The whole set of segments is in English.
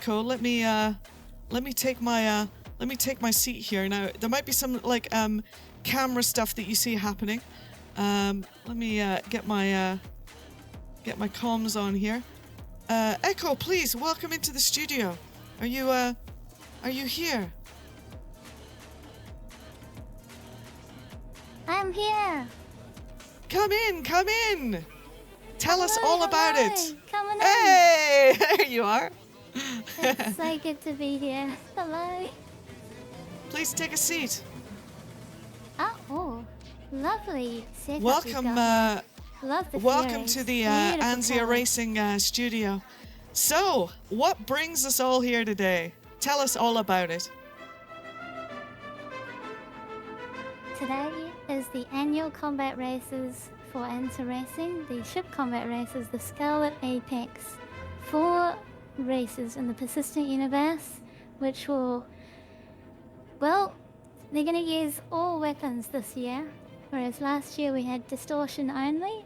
Echo, let me take my seat here. Now there might be some like camera stuff that you see happening. Let me get my comms on here. Echo, please welcome into the studio. Are you here? I'm here. Come in. Tell us all about it. Come on in. Hey, there you are. It's so good to be here. Hello. Please take a seat. Oh, lovely setup. Welcome, Love the welcome series. to the Beautiful Anzia colours. Racing studio. So, what brings us all here today? Tell us all about it. Today is the annual combat races for Anzia Racing, the ship combat races, the Scarlet Apex. 4 races in the persistent universe, which will, well, they're going to use all weapons this year, whereas last year we had distortion only.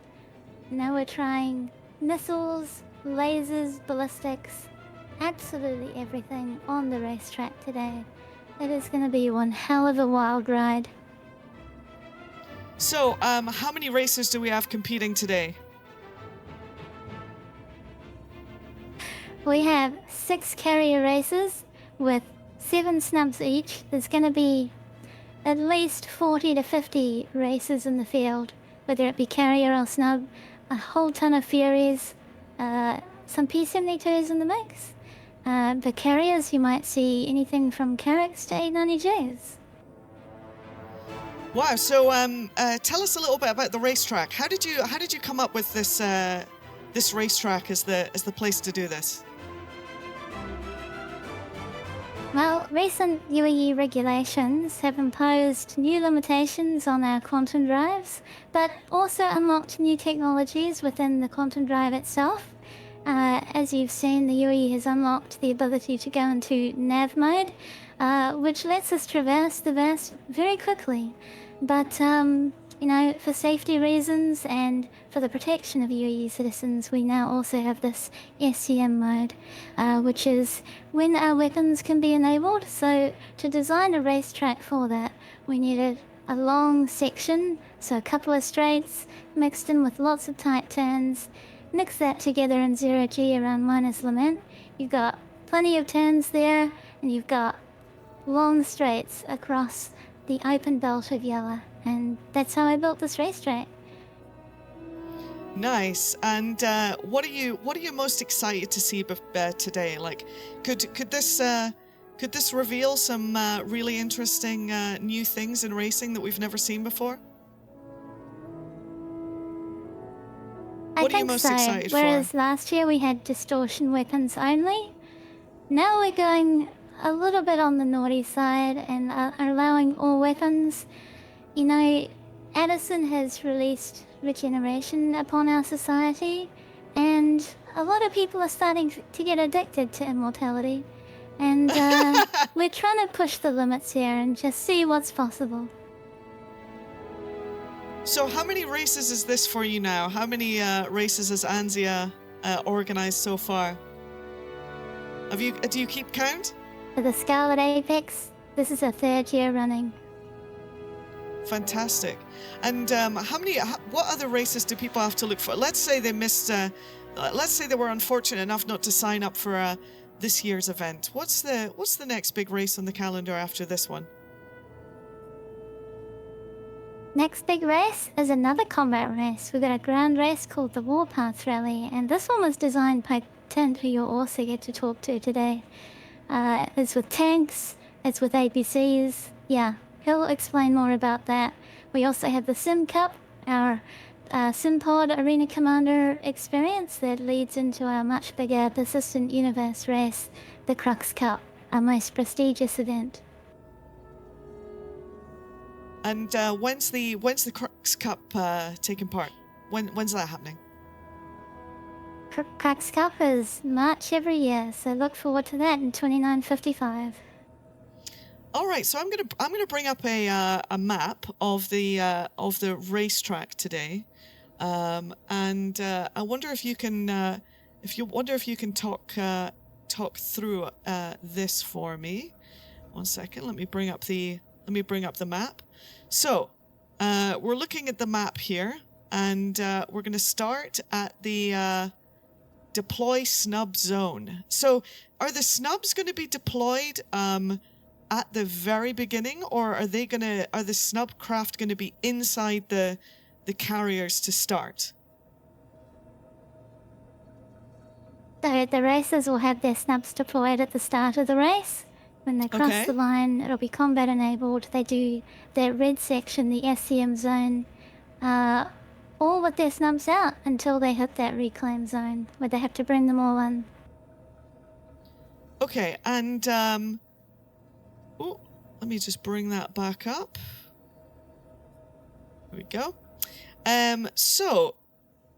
Now we're trying missiles, lasers, ballistics, absolutely everything on the racetrack today. It is going to be one hell of a wild ride. So, how many racers do we have competing today? We have 6 carrier races with 7 snubs each. There's going to be at least 40 to 50 races in the field, whether it be carrier or snub, a whole ton of Furies, some P-72s in the mix. The carriers, you might see anything from Carracks to 890Js. Wow. So, tell us a little bit about the racetrack. How did you come up with this this racetrack as the place to do this? Well, recent UAE regulations have imposed new limitations on our quantum drives, but also unlocked new technologies within the quantum drive itself. As you've seen, the UAE has unlocked the ability to go into nav mode, which lets us traverse the verse very quickly. But, you know, for safety reasons and for the protection of UAE citizens, we now also have this SCM mode, which is when our weapons can be enabled. So to design a racetrack for that, we needed a long section, so a couple of straights mixed in with lots of tight turns. Mix that together in 0G around minus Lament. You've got plenty of turns there, and you've got long straights across the open belt of yellow. And that's how I built this racetrack. Nice. And what are you most excited to see today? Like, could this reveal some really interesting new things in racing that we've never seen before? What are you most excited for? Whereas last year we had distortion weapons only, now we're going a little bit on the naughty side and are allowing all weapons. You know, Addison has released regeneration upon our society, and a lot of people are starting to get addicted to immortality. And we're trying to push the limits here and just see what's possible. So how many races is this for you now? How many races has Anzia organized so far? Do you keep count? For the Scarlet Apex, this is our 3rd year running. Fantastic. And what other races do people have to look for? Let's say they missed, let's say they were unfortunate enough not to sign up for this year's event. What's the next big race on the calendar after this one? Next big race is another combat race. We've got a ground race called the Warpath Rally, and this one was designed by Tint, who you'll also get to talk to today. It's with tanks, it's with APCs. Yeah, he'll explain more about that. We also have the Sim Cup, our Simpod Arena Commander experience that leads into our much bigger persistent universe race, the Crux Cup, our most prestigious event. And when's the Crux Cup taking part? When's that happening? Crux Cup is March every year, so look forward to that in 2955. All right, so I'm gonna bring up a map of the racetrack today, and I wonder if you can talk talk through this for me. 1 second. Let me bring up the map. So we're looking at the map here, and we're going to start at the deploy snub zone. So are the snubs going to be deployed at the very beginning, or are the snub craft going to be inside the carriers to start? So the racers will have their snubs deployed at the start of the race. When they cross the line, it'll be combat enabled. They do their red section, the SCM zone, all with their snubs out until they hit that reclaim zone, where they have to bring them all in. Okay, and let me just bring that back up. There we go. So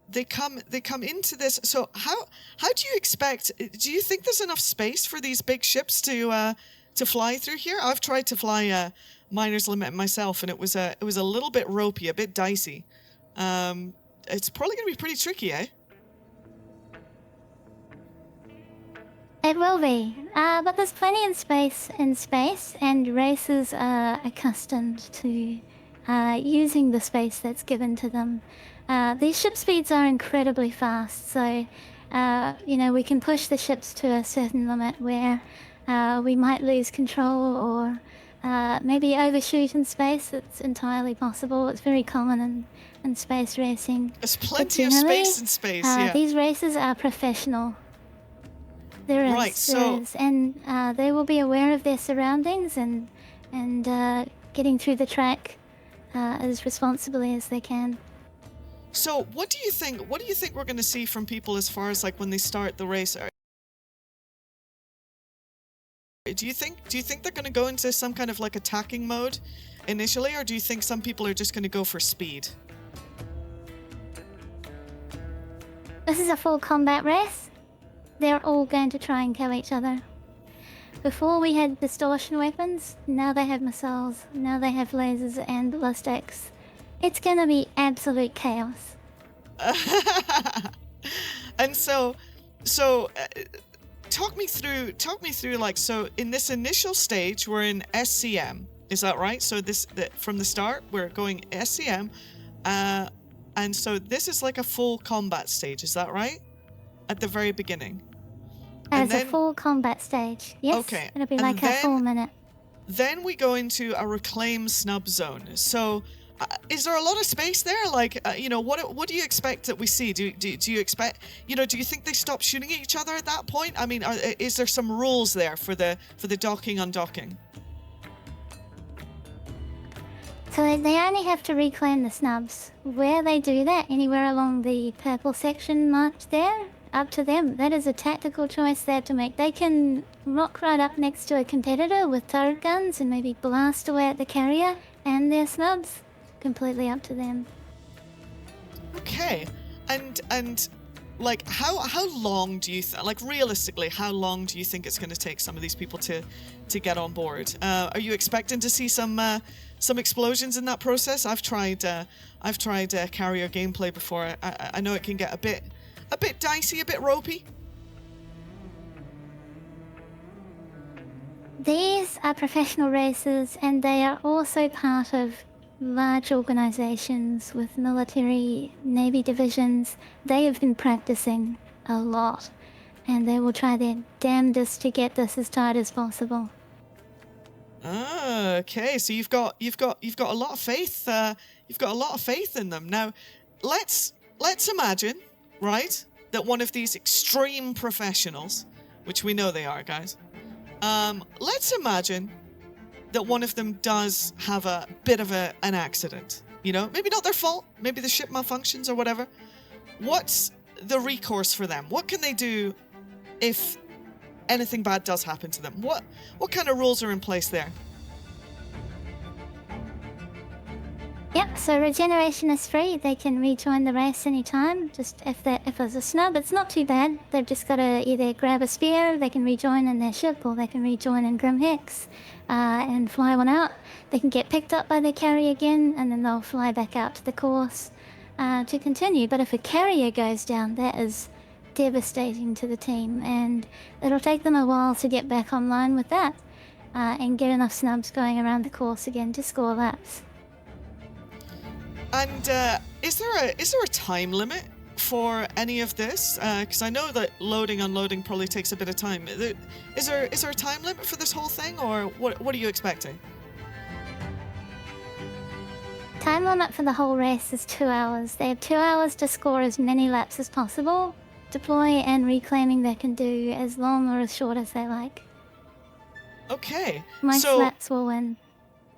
they come into this. So how do you expect? Do you think there's enough space for these big ships to fly through here? I've tried to fly Miner's Limit myself, and it was a little bit ropey, a bit dicey. It's probably going to be pretty tricky, eh? It will be, but there's plenty of space in space, and racers are accustomed to using the space that's given to them. These ship speeds are incredibly fast, so you know, we can push the ships to a certain limit where we might lose control or maybe overshoot in space. It's entirely possible. It's very common in space racing. There's plenty of space in space, yeah. These racers are professional. There is, and they will be aware of their surroundings and getting through the track as responsibly as they can. So, what do you think we're going to see from people as far as like when they start the race? Do you think they're going to go into some kind of like attacking mode initially, or do you think some people are just going to go for speed? This is a full combat race. They're all going to try and kill each other. Before we had distortion weapons, now they have missiles, now they have lasers and ballistics. It's gonna be absolute chaos. And so talk me through like, so in this initial stage we're in SCM, is that right? So from the start we're going SCM, and so this is like a full combat stage, is that right? At the very beginning. As a full combat stage, yes. Okay. It'll be like a full minute. Then we go into a reclaim snub zone. So, is there a lot of space there? Like, you know, what do you expect that we see? Do you expect, you know, do you think they stop shooting at each other at that point? I mean, is there some rules there for the docking undocking? So they only have to reclaim the snubs. Where they do that, anywhere along the purple section marked there, up to them. That is a tactical choice they have to make. They can rock right up next to a competitor with turret guns and maybe blast away at the carrier and their snubs. Completely up to them. Okay, and like how long do you like realistically? How long do you think it's going to take some of these people to get on board? Are you expecting to see some explosions in that process? I've tried carrier gameplay before. I know it can get a bit dicey, a bit ropey. These are professional racers, and they are also part of large organizations with military, navy divisions. They have been practicing a lot, and they will try their damnedest to get this as tight as possible. Ah, okay. So you've got a lot of faith. You've got a lot of faith in them. Now, let's imagine, right, that one of these extreme professionals, which we know they are, guys. Let's imagine that one of them does have a bit of an accident. You know, maybe not their fault. Maybe the ship malfunctions or whatever. What's the recourse for them? What can they do if anything bad does happen to them? What kind of rules are in place there? Yep, so regeneration is free. They can rejoin the race anytime. Just if there's a snub, it's not too bad. They've just got to either grab a spear, they can rejoin in their ship, or they can rejoin in Grim Hex and fly one out. They can get picked up by their carrier again, and then they'll fly back out to the course to continue. But if a carrier goes down, that is devastating to the team, and it'll take them a while to get back online with that and get enough snubs going around the course again to score laps. And is there a time limit for any of this? Because I know that loading, unloading probably takes a bit of time. Is there a time limit for this whole thing, or what are you expecting? Time limit for the whole race is 2 hours. They have 2 hours to score as many laps as possible. Deploy and reclaiming they can do as long or as short as they like. Okay. Most laps will win.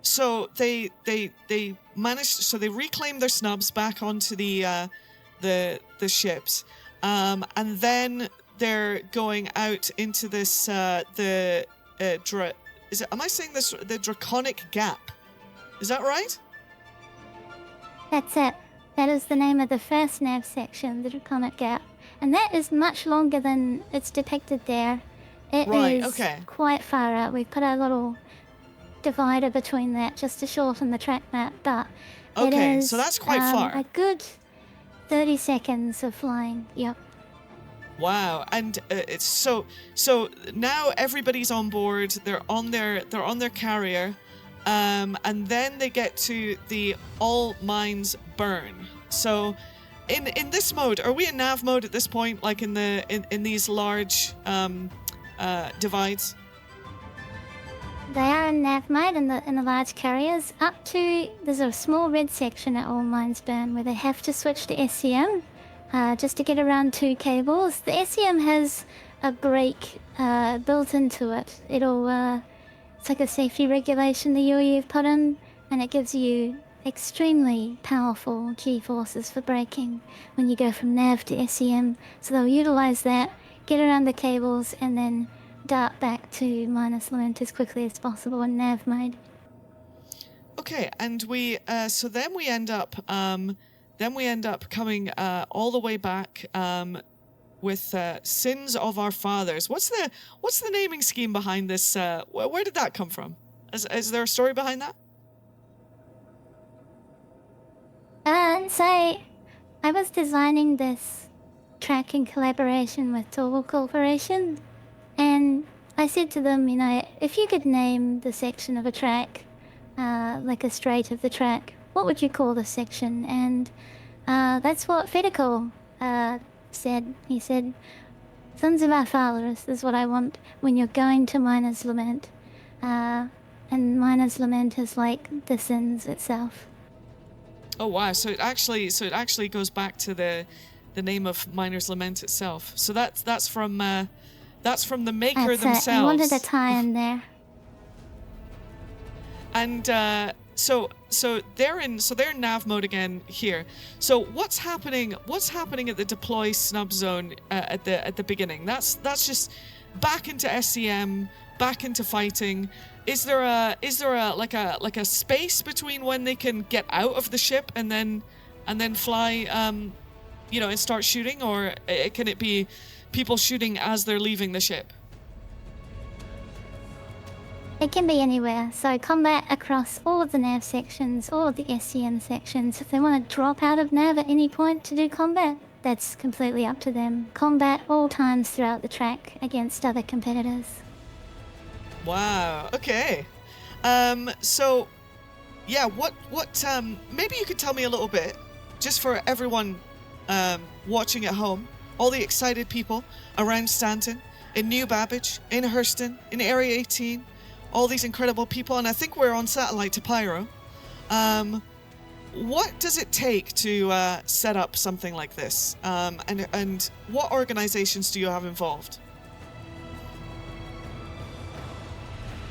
So they managed. So they reclaim their snubs back onto the ships, and then they're going out into this am I saying this, the Draconic Gap? Is that right? That's it. That is the name of the first nav section, the Draconic Gap. And that is much longer than it's depicted there. It is quite far out. We've put a little divider between that just to shorten the track map, but it is, so that's quite far. A good 30 seconds of flying. Yep. Wow, and it's so now everybody's on board. They're on their carrier, and then they get to the all mines burn. So, in this mode, are we in nav mode at this point? Like in these large divides? They are in nav mode in the large carriers. Up to there's a small red section at all mines burn where they have to switch to SCM. Just to get around 2 cables. The SCM has a brake built into it. It's like a safety regulation the UE have put in, and it gives you extremely powerful G-forces for braking when you go from nav to SCM. So they'll utilize that, get around the cables, and then dart back to minus lament as quickly as possible in nav mode. Okay, and so then we end up coming all the way back with Sins of Our Fathers. What's the naming scheme behind this? Where did that come from? Is there a story behind that? So I was designing this track in collaboration with Torval Corporation, and I said to them, if you could name the section of a track, like a straight of the track, what would you call this section? And that's what Fedical said. He said, Sons of Our Fathers is what I want when you're going to Miner's Lament. And Miner's Lament is like the sins itself. Oh wow! So it actually goes back to the name of Miner's Lament itself. So that's from the maker themselves. I wanted a tie in there. And so they're in nav mode again here. So what's happening at the deploy snub zone at the beginning? That's just back into SCM, back into fighting. Is there a space between when they can get out of the ship and then fly and start shooting, or can it be people shooting as they're leaving the ship? It can be anywhere, so combat across all of the nav sections, all of the SCM sections. If they want to drop out of nav at any point to do combat, that's completely up to them. Combat all times throughout the track against other competitors. Wow, okay. So, yeah, what maybe you could tell me a little bit, just for everyone watching at home, all the excited people around Stanton, in New Babbage, in Hurston, in Area 18, all these incredible people, and I think we're on satellite to Pyro. What does it take to set up something like this? And what organizations do you have involved?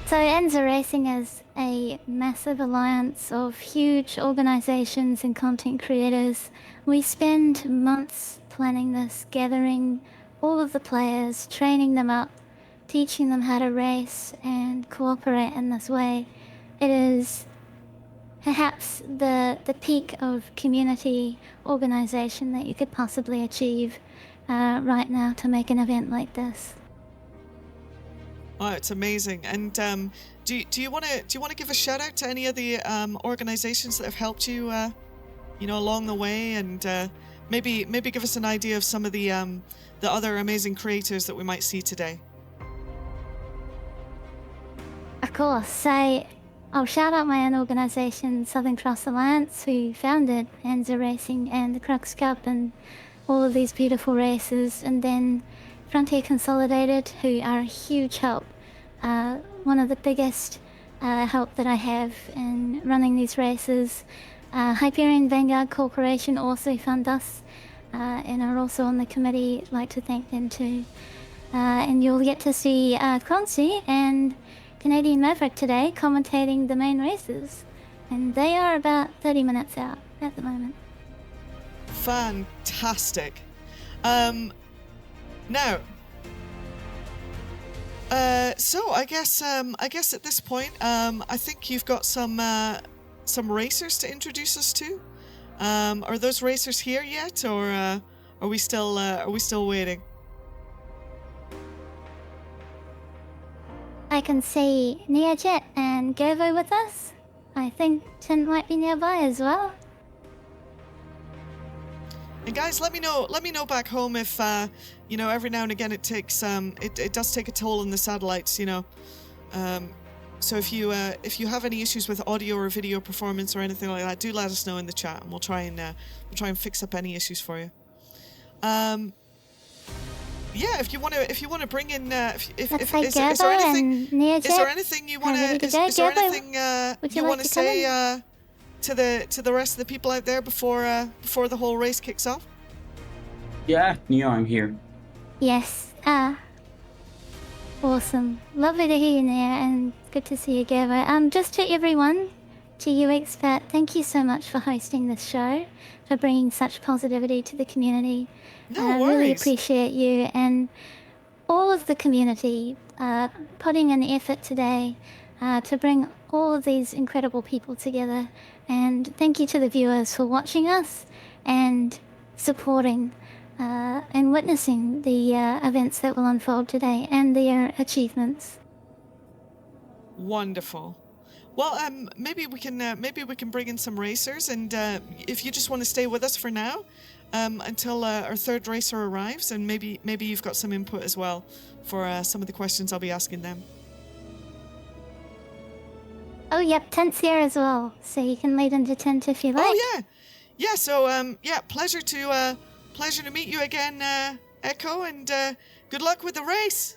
So Enza Racing is a massive alliance of huge organizations and content creators. We spend months planning this, gathering all of the players, training them up, teaching them how to race and cooperate in this way. It is perhaps the peak of community organization that you could possibly achieve right now to make an event like this. Oh, it's amazing. And do you want to give a shout out to any of the organizations that have helped you, along the way, and maybe give us an idea of some of the other amazing creators that we might see today. Of course, I'll shout out my own organisation, Southern Cross Alliance, who founded Hansa Racing and the Crux Cup and all of these beautiful races, and then Frontier Consolidated, who are a huge help. One of the biggest help that I have in running these races. Hyperion Vanguard Corporation also fund us and are also on the committee. I'd like to thank them too. And you'll get to see Croncy and Canadian Maverick today commentating the main races. And they are about 30 minutes out at the moment. Fantastic. Now, so I guess at this point, I think you've got some racers to introduce us to. Are those racers here yet, or are we still waiting? I can see Neojet and Gervo with us. I think Tint might be nearby as well. And guys, let me know back home if you know, every now and again it takes it does take a toll on the satellites, you know. So if you have any issues with audio or video performance or anything like that, do let us know in the chat, and we'll try and fix up any issues for you. Yeah, if you want to bring in is there anything you want to say to the rest of the people out there before the whole race kicks off? Yeah, Neo, I'm here. Yes. Awesome. Lovely to hear you, Nia, and good to see you, Gervo. Just to everyone, to you, Expat, thank you so much for hosting this show, for bringing such positivity to the community. No worries. I really appreciate you and all of the community putting in effort today to bring all of these incredible people together. And thank you to the viewers for watching us and supporting and witnessing the events that will unfold today and their achievements. Wonderful. Well, maybe we can bring in some racers, and if you just want to stay with us for now, until our third racer arrives, and maybe you've got some input as well for some of the questions I'll be asking them. Oh, yep, Tint's here as well, so you can lead into Tint if you like. Oh yeah. So yeah, pleasure to meet you again, Echo, and good luck with the race.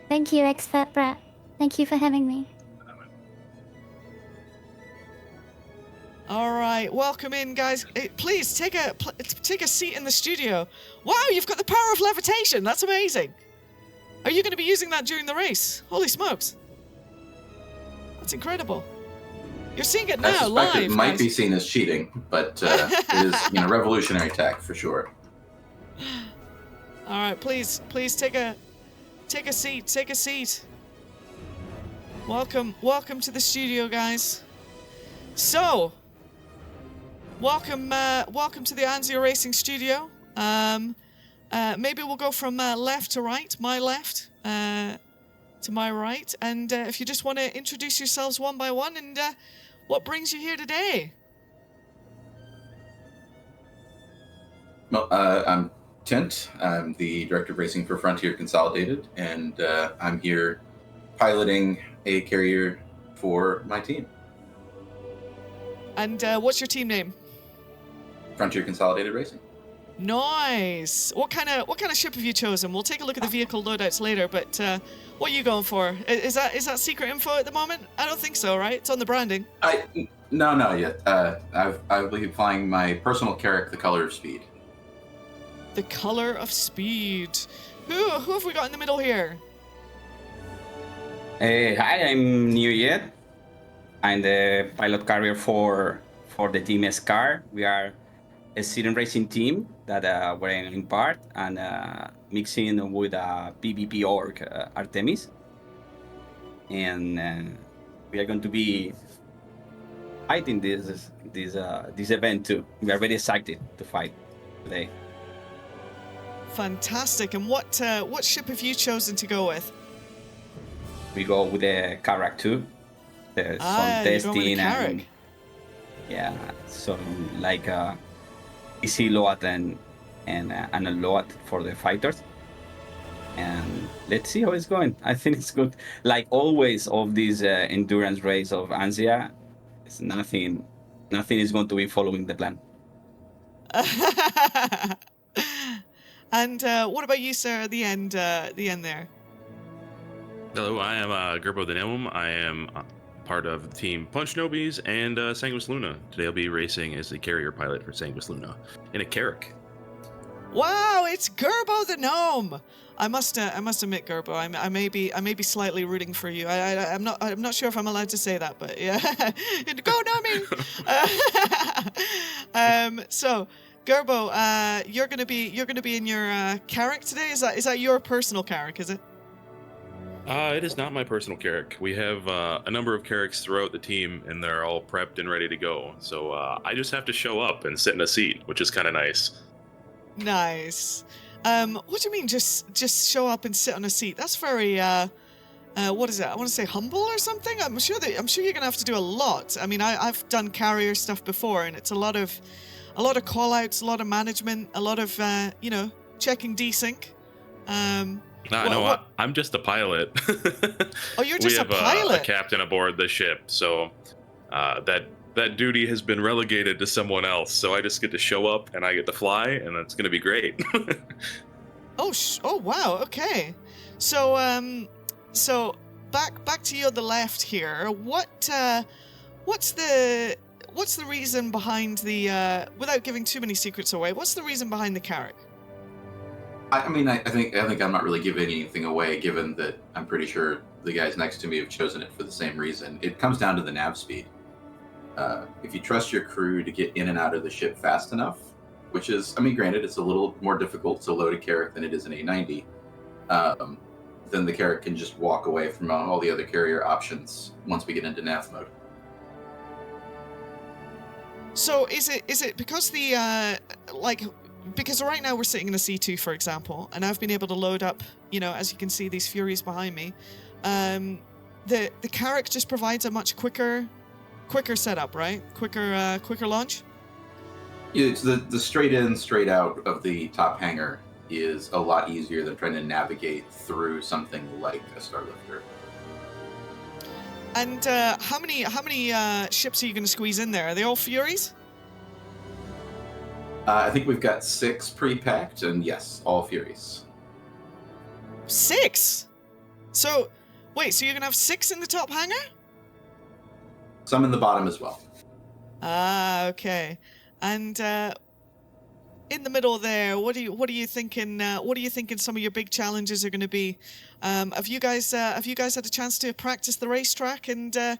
Thank you, Expert Brat. Thank you for having me. All right, welcome in, guys. Please take a seat in the studio. Wow, you've got the power of levitation. That's amazing. Are you going to be using that during the race? Holy smokes. That's incredible. You're seeing it now, live. It might be seen as cheating, but it is, revolutionary tech for sure. All right, please take a seat. Take a seat. Welcome to the studio, guys. So, welcome to the Anzio Racing Studio. Maybe we'll go from left to right, my left to my right, and if you just want to introduce yourselves one by one, and what brings you here today? Well, I'm Tint. I'm the Director of Racing for Frontier Consolidated, and I'm here piloting a carrier for my team. And what's your team name? Frontier Consolidated Racing. Nice. What kind of ship have you chosen? We'll take a look at the vehicle loadouts later, but what are you going for? Is that secret info at the moment? I don't think so, right? It's on the branding. No, not yet. I'll be flying my personal Carrack, the Color of Speed. The Color of Speed. Who have we got in the middle here? Hi, I'm Neojet. I'm the pilot carrier for the team Scar. We are a student racing team that we're in part and mixing with a PvP org, Artemis. And we are going to be fighting this event too. We are very excited to fight today. Fantastic. And what ship have you chosen to go with? We go with the Carrack too. Some testing and Yeah, so like easy load and a load for the fighters. And let's see how it's going. I think it's good. Like always, of this endurance race of Ansia, it's nothing is going to be following the plan. And what about you, sir? At the end there. Hello, I am Gerbo the Gnome. I am part of Team Punch Nobis and Sanguis Luna. Today I'll be racing as the carrier pilot for Sanguis Luna in a Carrack. Wow, it's Gerbo the Gnome. I must admit, Gerbo, I may be slightly rooting for you. I'm not sure if I'm allowed to say that, but yeah, go Gnome. So, Gerbo, you're gonna be in your Carrack today. Is that your personal Carrack? Is it? It is not my personal Carrack. We have a number of Carracks throughout the team, and they're all prepped and ready to go. So I just have to show up and sit in a seat, which is kind of nice. Nice. What do you mean just show up and sit on a seat? That's very what is it? I want to say humble or something. I'm sure you're gonna have to do a lot. I mean, I've done carrier stuff before, and it's a lot of call outs, a lot of management, a lot of checking desync. I'm just a pilot. Oh, you're just a pilot. We have a captain aboard the ship, so that duty has been relegated to someone else. So I just get to show up and I get to fly, and that's going to be great. Oh wow. Okay. So back to you on the left here. What's the reason behind the without giving too many secrets away? What's the reason behind the Carrack? I mean, I think I'm not really giving anything away, given that I'm pretty sure the guys next to me have chosen it for the same reason. It comes down to the nav speed. If you trust your crew to get in and out of the ship fast enough, which is, I mean, granted, it's a little more difficult to load a Carrack than it is an A90, then the Carrack can just walk away from all the other carrier options once we get into nav mode. So is it because the because right now we're sitting in a C2, for example, and I've been able to load up, as you can see, these Furies behind me. The Carrack just provides a much quicker setup, right? Quicker launch. Yeah, it's the straight in, straight out of the top hangar is a lot easier than trying to navigate through something like a Starlifter. And how many ships are you going to squeeze in there? Are they all Furies? I think we've got 6 pre-packed, and yes, all Furies. 6? So, wait, so you're going to have 6 in the top hangar? Some in the bottom as well. Ah, okay. And in the middle there, what are you thinking? What are you thinking? Some of your big challenges are going to be. Have you guys had a chance to practice the racetrack and the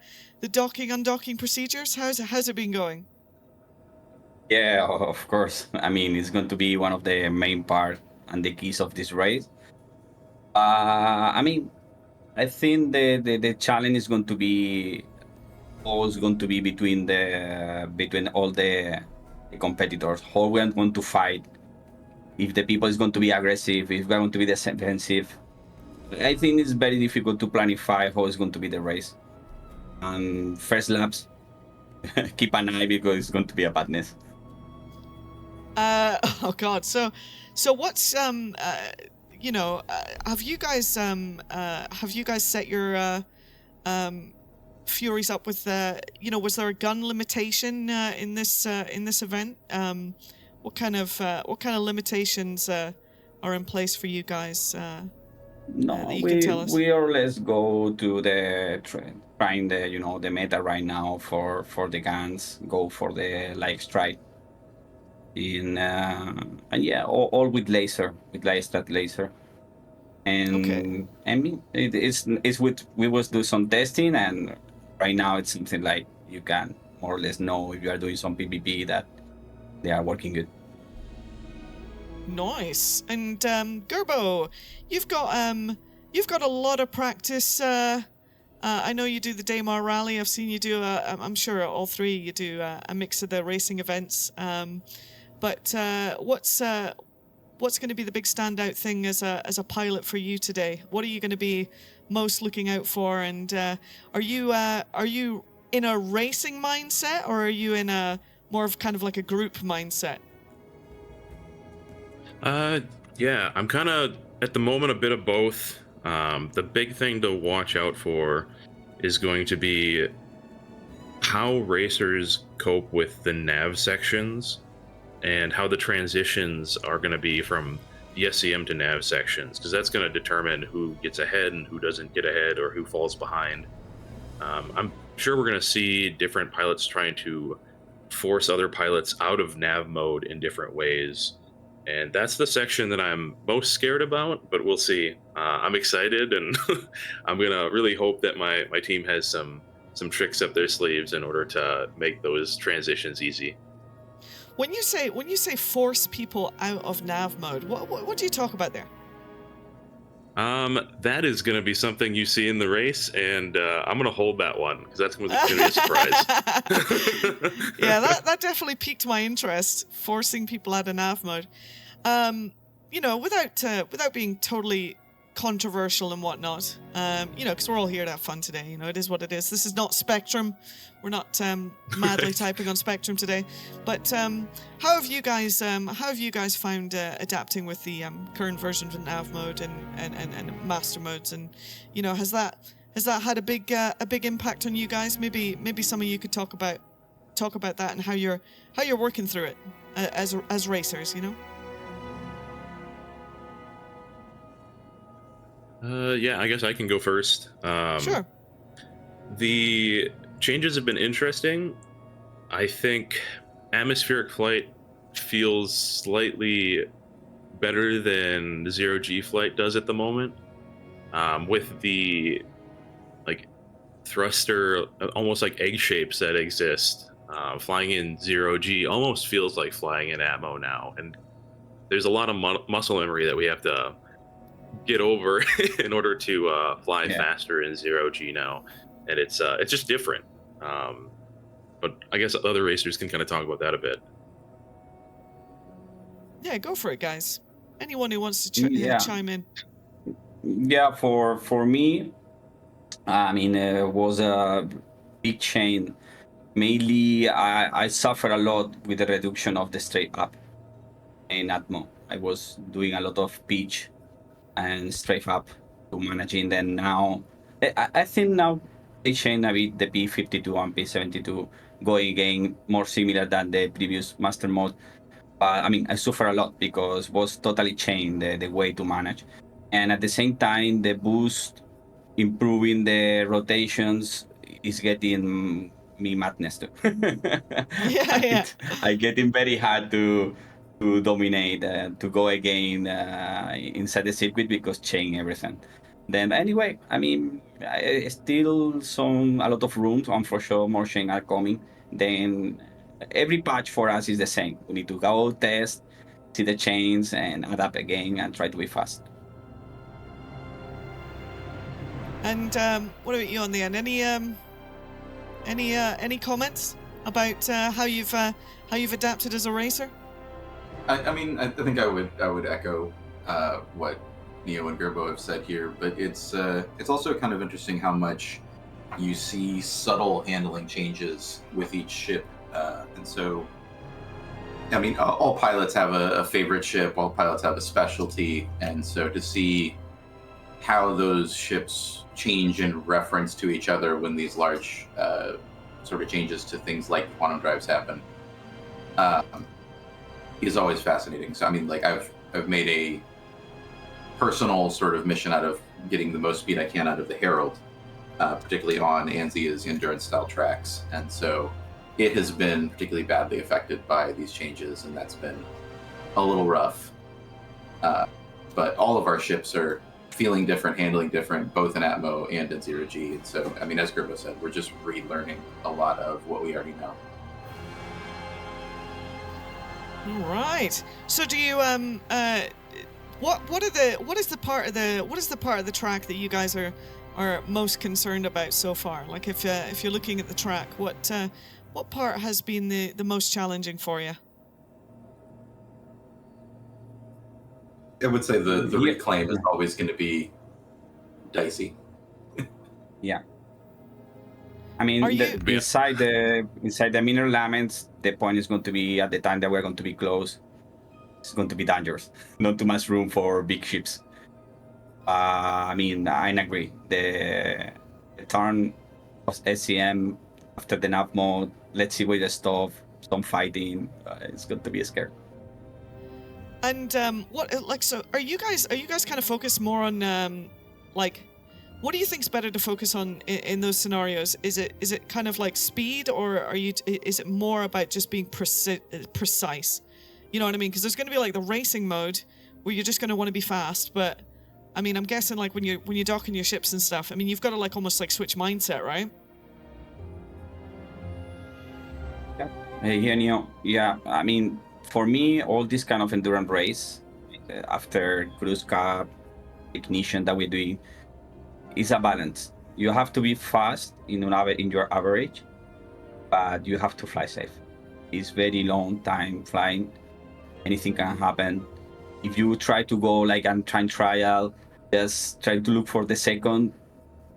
docking, undocking procedures? How's it been going? Yeah, of course. I mean, it's going to be one of the main part and the keys of this race. I mean, I think the challenge is going to be always going to be between all the competitors. How we are going to fight. If the people is going to be aggressive, if we're going to be defensive. I think it's very difficult to planify how it's going to be the race. And first laps, keep an eye because it's going to be a badness. Oh God. So what's have you guys set your Furies up with was there a gun limitation in this event? What kind of limitations are in place for you guys? No, that you can tell us? we more or less go to the trying the meta right now for the guns. Go for the strike. And yeah, all with laser, laser. And okay. I mean, it's with we was do some testing, and right now it's something like you can more or less know if you are doing some PvP that they are working good. Nice. And Gerbo, you've got a lot of practice. I know you do the Daymar Rally. I've seen you do. I'm sure all three you do a mix of the racing events. But what's going to be the big standout thing as a pilot for you today? What are you going to be most looking out for? And are you in a racing mindset, or are you in a more of kind of like a group mindset? Yeah, I'm kind of at the moment a bit of both. The big thing to watch out for is going to be how racers cope with the nav sections and how the transitions are going to be from the SCM to nav sections, because that's going to determine who gets ahead and who doesn't get ahead or who falls behind. I'm sure we're going to see different pilots trying to force other pilots out of nav mode in different ways. And that's the section that I'm most scared about, but we'll see. I'm excited, and I'm going to really hope that my team has some tricks up their sleeves in order to make those transitions easy. When you say force people out of nav mode, what do you talk about there? That is going to be something you see in the race, and I'm going to hold that one because that's going to be a surprise. Yeah, that definitely piqued my interest. Forcing people out of nav mode, without being totally controversial and whatnot. Because we're all here to have fun today. It is what it is. This is not Spectrum. We're not madly typing on Spectrum today. But how have you guys found adapting with the current version of nav mode and master modes? And has that had a big impact on you guys? Maybe some of you could talk about that and how you're working through it as racers. Yeah, I guess I can go first. Sure. The changes have been interesting. I think atmospheric flight feels slightly better than 0G flight does at the moment. With the thruster, almost like egg shapes that exist, flying in 0G almost feels like flying in Atmo now. And there's a lot of muscle memory that we have to get over in order to fly faster in 0G now, and it's just different. But I guess other racers can kind of talk about that a bit. Yeah, go for it, guys. Anyone who wants to chime in. Yeah, for me, I mean, it was a big change. Mainly, I suffer a lot with the reduction of the straight up in Atmo. I was doing a lot of pitch and strafe up to managing. Then now, I think now they change a bit the P52 and P72, going again more similar than the previous master mode. But I mean, I suffer a lot because it was totally changed the way to manage. And at the same time, the boost improving the rotations is getting me madness too. Yeah. I getting very hard to dominate, to go again inside the circuit because change everything. Then anyway, I mean, still a lot of room, and for sure more change are coming. Then every patch for us is the same. We need to go test, see the chains, and adapt again and try to be fast. And what about you on the end? Any comments about how you've adapted as a racer? I mean, I think I would echo what Neo and Gerbo have said here, but it's also kind of interesting how much you see subtle handling changes with each ship, and so I mean, all pilots have a favorite ship, all pilots have a specialty, and so to see how those ships change in reference to each other when these large sort of changes to things like quantum drives happen is always fascinating. So I mean, like I've made a personal sort of mission out of getting the most speed I can out of the Herald, particularly on Anzia's endurance style tracks, and so it has been particularly badly affected by these changes, and that's been a little rough. But all of our ships are feeling different, handling different, both in Atmo and in 0G. And so, I mean, as Gerbo said, we're just relearning a lot of what we already know. All right. So, do you what is the part of the track that you guys are most concerned about so far? Like, if you're looking at the track, what part has been the most challenging for you? I would say the reclaim is always going to be dicey. Yeah. I mean, Are you- inside the minor laments, the point is going to be at the time that we're going to be close. It's going to be dangerous. Not too much room for big ships. I mean, I agree. The turn of SCM after the nav mode. Let's see where the stuff. Some fighting. It's going to be scary. And so are you guys kind of focused more on like, what do you think's better to focus on in those scenarios? Is it kind of like speed, or is it more about just being precise? You know what I mean? Because there's going to be like the racing mode where you're just going to want to be fast, but I mean, I'm guessing like when you're docking your ships and stuff, I mean, you've got to like almost like switch mindset, right? Yeah, Neo. Yeah, I mean, for me, all this kind of endurance race, after Cruise Cup, Ignition that we're doing, is a balance. You have to be fast in your average, but you have to fly safe. It's very long time flying. Anything can happen. If you try to go like and time trial, just try to look for the second,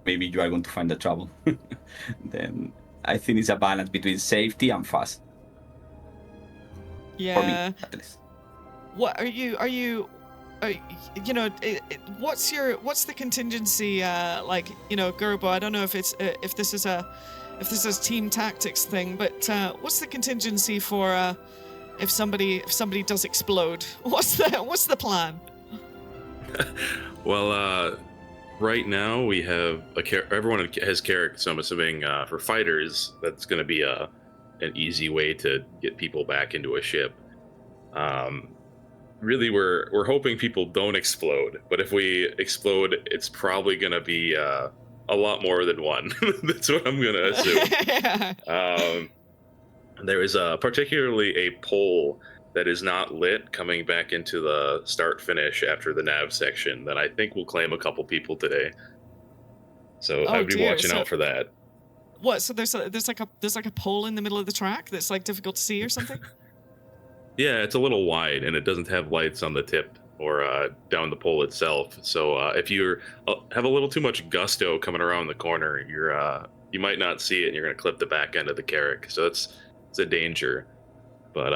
maybe you are going to find the trouble. Then I think it's a balance between safety and fast. Yeah. For me, at least. What are you you know, what's the contingency like, you know, Gerbo, I don't know if it's if this is a team tactics thing, but what's the contingency for if somebody does explode? What's the plan? Well, right now we have everyone has carrick, so I'm assuming for fighters that's going to be an easy way to get people back into a ship. Really, we're hoping people don't explode, but if we explode, it's probably going to be a lot more than one. That's what I'm going to assume. There is particularly a pole that is not lit coming back into the start-finish after the nav section that I think will claim a couple people today. So I'd be watching out for that. What? So there's like a pole in the middle of the track that's like difficult to see or something? Yeah, it's a little wide and it doesn't have lights on the tip or down the pole itself. So if you have a little too much gusto coming around the corner, you might not see it and you're going to clip the back end of the carrick. So it's a danger. But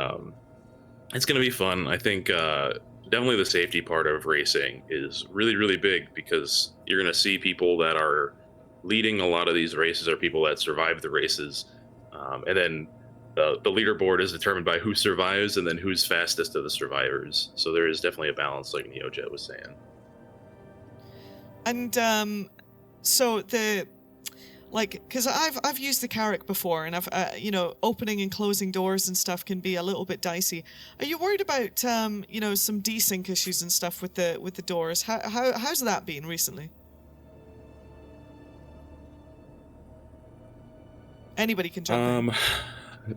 it's going to be fun. I think definitely the safety part of racing is really, really big because you're going to see people that are leading a lot of these races are people that survive the races. And then the leaderboard is determined by who survives and then who's fastest of the survivors. So there is definitely a balance, like NeoJet was saying. And so because I've used the carrick before, and I've you know, opening and closing doors and stuff can be a little bit dicey. Are you worried about you know, some desync issues and stuff with the doors? How's that been recently? Anybody can jump in.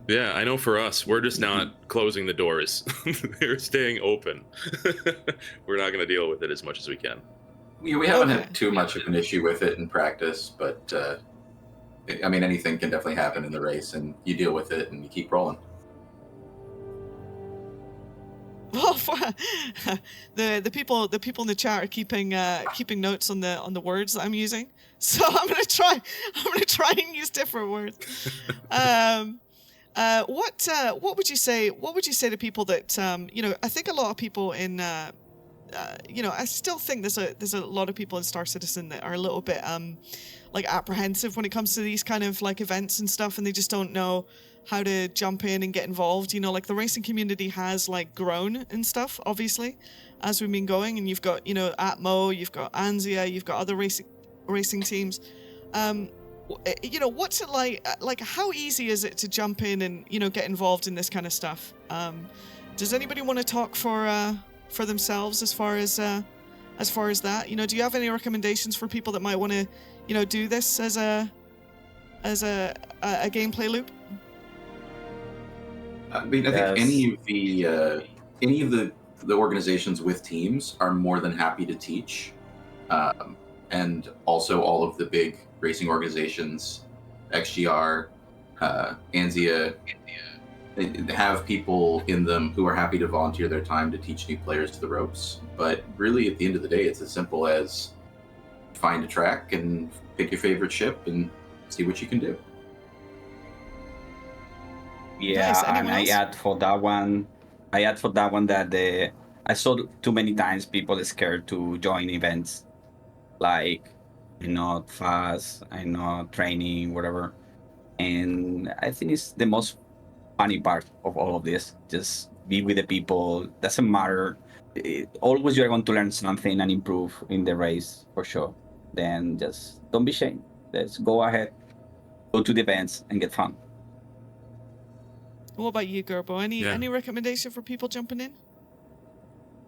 Yeah, I know for us, we're just not closing the doors. They're staying open. We're not going to deal with it as much as we can. We haven't had too much of an issue with it in practice, but I mean, anything can definitely happen in the race, and you deal with it and you keep rolling. Well, the people in the chat are keeping notes on the words that I'm using, so I'm gonna try and use different words. What would you say to people that you know, I think a lot of people in you know, I still think there's a lot of people in Star Citizen that are a little bit like apprehensive when it comes to these kind of like events and stuff, and they just don't know how to jump in and get involved. You know, like the racing community has like grown and stuff, obviously, as we've been going, and you've got, you know, Atmo, you've got Anzia, you've got other racing teams. You know, what's it like? Like, how easy is it to jump in and, you know, get involved in this kind of stuff? Does anybody want to talk for themselves as far as that? You know, do you have any recommendations for people that might want to, you know, do this as a gameplay loop? I mean, I think any of the organizations with teams are more than happy to teach, and also all of the big racing organizations, XGR, Anzia, they have people in them who are happy to volunteer their time to teach new players to the ropes. But really, at the end of the day, it's as simple as find a track and pick your favorite ship and see what you can do. Yeah, Nice. and Anyone I else? add for that one. I add for that one that I saw too many times people scared to join events, like I'm not fast, I'm not training, whatever. And I think it's the most funny part of all of this. Just be with the people. Doesn't matter. Always you're going to learn something and improve in the race for sure. Then just don't be ashamed. Let's go ahead, go to the events and get fun. What about you, Gerbo? Yeah. Any recommendation for people jumping in?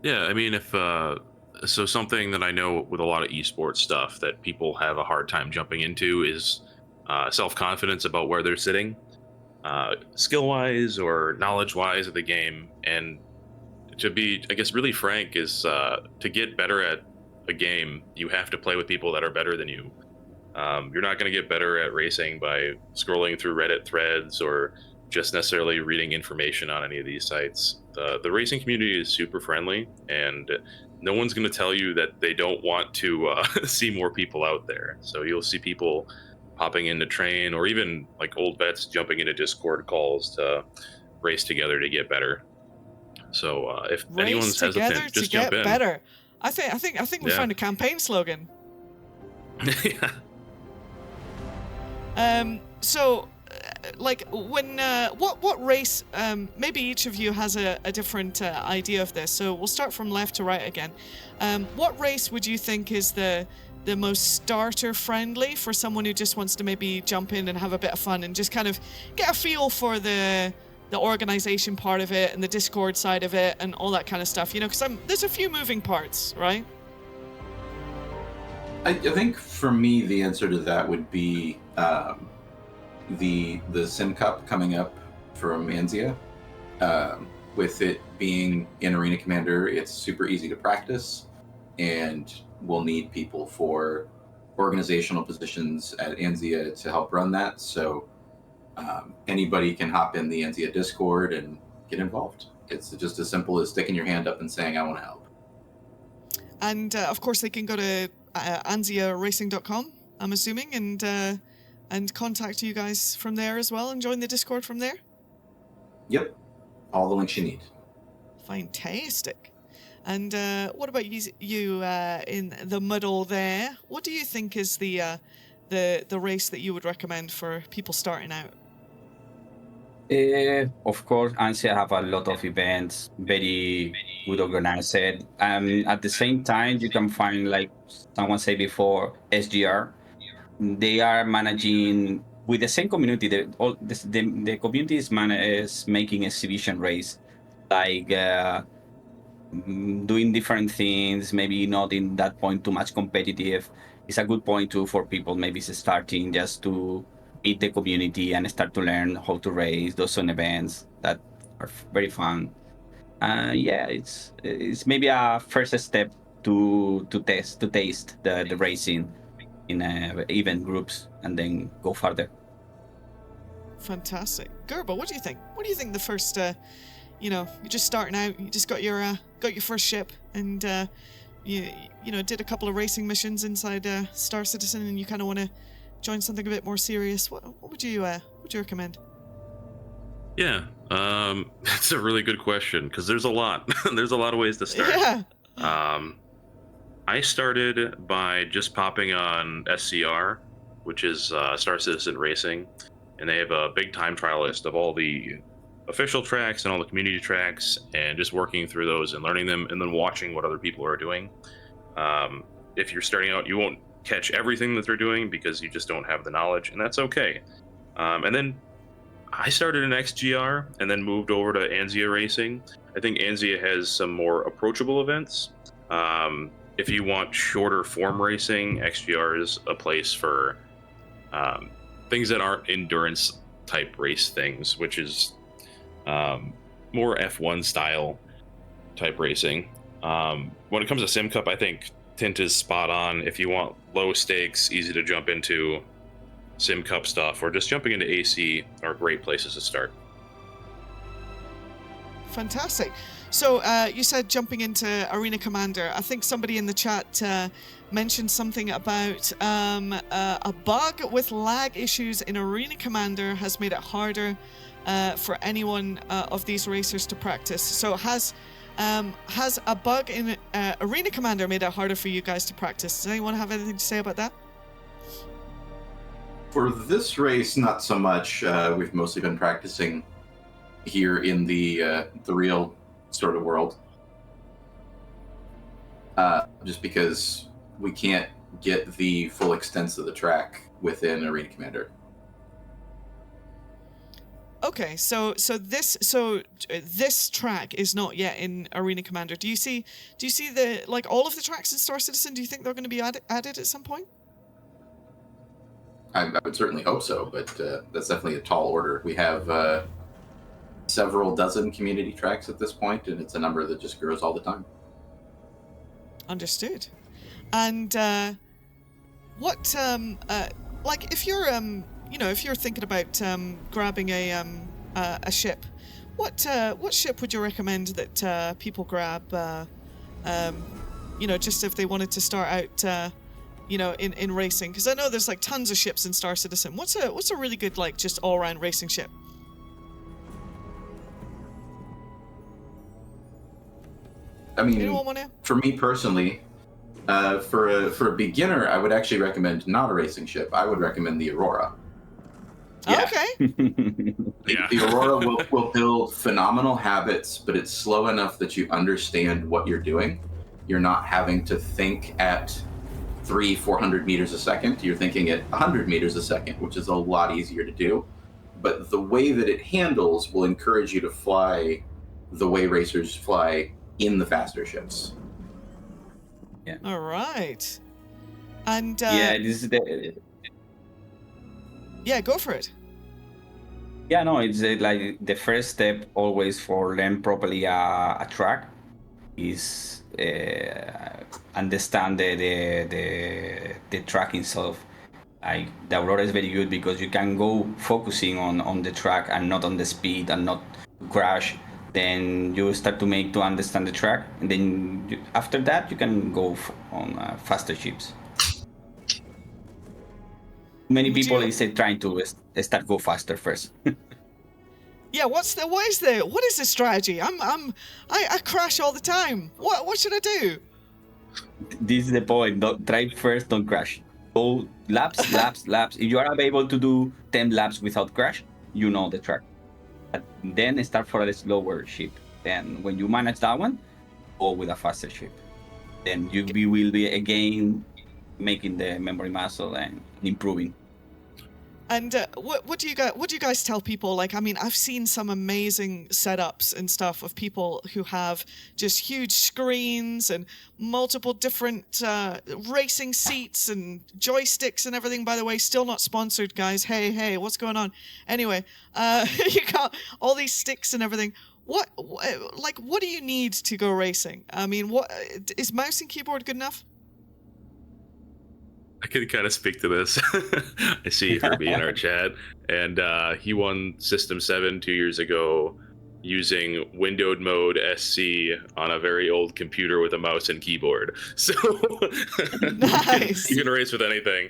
Yeah, I mean, if so, something that I know with a lot of esports stuff that people have a hard time jumping into is self-confidence about where they're sitting, skill-wise or knowledge-wise of the game. And to be, I guess, really frank, is to get better at a game, you have to play with people that are better than you. You're not going to get better at racing by scrolling through Reddit threads or just necessarily reading information on any of these sites. The racing community is super friendly, and no one's going to tell you that they don't want to see more people out there. So you'll see people popping into train, or even like old vets jumping into Discord calls to race together to get better. So if Race anyone's together hesitant, just to get jump in. better. I think we Yeah. found a campaign slogan. Yeah. So, like, when what race? Maybe each of you has a different idea of this. So we'll start from left to right again. What race would you think is the most starter friendly for someone who just wants to maybe jump in and have a bit of fun and just kind of get a feel for the organization part of it and the Discord side of it and all that kind of stuff? You know, because there's a few moving parts, right? I think for me, the answer to that would be the Sim Cup coming up from Anzia. With it being in Arena Commander, it's super easy to practice, and we'll need people for organizational positions at Anzia to help run that. So anybody can hop in the Anzia Discord and get involved. It's just as simple as sticking your hand up and saying, I want to help. And of course, they can go to anziaracing.com, I'm assuming, and contact you guys from there as well and join the Discord from there. Yep, all the links you need. Fantastic. And what about you in the middle there? What do you think is the race that you would recommend for people starting out? Of course, Ansia have a lot of events, very good organized. At the same time, you can find, like someone said before, SGR. They are managing with the same community. The community is making exhibition race, like doing different things. Maybe not in that point too much competitive. It's a good point too for people maybe starting just to meet the community and start to learn how to race. Those some events that are very fun. Yeah, it's maybe a first step to taste the racing in event groups and then go further. Fantastic. Gerbo, what do you think? What do you think the first, you're just starting out, you just got your first ship and you did a couple of racing missions inside Star Citizen and you kind of want to join something a bit more serious. What would you recommend? Yeah, that's a really good question because there's a lot. There's a lot of ways to start. Yeah. I started by just popping on SCR, which is Star Citizen Racing, and they have a big time trial list of all the official tracks and all the community tracks, and just working through those and learning them, and then watching what other people are doing. If you're starting out, you won't catch everything that they're doing because you just don't have the knowledge, and that's okay. And then I started in XGR and then moved over to Anzia Racing. I think Anzia has some more approachable events. If you want shorter form racing, XGR is a place for things that aren't endurance type race things, which is more F1 style type racing. When it comes to Sim Cup, I think Tint is spot on. If you want low stakes, easy to jump into Sim Cup stuff, or just jumping into AC are great places to start. Fantastic. So you said jumping into Arena Commander. I think somebody in the chat mentioned something about a bug with lag issues in Arena Commander has made it harder for anyone of these racers to practice. So has a bug in Arena Commander made it harder for you guys to practice? Does anyone have anything to say about that? For this race, not so much. We've mostly been practicing here in the real sort of world. Just because we can't get the full extents of the track within Arena Commander. Okay, so this track is not yet in Arena Commander. Do you see the like all of the tracks in Star Citizen? Do you think they're going to be added at some point? I would certainly hope so, but that's definitely a tall order. We have several dozen community tracks at this point, and it's a number that just grows all the time. Understood. And what like if you're if you're thinking about grabbing a ship, what ship would you recommend that people grab? Just if they wanted to start out, in racing, because I know there's like tons of ships in Star Citizen. What's a really good like just all around racing ship? I mean, Anyone wanna? For me personally, for a beginner, I would actually recommend not a racing ship. I would recommend the Aurora. Yeah. Okay. Yeah. The Aurora will build phenomenal habits, but it's slow enough that you understand what you're doing. You're not having to think at 300-400 meters a second. You're thinking at 100 meters a second, which is a lot easier to do. But the way that it handles will encourage you to fly the way racers fly in the faster ships. Yeah. All right. And Yeah, this is the. yeah, go for it. Yeah, no, it's like the first step always for learn properly a track is understand the track itself. Like the Aurora is very good because you can go focusing on the track and not on the speed and not crash. Then you start to understand the track, and then after that you can go on faster ships. Many people is trying to start go faster first. Yeah, what is the strategy? I crash all the time. What should I do? This is the point. Don't try first, don't crash. Go laps. If you are able to do 10 laps without crash, you know the track. But then start for a slower ship. Then when you manage that one, go with a faster ship. Then you will be again making the memory muscle and improving. And what do you guys tell people? Like, I mean, I've seen some amazing setups and stuff of people who have just huge screens and multiple different racing seats and joysticks and everything. By the way, still not sponsored, guys. Hey, what's going on? Anyway, you got all these sticks and everything. What do you need to go racing? I mean, what is mouse and keyboard good enough? I can kind of speak to this. I see Herbie in our chat, and he won System 7 2 years ago using windowed mode SC on a very old computer with a mouse and keyboard. So Nice. you can race with anything.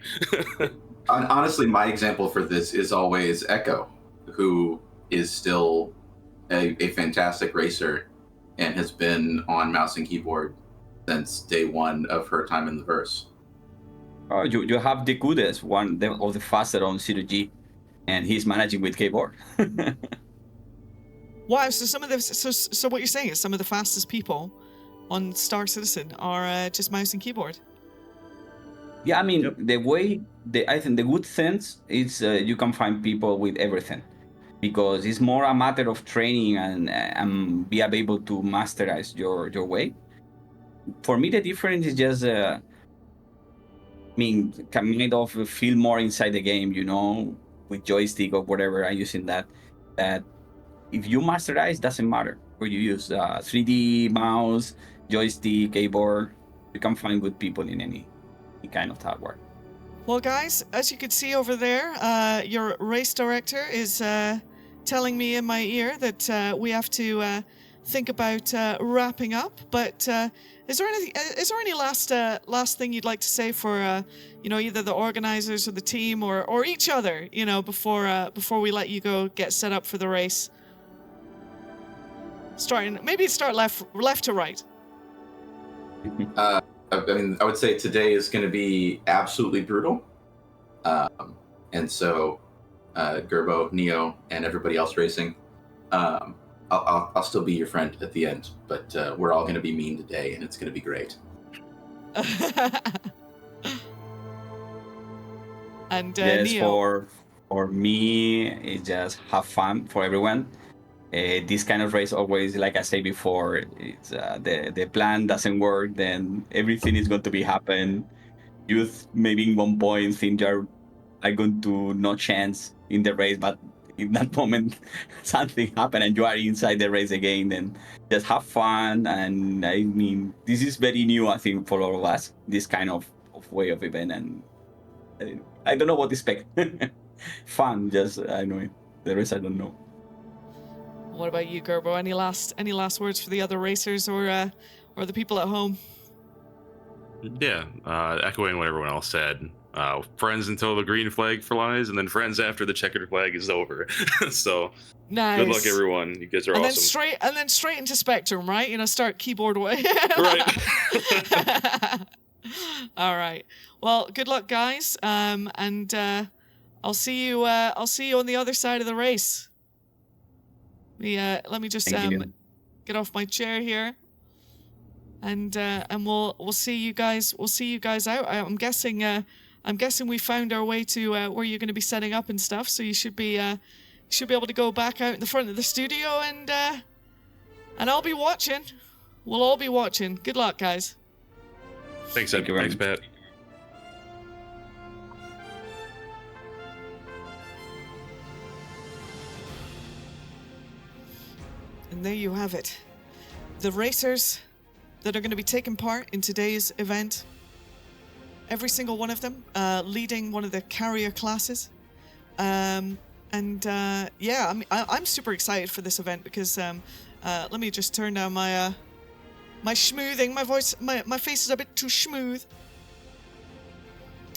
Honestly, my example for this is always Echo, who is still a fantastic racer and has been on mouse and keyboard since day one of her time in the verse. Oh, you have the Kudes, one of the faster on 0G, and he's managing with keyboard. Wow, so what you're saying is some of the fastest people on Star Citizen are just mouse and keyboard. Yeah, I mean, I think the good sense is you can find people with everything, because it's more a matter of training and be able to masterize your way. For me, the difference is just, kind of feel more inside the game, with joystick or whatever I'm using that if you masterize, doesn't matter where you use 3D mouse, joystick, keyboard, you can find good people in any kind of hardware. Well, guys, as you can see over there, your race director is telling me in my ear that we have to think about wrapping up. But is there any last thing you'd like to say for either the organizers or the team or each other, before we let you go get set up for the race? Start left to right. I mean, I would say today is going to be absolutely brutal. And so, Gerbo, Neo, and everybody else racing, I'll still be your friend at the end, but we're all going to be mean today, and it's going to be great. And Yes, Neo. for me, it's just have fun for everyone. This kind of race always, like I said before, it's the plan doesn't work, then everything is going to be happen. You maybe in one point think you're going to no chance in the race, but in that moment something happened and you are inside the race again. Then just have fun. And I mean, this is very new, I think, for all of us. This kind of way of event, and I don't know what to expect. Fun, just I know it. The rest I don't know. What about you, Gerbo? Any last words for the other racers or the people at home? Yeah, echoing what everyone else said. Friends until the green flag flies, and then friends after the checkered flag is over. So, nice. Good luck, everyone. You guys are awesome. And then straight into Spectrum, right? Start keyboard way. Right. All right. Well, good luck, guys. And I'll see you on the other side of the race. Let me just get off my chair here, and we'll see you guys. We'll see you guys out. I'm guessing we found our way to where you're going to be setting up and stuff. So you should be able to go back out in the front of the studio, and I'll be watching. We'll all be watching. Good luck, guys. Thanks, Thank you, Thanks, Pat. And there you have it. The racers that are going to be taking part in today's event. Every single one of them leading one of the carrier classes. I'm super excited for this event because let me just turn down my schmoothing. My voice, my face is a bit too smooth.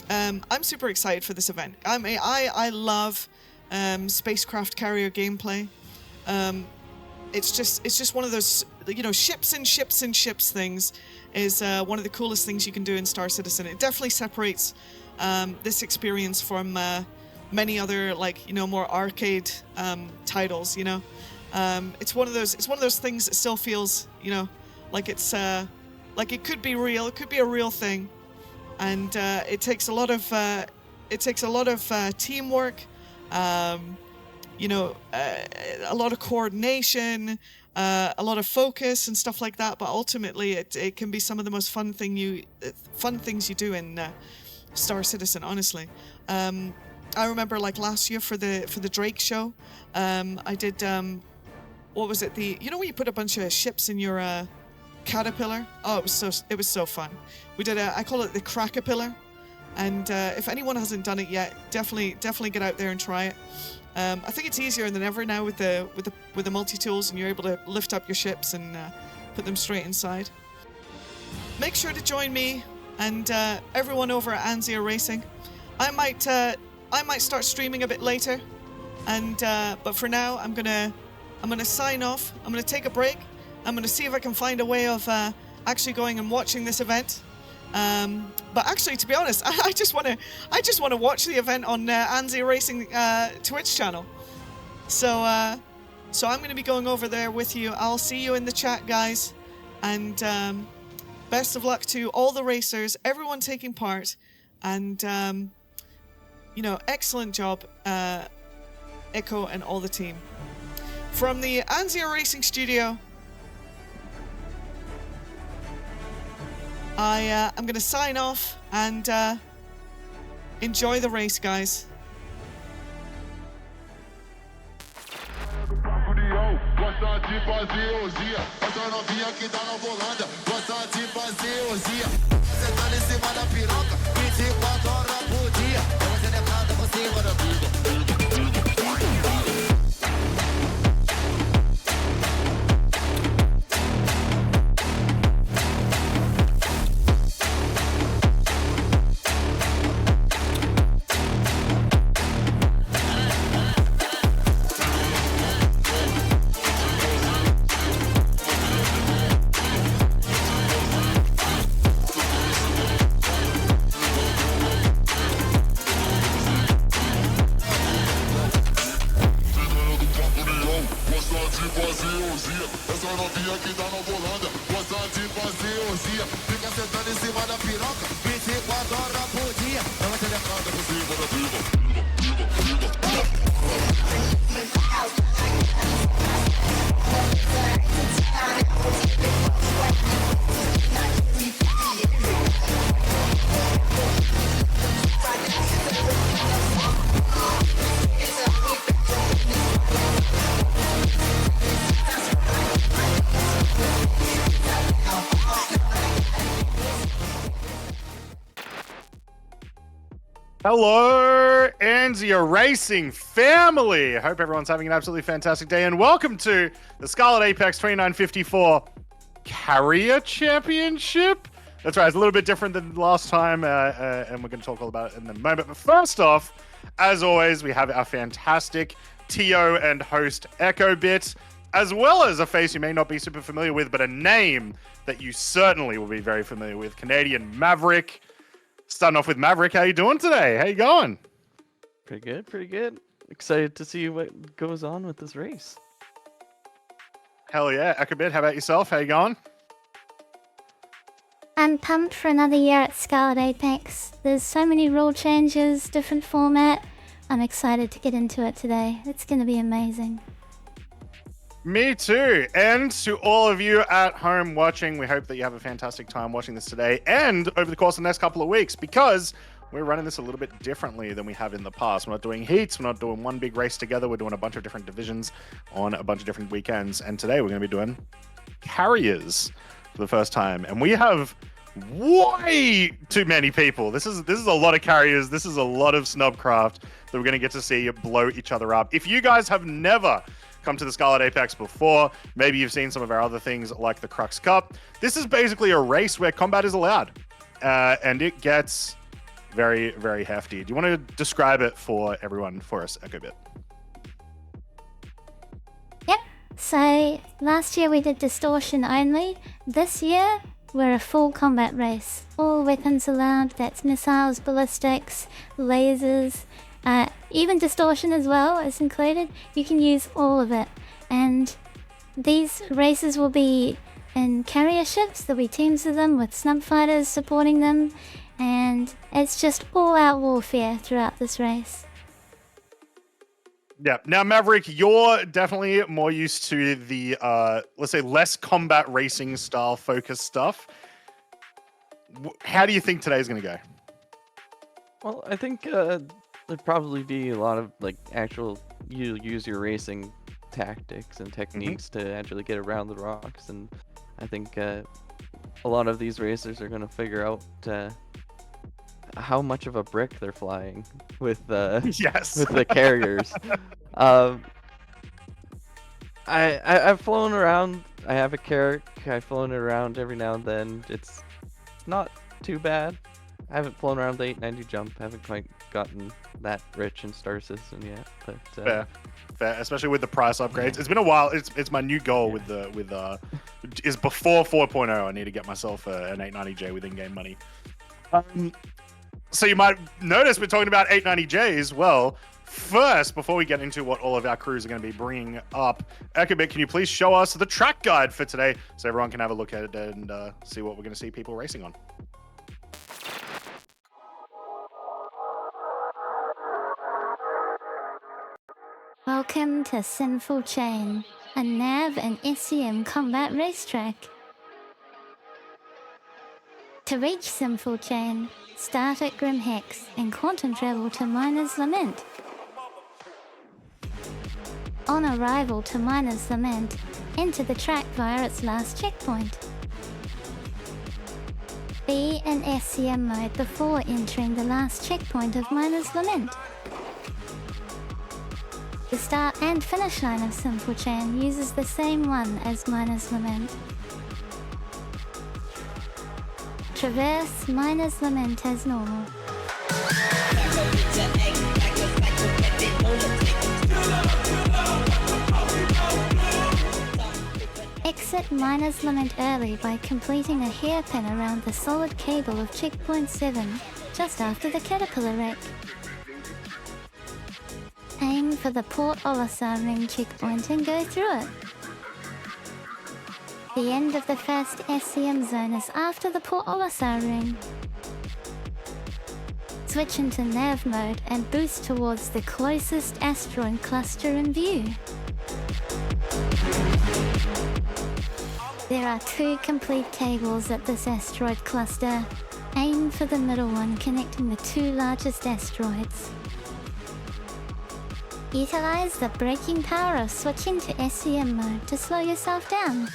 I'm super excited for this event. I love spacecraft carrier gameplay. It's just one of those, ships and ships and ships things is one of the coolest things you can do in Star Citizen. It definitely separates this experience from many other more arcade titles. It's one of those things that still feels like it's like it could be real. It could be a real thing, and it takes a lot of teamwork. A lot of coordination, a lot of focus and stuff like that. But ultimately, it can be some of the most fun things you do in Star Citizen. Honestly, I remember last year for the Drake show, I did what was it? When you put a bunch of ships in your caterpillar. Oh, it was so fun. We did I call it the Crackapillar, and if anyone hasn't done it yet, definitely get out there and try it. I think it's easier than ever now with the multi-tools, and you're able to lift up your ships and put them straight inside. Make sure to join me and everyone over at Anzia Racing. I might start streaming a bit later, and but for now I'm gonna sign off. I'm gonna take a break. I'm gonna see if I can find a way of actually going and watching this event. But actually, to be honest, I just want to watch the event on Anzia Racing Twitch channel. So I'm going to be going over there with you. I'll see you in the chat, guys, and best of luck to all the racers, everyone taking part, and excellent job, Echo and all the team from the Anzia Racing Studio. I'm going to sign off and enjoy the race, guys. novinha que tá na Holanda, gosta de fazer orgia, fica sentando em cima da piroca, 24 horas por dia, ela telecada por cima da piroca. Hello, Anzia Racing family. I hope everyone's having an absolutely fantastic day, and welcome to the Scarlet Apex 2954 Carrier Championship. That's right, it's a little bit different than last time, and we're going to talk all about it in a moment. But first off, as always, we have our fantastic TO and host EchoBit, as well as a face you may not be super familiar with, but a name that you certainly will be very familiar with, Canadian Maverick. Starting off with Maverick, how you doing today? How you going? Pretty good, pretty good. Excited to see what goes on with this race. Hell yeah. EchoBit, how about yourself? How you going? I'm pumped for another year at Scarlet Apex. There's so many rule changes, different format. I'm excited to get into it today. It's going to be amazing. Me too. And to all of you at home watching, we hope that you have a fantastic time watching this today and over the course of the next couple of weeks, because we're running this a little bit differently than we have in the past. We're not doing heats. We're not doing one big race together. We're doing a bunch of different divisions on a bunch of different weekends. And today we're going to be doing carriers for the first time. And we have way too many people. This is a lot of carriers. This is a lot of snubcraft that we're going to get to see blow each other up. If you guys have never come to the Scarlet Apex before, maybe you've seen some of our other things like the Crux Cup, this is basically a race where combat is allowed, and it gets very, very hefty. Do you want to describe it for everyone for us, EchoBit? Yep. So last year we did distortion only. This year we're a full combat race. All weapons allowed. That's missiles, ballistics, lasers. Even distortion as well is included. You can use all of it. And these races will be in carrier ships. There'll be teams of them with snub fighters supporting them. And it's just all-out warfare throughout this race. Yeah. Now, Maverick, you're definitely more used to the, let's say, less combat racing style focused stuff. How do you think today's going to go? Well, I think there'd probably be a lot of actual you use your racing tactics and techniques to actually get around the rocks, and I think a lot of these racers are going to figure out how much of a brick they're flying with yes, with the carriers. I've flown around. I have a Carrick. I've flown it around every now and then. It's not too bad. I haven't flown around the 890 jump. I haven't quite gotten that rich in Star System yet. But fair, especially with the price upgrades. It's been a while. It's my new goal with is before 4.0. I need to get myself an 890J with in-game money. So you might notice we're talking about 890Js. Well, first, before we get into what all of our crews are going to be bringing up, EchoBit, can you please show us the track guide for today so everyone can have a look at it and see what we're going to see people racing on? Welcome to Sinful Chain, a NAV and SCM combat racetrack. To reach Sinful Chain, start at Grim Hex and quantum travel to Miner's Lament. On arrival to Miner's Lament, enter the track via its last checkpoint. Be in SCM mode before entering the last checkpoint of Miner's Lament. The start and finish line of Sinful Chain uses the same one as Miner's Lament. Traverse Miner's Lament as normal. Exit Miner's Lament early by completing a hairpin around the solid cable of checkpoint 7, just after the caterpillar wreck. Aim for the Port Olisar ring checkpoint and go through it. The end of the first SCM zone is after the Port Olisar ring. Switch into nav mode and boost towards the closest asteroid cluster in view. There are 2 complete cables at this asteroid cluster. Aim for the middle one connecting the 2 largest asteroids. Utilize the braking power of switching to SCM mode to slow yourself down.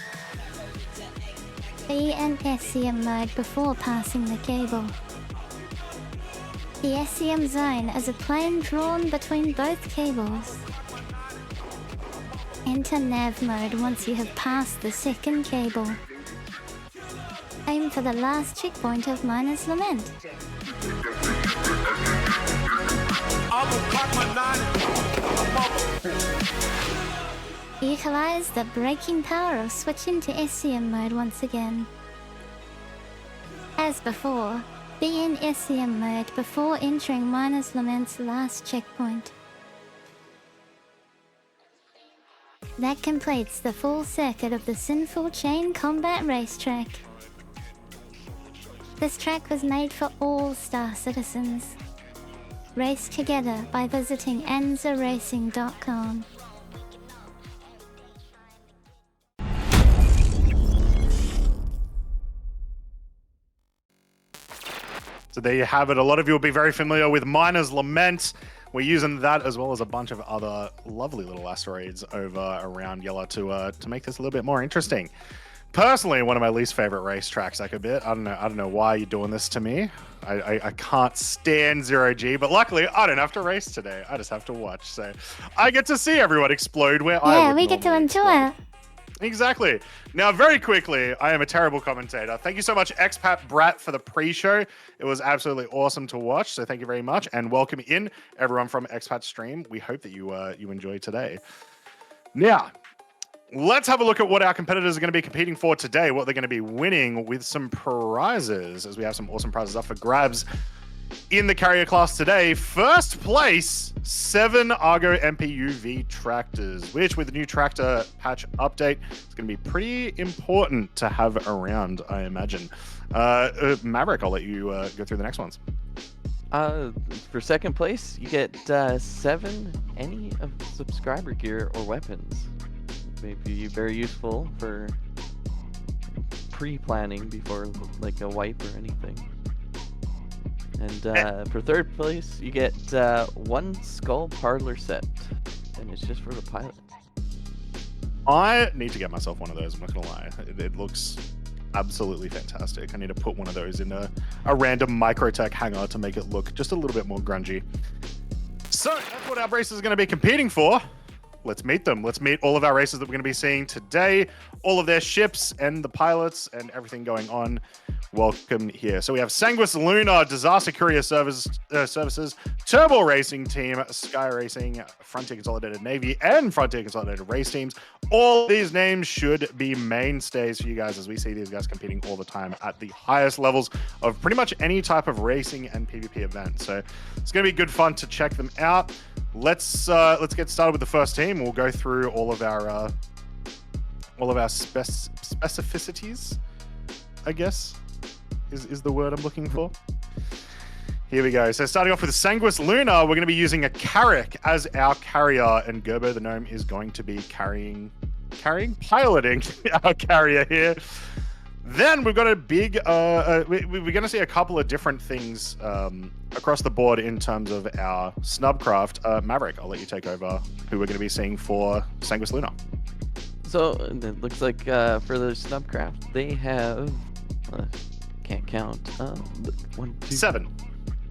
Be in SCM mode before passing the cable. The SCM zone is a plane drawn between both cables. Enter nav mode once you have passed the second cable. Aim for the last checkpoint of Miner's Lament. Utilize the braking power of switching to SCM mode once again. As before, be in SCM mode before entering Miner's Lament's last checkpoint. That completes the full circuit of the Sinful Chain Combat Racetrack. This track was made for all Star citizens. Race together by visiting anzaracing.com. So there you have it. A lot of you will be very familiar with Miner's Lament. We're using that as well as a bunch of other lovely little asteroids over around Yellow to make this a little bit more interesting. Personally, one of my least favorite racetracks, EchoBit. I don't know why you're doing this to me. I can't stand 0G, but luckily I don't have to race today. I just have to watch. So I get to see everyone explode where I would Yeah, we get to normally enjoy explode. it. Exactly. Now, very quickly, I am a terrible commentator. Thank you so much, Expat Brat, for the pre-show. It was absolutely awesome to watch. So thank you very much, and welcome in everyone from Expat Stream. We hope that you enjoy today. Now, let's have a look at what our competitors are going to be competing for today. What they're going to be winning with some prizes, as we have some awesome prizes up for grabs in the carrier class today. First place, 7 Argo MPUV tractors, which with the new tractor patch update is going to be pretty important to have around, I imagine. Maverick, I'll let you go through the next ones. For second place, you get 7 any of subscriber gear or weapons. May be very useful for pre-planning before like a wipe or anything. And for third place, you get 1 Skull Parlor set, and it's just for the pilot. I need to get myself one of those, I'm not gonna lie. It looks absolutely fantastic. I need to put one of those in a random Microtech hangar to make it look just a little bit more grungy. So that's what our racers are going to be competing for. Let's meet them. Let's meet all of our racers that we're going to be seeing today, all of their ships and the pilots and everything going on. Welcome here. So we have Sanguis Lunar, Disaster Courier Services, Turbo Racing Team, Sky Racing, Frontier Consolidated Navy, and Frontier Consolidated Race Teams. All these names should be mainstays for you guys as we see these guys competing all the time at the highest levels of pretty much any type of racing and PvP event. So it's going to be good fun to check them out. Let's get started with the first team. We'll go through all of our specificities, I guess, is the word I'm looking for. Here we go. So starting off with Sanguis Lunar, we're going to be using a Carrack as our carrier, and Gerbo the Gnome is going to be piloting our carrier here. Then we've got a big, we're going to see a couple of different things across the board in terms of our snubcraft. Maverick, I'll let you take over who we're going to be seeing for Sanguis Lunar. So it looks like for the snubcraft, they have, can't count, 1, 2, 7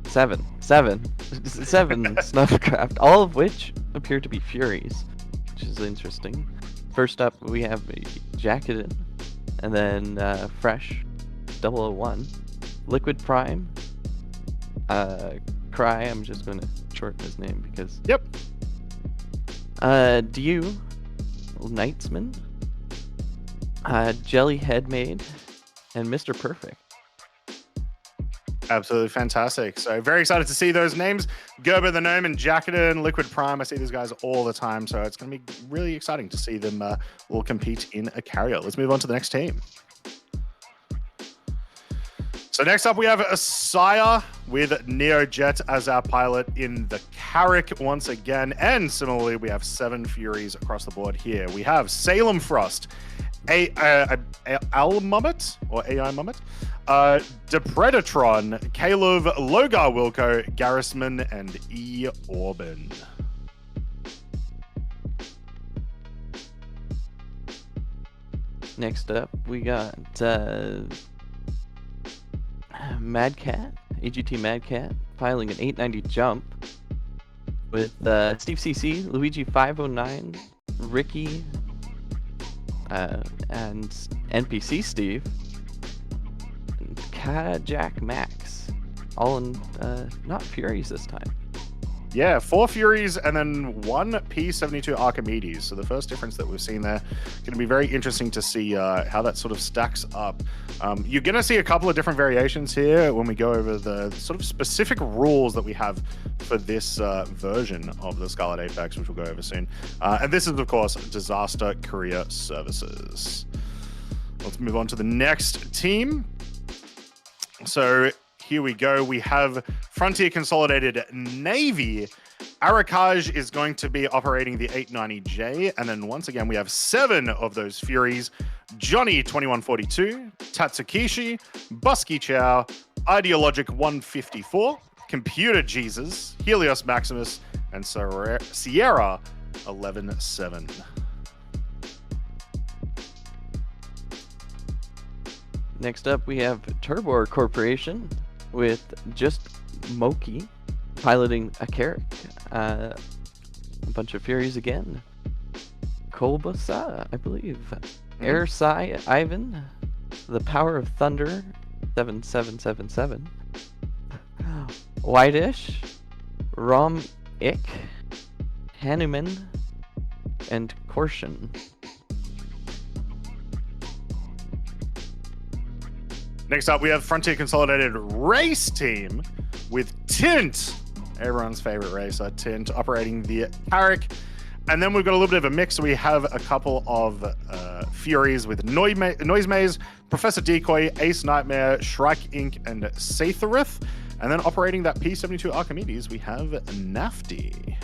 snubcraft, all of which appear to be Furies, which is interesting. First up, we have Jacketed, and then Fresh 001, Liquid Prime, Cry, I'm just going to shorten his name because... Yep. Dew, Knightsman, Jelly Headmaid, and Mr. Perfect. Absolutely fantastic. So very excited to see those names. Gerber the Gnome and Jacketed and Liquid Prime. I see these guys all the time. So it's going to be really exciting to see them all compete in a carrier. Let's move on to the next team. So next up, we have Asaya with NeoJet as our pilot in the Carrick once again. And similarly, we have 7 Furies across the board here. We have Salem Frost, Al-Mummet, or AI Mummet, Depredatron, Caleb, Logar Wilco, Garrisman, and E. Orban. Next up, we got Mad Cat, AGT Mad Cat, piling an 890 jump with Steve CC, Luigi 509, Ricky, and NPC Steve, and Kajak Max, all in not Furies this time. Yeah, 4 Furies and then 1 P72 Archimedes. So the first difference that we've seen there. Going to be very interesting to see how that sort of stacks up. You're going to see a couple of different variations here when we go over the sort of specific rules that we have for this version of the Scarlet Apex, which we'll go over soon. And this is, of course, Disaster Courier Services. Let's move on to the next team. So here we go. We have Frontier Consolidated Navy. Arakaj is going to be operating the 890J. And then once again, we have 7 of those Furies. Johnny 2142, Tatsukishi, Busky Chow, Ideologic 154, Computer Jesus, Helios Maximus, and Sierra 117. Next up, we have Turbor Corporation with just Moki piloting a Carrick. A bunch of Furies again. Kolbasa, I believe. Airsai Ivan. The Power of Thunder 7777. Whitish. Rom Ik. Hanuman. And Korshin. Next up, we have Frontier Consolidated Race Team with Tint, everyone's favorite racer, Tint, operating the Carrick. And then we've got a little bit of a mix. We have a couple of Furies with Noise Maze, Professor Decoy, Ace Nightmare, Shrike Inc., and Satherith. And then operating that P72 Archimedes, we have Nafty.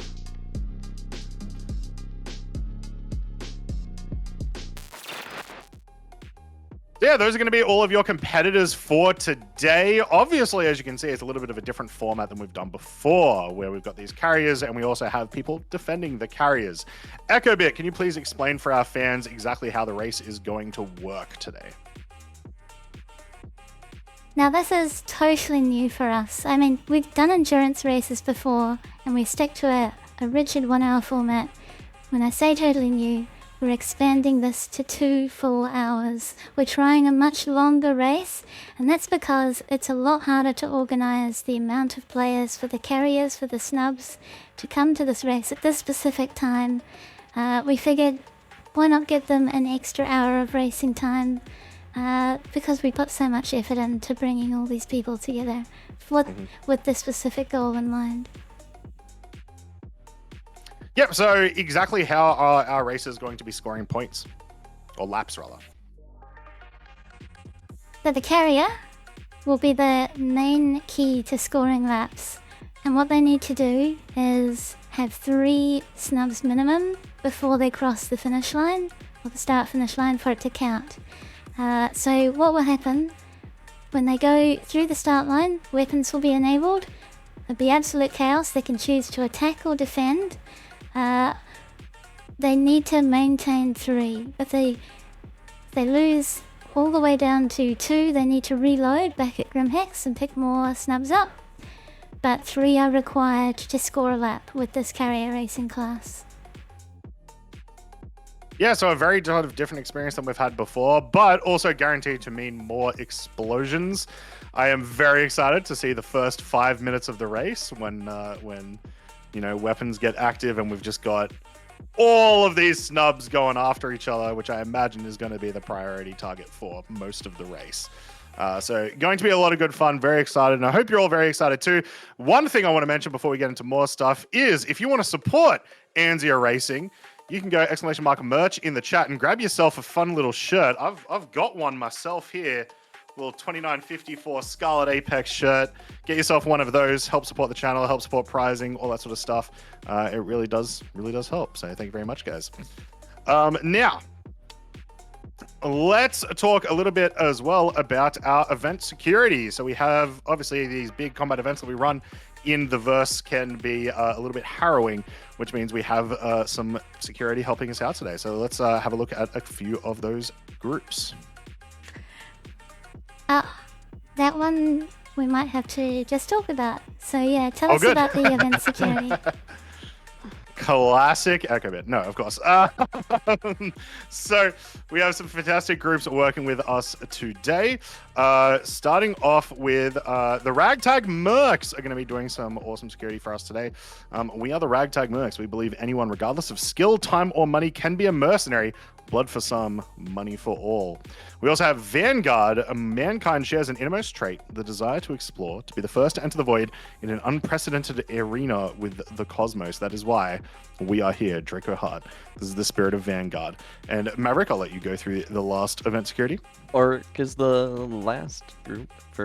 Yeah, those are going to be all of your competitors for today. Obviously, as you can see, it's a little bit of a different format than we've done before, where we've got these carriers and we also have people defending the carriers. EchoBit, can you please explain for our fans exactly how the race is going to work today? Now this is totally new for us. I mean, we've done endurance races before and we stick to a rigid 1 hour format. When I say totally new, we're expanding this to 2 full hours. We're trying a much longer race, and that's because it's a lot harder to organize the amount of players for the carriers, for the snubs, to come to this race at this specific time. We figured, why not give them an extra hour of racing time? Because we put so much effort into bringing all these people together with this specific goal in mind. Yep, so exactly how are our racers going to be scoring points? Or laps, rather. So the carrier will be the main key to scoring laps. And what they need to do is have 3 snubs minimum before they cross the finish line, or the start-finish line, for it to count. So what will happen, when they go through the start line, weapons will be enabled. It'll be absolute chaos. They can choose to attack or defend. They need to maintain 3. If they lose all the way down to 2, they need to reload back at Grimhex and pick more snubs up. But 3 are required to score a lap with this carrier racing class. Yeah, so a very sort of different experience than we've had before, but also guaranteed to mean more explosions. I am very excited to see the first 5 minutes of the race when you know, weapons get active and we've just got all of these snubs going after each other, which I imagine is going to be the priority target for most of the race. So going to be a lot of good fun. Very excited, and I hope you're all very excited too. One thing I want to mention before we get into more stuff is if you want to support Anzia Racing, you can go !merch in the chat and grab yourself a fun little shirt. I've got one myself here. Little 29.54 Scarlet Apex shirt. Get yourself one of those. Help support the channel. Help support prizing. All that sort of stuff. It really does help. So thank you very much, guys. Now, let's talk a little bit as well about our event security. So we have obviously these big combat events that we run in the verse can be a little bit harrowing, which means we have some security helping us out today. So let's have a look at a few of those groups. That one we might have to just talk about. So yeah, tell us about the event security. Classic EchoBit. No, of course. So we have some fantastic groups working with us today. Starting off with the Ragtag Mercs are going to be doing some awesome security for us today. We are the Ragtag Mercs. We believe anyone, regardless of skill, time, or money, can be a mercenary. Blood for some, money for all. We also have Vanguard. Mankind shares an innermost trait, the desire to explore, to be the first to enter the void in an unprecedented arena with the cosmos. That is why we are here, Draco Heart. This is the spirit of Vanguard. And Maverick, I'll let you go through the last event security. Orc is the last group for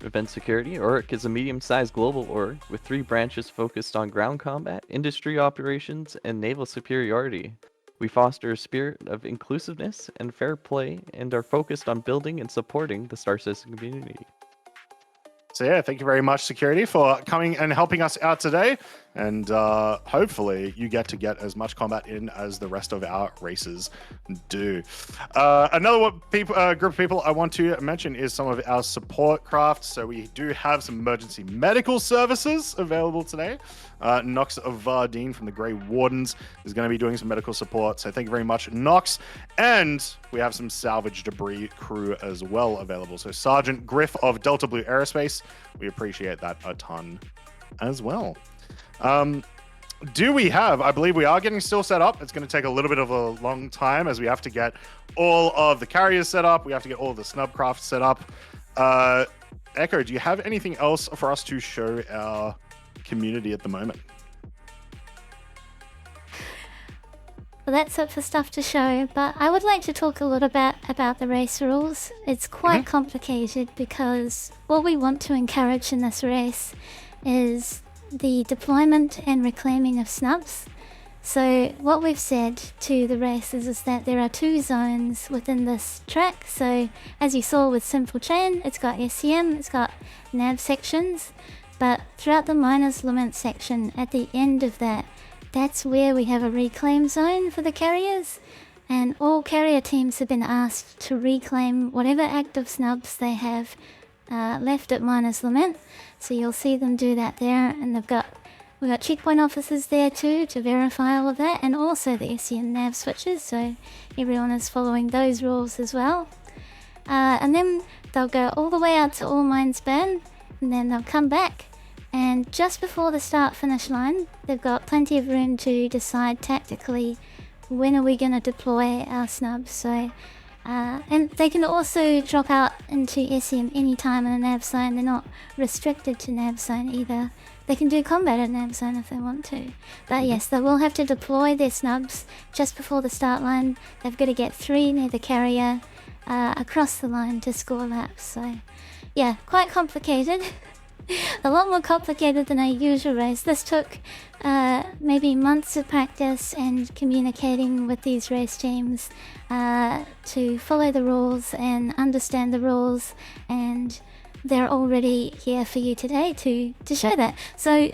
our event security. Orc is a medium-sized global org with 3 branches focused on ground combat, industry operations, and naval superiority. We foster a spirit of inclusiveness and fair play and are focused on building and supporting the Star Citizen community. So yeah, thank you very much, security, for coming and helping us out today. And hopefully you get as much combat in as the rest of our races do. Another group of people I want to mention is some of our support crafts. So we do have some emergency medical services available today. Nox of Vardine from the Grey Wardens is going to be doing some medical support. So thank you very much, Nox. And we have some salvage debris crew as well available. So Sergeant Griff of Delta Blue Aerospace, we appreciate that a ton as well. Do we have, I believe we are getting still set up. It's going to take a little bit of a long time as we have to get all of the carriers set up. We have to get all of the snubcraft set up. Echo, do you have anything else for us to show our community at the moment? Well, that's it for stuff to show, but I would like to talk a little bit about the race rules. It's quite complicated because what we want to encourage in this race is the deployment and reclaiming of snubs. So what we've said to the races is that there are 2 zones within this track. So as you saw with Simple Chain, it's got SCM, it's got nav sections, but throughout the Miners Lament section, at the end of that, that's where we have a reclaim zone for the carriers, and all carrier teams have been asked to reclaim whatever active snubs they have left at Miners Lament. So you'll see them do that there, and we've got checkpoint officers there too to verify all of that, and also the SCM nav switches, so everyone is following those rules as well. And then they'll go all the way out to All Mines Burn, and then they'll come back. And just before the start-finish line, they've got plenty of room to decide tactically when are we going to deploy our snubs. So, and they can also drop out into SCM anytime in a nav zone. They're not restricted to nav zone either. They can do combat at nav zone if they want to. But yes, they will have to deploy their snubs just before the start line. They've got to get 3 near the carrier across the line to score laps. So, yeah, quite complicated. A lot more complicated than our usual race. This took maybe months of practice and communicating with these race teams to follow the rules and understand the rules, and they're already here for you today to show that. So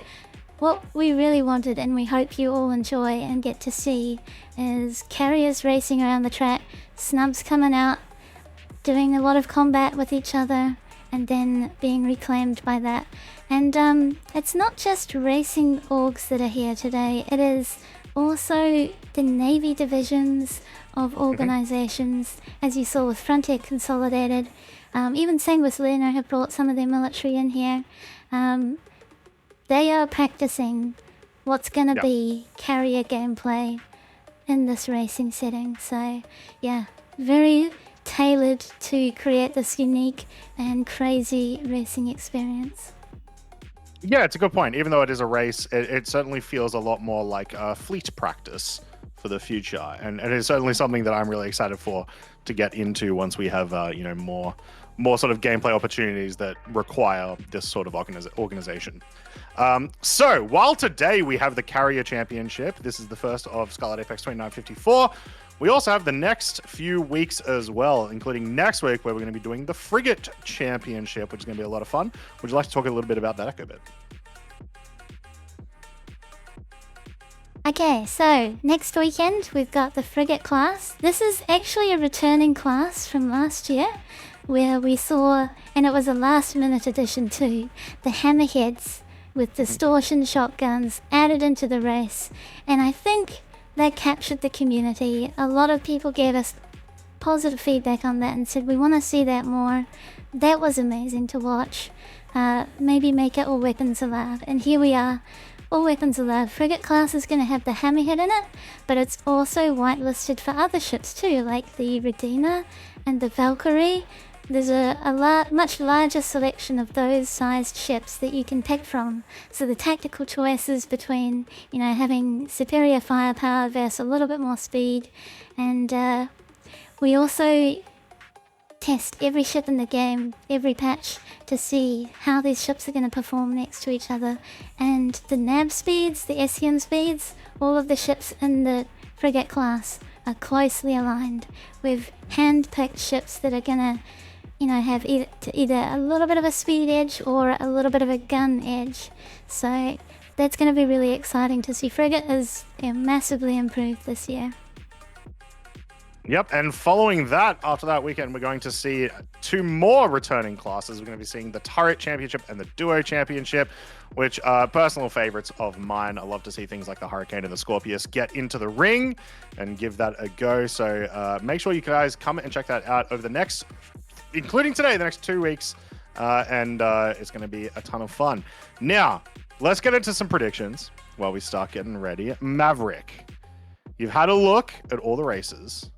what we really wanted, and we hope you all enjoy and get to see, is carriers racing around the track, snubs coming out, doing a lot of combat with each other, and then being reclaimed by that. And it's not just racing orgs that are here today, it is also the Navy divisions of organizations, as you saw with Frontier Consolidated. Even same with Luna, have brought some of their military in here. They are practicing what's gonna be carrier gameplay in this racing setting. So yeah, very tailored to create this unique and crazy racing experience. Yeah, it's a good point. Even though it is a race, it certainly feels a lot more like a fleet practice for the future, and it is certainly something that I'm really excited for to get into once we have more sort of gameplay opportunities that require this sort of organization. So while today we have the Carrier Championship, this is the first of Scarlet Apex 2954. We also have the next few weeks as well, including next week where we're going to be doing the Frigate Championship, which is going to be a lot of fun. Would you like to talk a little bit about that, EchoBit? Okay, so next weekend we've got the Frigate class. This is actually a returning class from last year, where we saw, and it was a last minute addition too, the Hammerheads with distortion shotguns added into the race, and I think that captured the community. A lot of people gave us positive feedback on that and said we want to see that more. That was amazing to watch. Maybe make it all weapons allowed, and here we are. All weapons allowed. Frigate class is going to have the Hammerhead in it, but it's also whitelisted for other ships too, like the Redeemer and the Valkyrie. There's a much larger selection of those sized ships that you can pick from. So the tactical choices between, having superior firepower versus a little bit more speed. And we also test every ship in the game, every patch, to see how these ships are going to perform next to each other. And the nav speeds, the SEM speeds, all of the ships in the frigate class are closely aligned with hand-picked ships that are going to have either a little bit of a speed edge or a little bit of a gun edge. So that's going to be really exciting to see. Frigate is massively improved this year. Yep, and following that, after that weekend, we're going to see two more returning classes. We're going to be seeing the Turret Championship and the Duo Championship, which are personal favorites of mine. I love to see things like the Hurricane and the Scorpius get into the ring and give that a go. So make sure you guys come and check that out over the next, including today, the next 2 weeks. And it's going to be a ton of fun. Now, let's get into some predictions while we start getting ready. Maverick, you've had a look at all the races.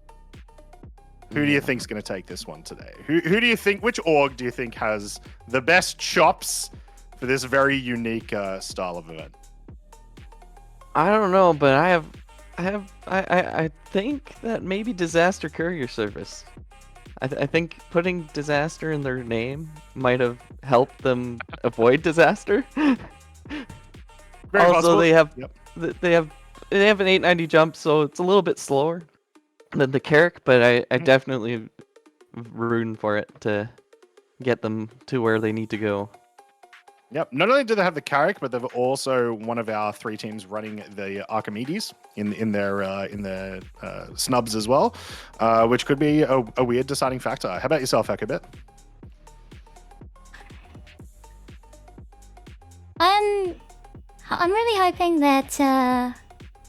Who do you think is going to take this one today? Who do you think, which org do you think has the best chops for this very unique style of event? I don't know, but I think that maybe Disaster Courier Service. I think putting disaster in their name might have helped them avoid disaster. Very also, possible. they have Yep. an 890 jump, so it's a little bit slower than the Carrick, but I definitely rooting for it to get them to where they need to go. Yep. Not only do they have the Carrick, but they've also one of our 3 teams running the Archimedes in their snubs as well, which could be a weird deciding factor. How about yourself, EchoBit? I'm really hoping that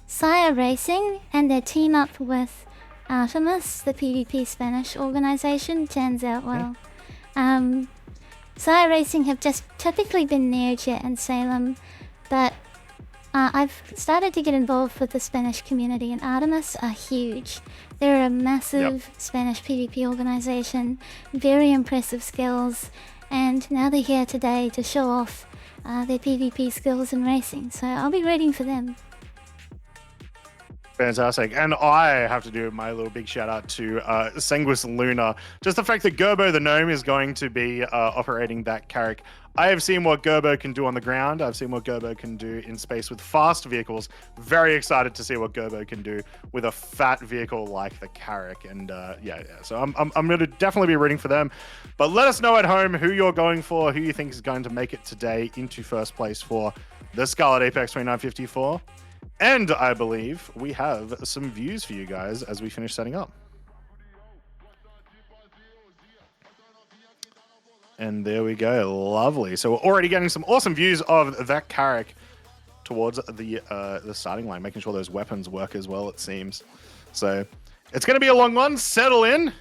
Sire Racing and their team up with Artemis, the PvP Spanish organization, turns out well. Sire Racing have just typically been Neojet and Salem, but I've started to get involved with the Spanish community, and Artemis are huge. They're a massive Spanish PvP organization, very impressive skills, and now they're here today to show off their PvP skills in racing, so I'll be rooting for them. Fantastic. And I have to do my little big shout out to Sanguis Luna. Just the fact that Gerbo the Gnome is going to be operating that Carrick. I have seen what Gerbo can do on the ground. I've seen what Gerbo can do in space with fast vehicles. Very excited to see what Gerbo can do with a fat vehicle like the Carrick. And so I'm going to definitely be rooting for them. But let us know at home who you're going for, who you think is going to make it today into first place for the Scarlet Apex 2954. And I believe we have some views for you guys as we finish setting up. And there we go. Lovely. So we're already getting some awesome views of that Carrick towards the starting line, making sure those weapons work as well, it seems. So it's going to be a long one. Settle in.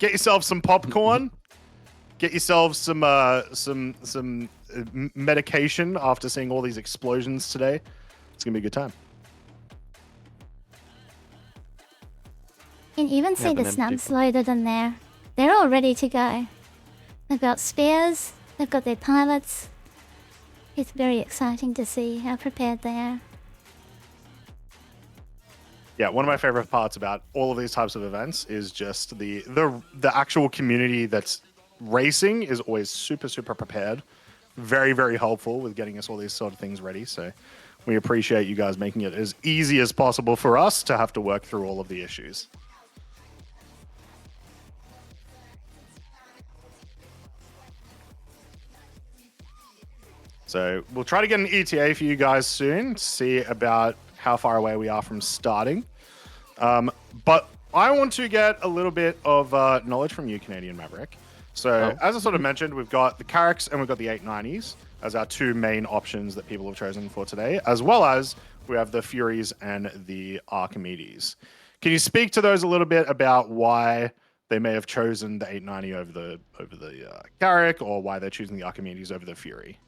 Get yourself some popcorn. Get yourself some medication after seeing all these explosions today. It's going to be a good time. You can even see the snubs loaded in there. they're all ready to go. They've got spears, they've got their pilots. It's very exciting to see how prepared they are. Yeah, one of my favorite parts about all of these types of events is just the actual community that's racing is always super prepared. Very, very helpful with getting us all these sort of things ready. So we appreciate you guys making it as easy as possible for us to have to work through all of the issues. So we'll try to get an ETA for you guys soon to see about how far away we are from starting. But I want to get a little bit of knowledge from you, Canadian Maverick. So as I sort of mentioned, we've got the Carracks and we've got the 890s as our two main options that people have chosen for today, as well as we have the Furies and the Archimedes. Can you speak to those a little bit about why they may have chosen the 890 over the Carrack, or why they're choosing the Archimedes over the Fury?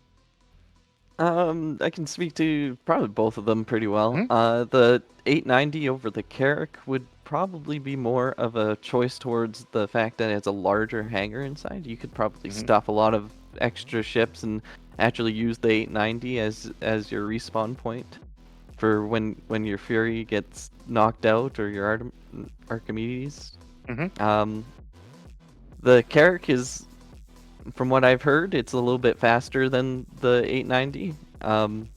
I can speak to probably both of them pretty well. The 890 over the Carrack would probably be more of a choice towards the fact that it's a larger hangar inside. You could probably stuff a lot of extra ships and actually use the 890 as your respawn point for when your Fury gets knocked out, or your Archimedes. The Carrack is, from what I've heard, it's a little bit faster than the 890. I'm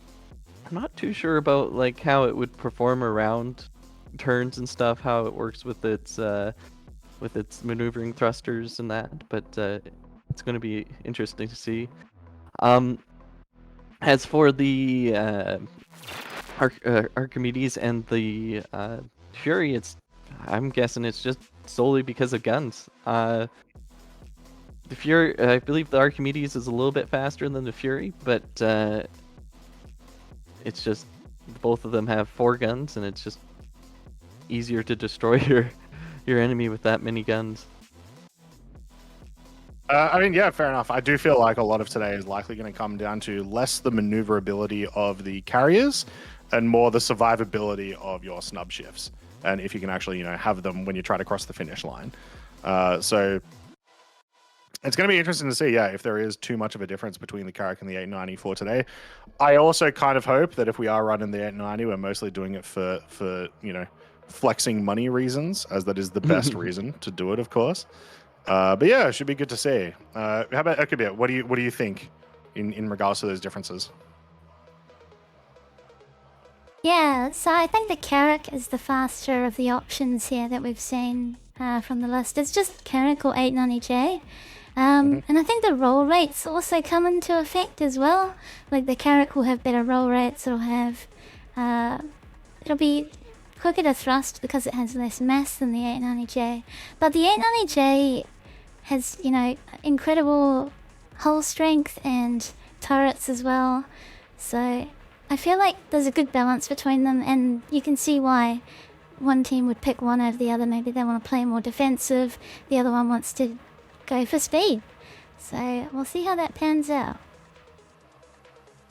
not too sure about like how it would perform around turns and stuff, how it works with its maneuvering thrusters and that, but it's going to be interesting to see. As for the Archimedes and the Fury, I'm guessing it's just solely because of guns. The Fury, I believe the Archimedes is a little bit faster than the Fury, but it's just both of them have 4 guns, and it's just easier to destroy your enemy with that many guns. I mean, yeah, fair enough. I do feel like a lot of today is likely going to come down to less the maneuverability of the carriers and more the survivability of your snub shifts, and if you can actually, have them when you try to cross the finish line. So it's going to be interesting to see, if there is too much of a difference between the Carrack and the 890 for today. I also kind of hope that if we are running the 890, we're mostly doing it for flexing money reasons, as that is the best reason to do it, of course. But yeah, it should be good to see. How about EchoBit? What do you think in regards to those differences? Yeah, so I think the Carrack is the faster of the options here that we've seen from the list. It's just Carrack or 890J. And I think the roll rates also come into effect as well. Like the Carrack will have better roll rates. It'll be quicker to thrust because it has less mass than the 890J. But the 890J has, incredible hull strength and turrets as well. So I feel like there's a good balance between them, and you can see why one team would pick one over the other. Maybe they want to play more defensive, the other one wants to go for speed. So we'll see how that pans out.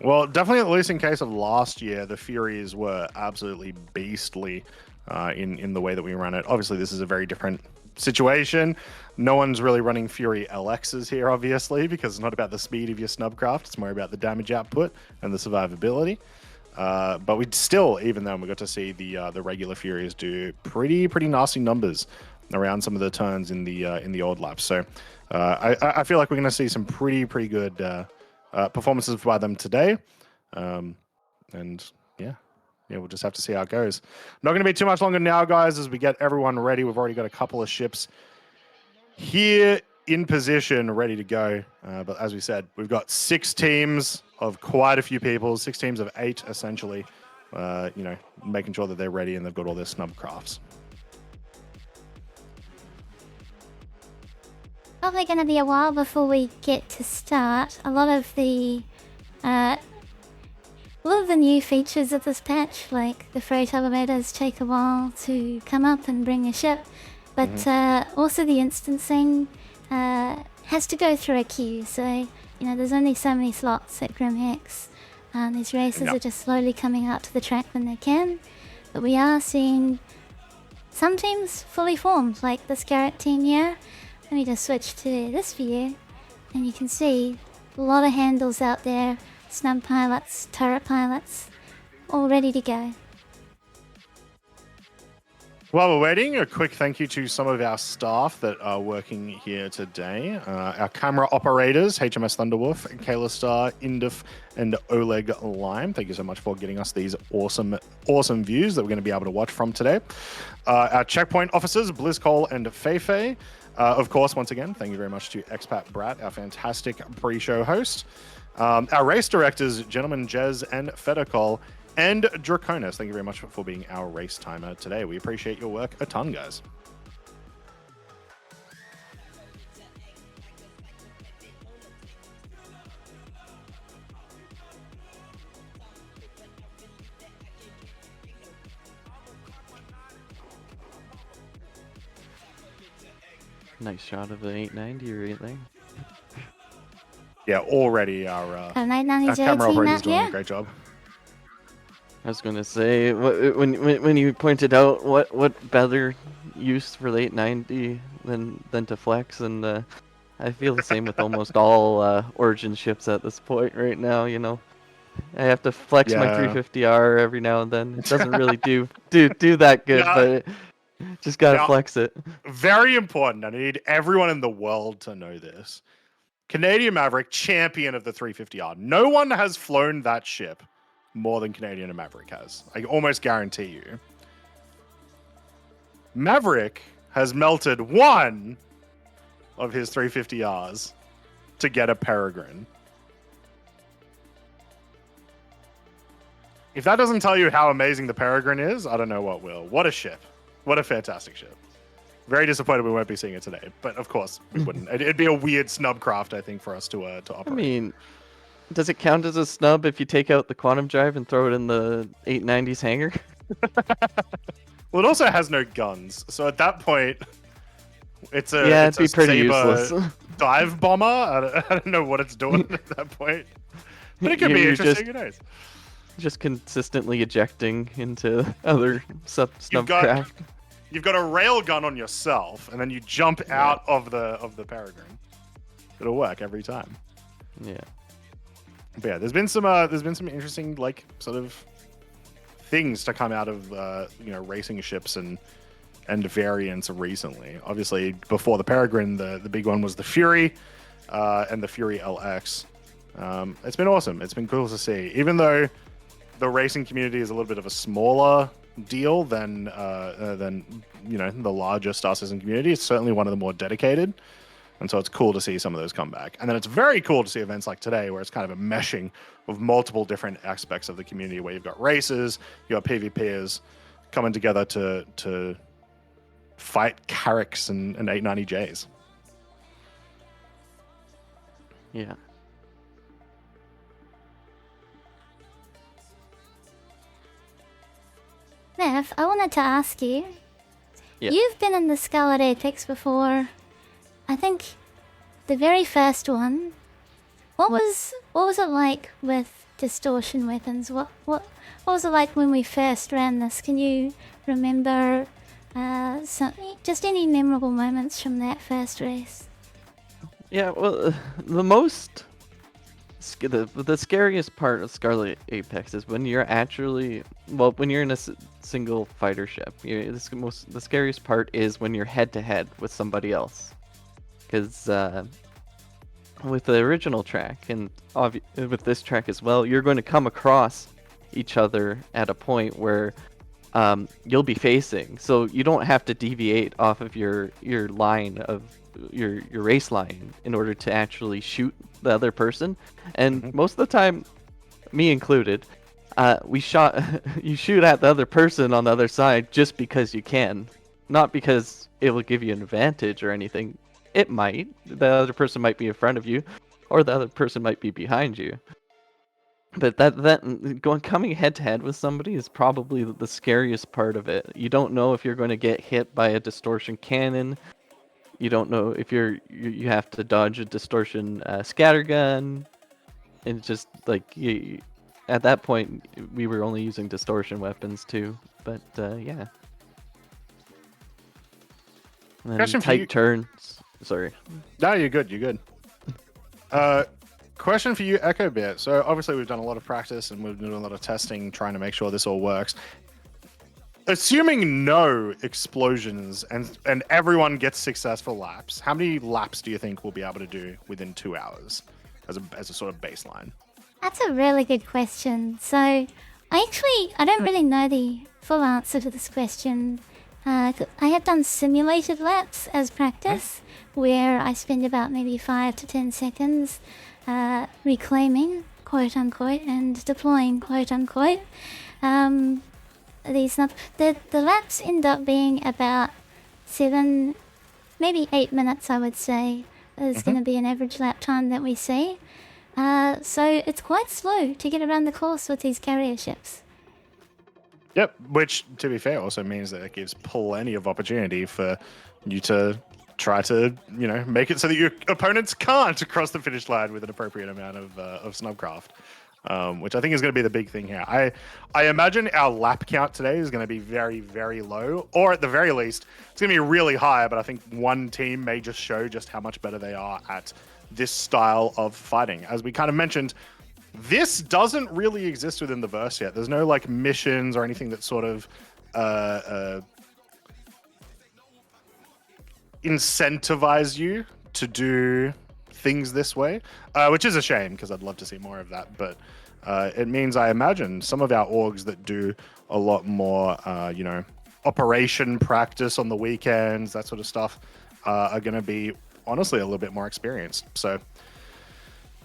Well, definitely, at least in case of last year, the Furies were absolutely beastly in the way that we ran it. Obviously, this is a very different situation. No one's really running Fury LXs here, obviously, because it's not about the speed of your snubcraft. It's more about the damage output and the survivability. But we still, even then, we got to see the regular Furies do pretty nasty numbers around some of the turns in the old laps. So I feel like we're going to see some pretty good performances by them today. And yeah, we'll just have to see how it goes. Not going to be too much longer now, guys, as we get everyone ready. We've already got a couple of ships here in position, ready to go. But as we said, we've got 6 teams of quite a few people, 6 teams of 8, essentially, making sure that they're ready and they've got all their snub crafts. Probably going to be a while before we get to start. A lot of the new features of this patch, like the freight elevators, take a while to come up and bring a ship. But also the instancing has to go through a queue. So, there's only so many slots at Grim Hex. These races are just slowly coming out to the track when they can. But we are seeing some teams fully formed, like the Scarlet team here. let me just switch to this view, and you can see a lot of handles out there, snub pilots, turret pilots, all ready to go. While we're waiting, a quick thank you to some of our staff that are working here today. Our camera operators, HMS Thunderwolf, Kayla Star, Indif, and Oleg Lime. Thank you so much for getting us these awesome views that we're going to be able to watch from today. Our checkpoint officers, Blizz Cole and Feifei. Of course, once again, thank you very much to Expat Brat, our fantastic pre-show host. Our race directors, Gentleman Jez and Fedacol, and Draconis, thank you very much for being our race timer today. We appreciate your work a ton, guys. Nice shot of the 890 right there. Yeah, already our 990 camera team operator's out doing here. a great job. I was gonna say, when you pointed out what better use for the 890 than to flex, and I feel the same with almost all Origin ships at this point right now. You know, I have to flex my Yeah. 350R every now and then. It doesn't really do that good, Yeah. but just gotta Now- flex it. Very important. I need everyone in the world to know this. Canadian Maverick, champion of the 350R. No one has flown that ship more than Canadian Maverick has. I almost guarantee you. Maverick has melted one of his 350Rs to get a Peregrine. If that doesn't tell you how amazing the Peregrine is, I don't know what will. What a ship. What a fantastic ship. Very disappointed we won't be seeing it today, but of course we wouldn't. It'd be a weird snub craft, I think, for us to operate. I mean, does it count as a snub if you take out the quantum drive and throw it in the 890's hangar? Well, it also has no guns, so at that point, it's a Yeah, it's it'd be a pretty Saber useless. dive bomber. I don't know what it's doing at that point, but it could be You're interesting. Who knows? Just consistently ejecting into other snub craft. You've got a rail gun on yourself, and then you jump out of the Peregrine. It'll work every time. Yeah. But yeah, there's been some interesting like sort of things to come out of racing ships and variants recently. Obviously, before the Peregrine, the big one was the Fury and the Fury LX. It's been awesome. It's been cool to see, even though the racing community is a little bit of a smaller deal than the larger Star Citizen community. It's certainly one of the more dedicated, and so it's cool to see some of those come back. And then it's very cool to see events like today where it's kind of a meshing of multiple different aspects of the community, where you've got races, you've got PvPers coming together to fight Carracks and 890Js. Yeah. Nev, I wanted to ask you. Yeah. You've been in the Scarlet Apex before. I think the very first one. What was it like with distortion weapons? What was it like when we first ran this? Can you remember just any memorable moments from that first race? Yeah, well, the scariest part of Scarlet Apex is when you're when you're in a single fighter ship. The scariest part is when you're head to head with somebody else, because with the original track and with this track as well, you're going to come across each other at a point where you'll be facing, so you don't have to deviate off of your line of your race line in order to actually shoot the other person. And most of the time, me included, you shoot at the other person on the other side just because you can, not because it will give you an advantage or anything. It might. The other person might be in front of you, or the other person might be behind you. But coming head to head with somebody is probably the scariest part of it. You don't know if you're going to get hit by a distortion cannon. You don't know if you have to dodge a distortion scattergun. And just like at that point, we were only using distortion weapons too. But yeah. And then Question for you. tight turns. Sorry. No, you're good. You're good. Question for you, EchoBit. So obviously we've done a lot of practice and we've done a lot of testing, trying to make sure this all works. Assuming no explosions and everyone gets successful laps, how many laps do you think we'll be able to do within 2 hours as a sort of baseline? That's a really good question. So, I don't really know the full answer to this question. I have done simulated laps as practice, where I spend about maybe 5 to 10 seconds reclaiming, quote unquote, and deploying, quote unquote. The laps end up being about 7, maybe 8 minutes, I would say, is going to be an average lap time that we see. So it's quite slow to get around the course with these carrier ships. Yep, which, to be fair, also means that it gives plenty of opportunity for you to try to, make it so that your opponents can't cross the finish line with an appropriate amount of snubcraft, which I think is going to be the big thing here. I imagine our lap count today is going to be very, very low, or at the very least, it's going to be really high, but I think one team may just show just how much better they are at this style of fighting. As we kind of mentioned, this doesn't really exist within the verse yet. There's no like missions or anything that sort of incentivize you to do things this way, which is a shame because I'd love to see more of that. But it means, I imagine, some of our orgs that do a lot more, operation practice on the weekends, that sort of stuff, are going to be honestly a little bit more experienced. So,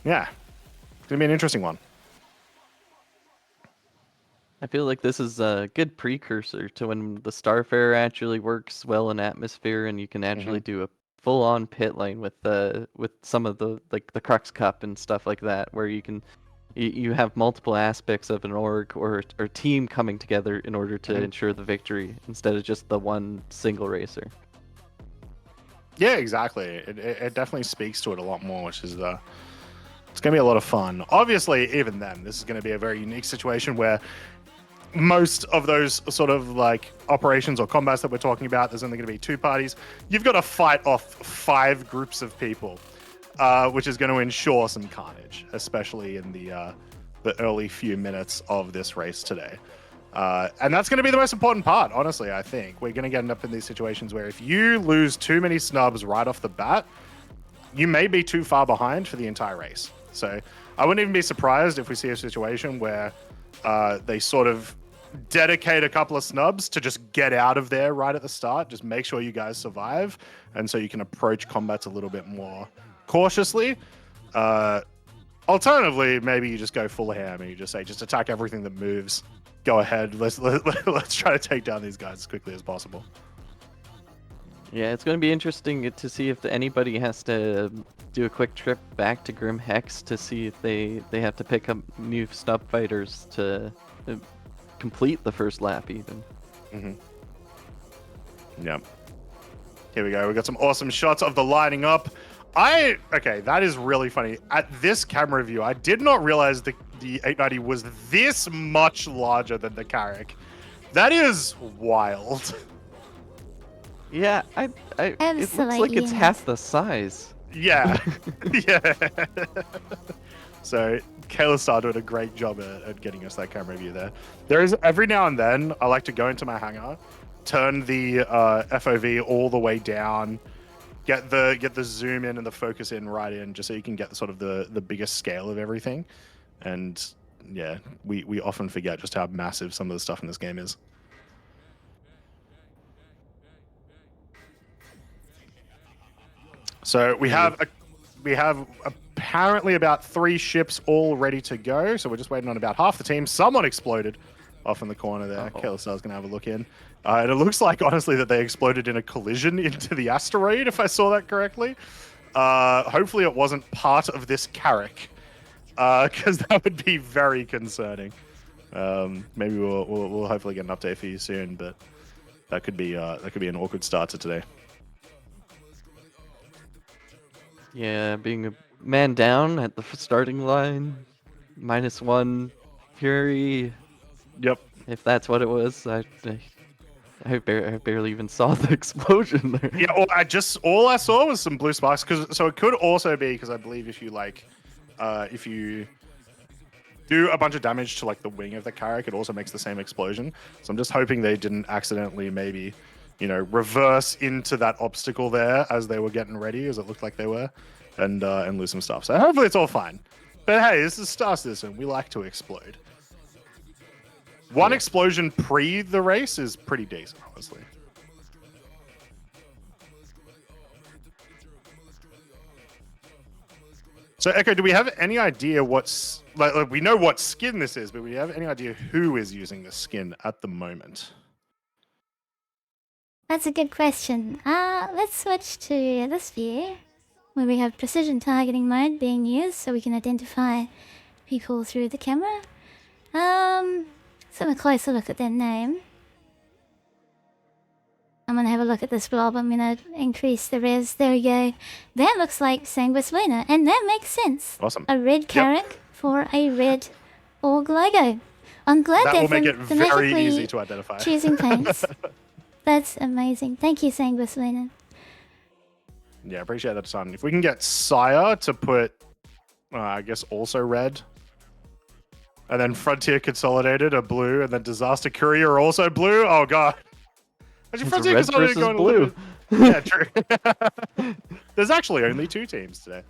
yeah, it's going to be an interesting one. I feel like this is a good precursor to when the Starfarer actually works well in atmosphere, and you can actually do a full-on pit lane with some of the the Crux Cup and stuff like that, where you have multiple aspects of an org or team coming together in order to ensure the victory instead of just the one single racer. Yeah, exactly. It definitely speaks to it a lot more, which is it's going to be a lot of fun. Obviously, even then, this is going to be a very unique situation where most of those sort of like operations or combats that we're talking about, there's only going to be 2 parties. You've got to fight off 5 groups of people, which is going to ensure some carnage, especially in the early few minutes of this race today. And that's going to be the most important part, honestly, I think. We're going to end up in these situations where if you lose too many snubs right off the bat, you may be too far behind for the entire race. So I wouldn't even be surprised if we see a situation where they sort of dedicate a couple of snubs to just get out of there right at the start. Just make sure you guys survive, and so you can approach combats a little bit more cautiously. Alternatively, maybe you just go full ham and you just say, just attack everything that moves. Go ahead. Let's try to take down these guys as quickly as possible. Yeah, it's going to be interesting to see if anybody has to do a quick trip back to Grim Hex to see if they have to pick up new snub fighters to complete the first lap even. Yep. Here we go. We got some awesome shots of the lining up. Okay, that is really funny. At this camera view, I did not realize the 890 was this much larger than the Carrack. That is wild. Yeah, it looks like it's half the size. Yeah. Yeah. So Kayla did a great job at getting us that camera view there. There is, every now and then, I like to go into my hangar, turn the FOV all the way down, get the zoom in and the focus in right in, just so you can get sort of the biggest scale of everything. And yeah, we often forget just how massive some of the stuff in this game is. So we have apparently about 3 ships all ready to go. So we're just waiting on about half the team. Someone exploded off in the corner there. Kayla Star's going to have a look in. And it looks like, honestly, that they exploded in a collision into the asteroid, if I saw that correctly. Hopefully it wasn't part of this Carrack, because that would be very concerning. Maybe we'll hopefully get an update for you soon, but that could be an awkward start to today. Yeah, being a man down at the starting line, -1 Fury. Yep. If that's what it was, I barely even saw the explosion there. Yeah, all I saw was some blue sparks. So it could also be because I believe if you if you do a bunch of damage to like the wing of the Carrack, it also makes the same explosion. So I'm just hoping they didn't accidentally maybe, reverse into that obstacle there as they were getting ready, as it looked like they were, and lose some stuff. So hopefully it's all fine. But hey, this is Star Citizen. We like to explode. One explosion pre the race is pretty decent, honestly. So, Echo, do we have any idea what's like? We know what skin this is, but we have any idea who is using this skin at the moment? That's a good question. Let's switch to this view, where we have precision targeting mode being used, so we can identify people through the camera. Let's have a closer look at their name. I'm gonna have a look at this blob. I'm gonna increase the res. There we go. That looks like Sanguis Luna, and that makes sense. Awesome. A red Carrack for a red org logo. I'm glad that they're will make it very easy to identify. Choosing paints. That's amazing. Thank you, Sanguis Luna. Yeah, appreciate that, son. If we can get Sire to put, I guess, also red. And then Frontier Consolidated are blue, and then Disaster Courier are also blue. Oh, God. Actually, Frontier Consolidated going blue. Yeah, true. There's actually only 2 teams today.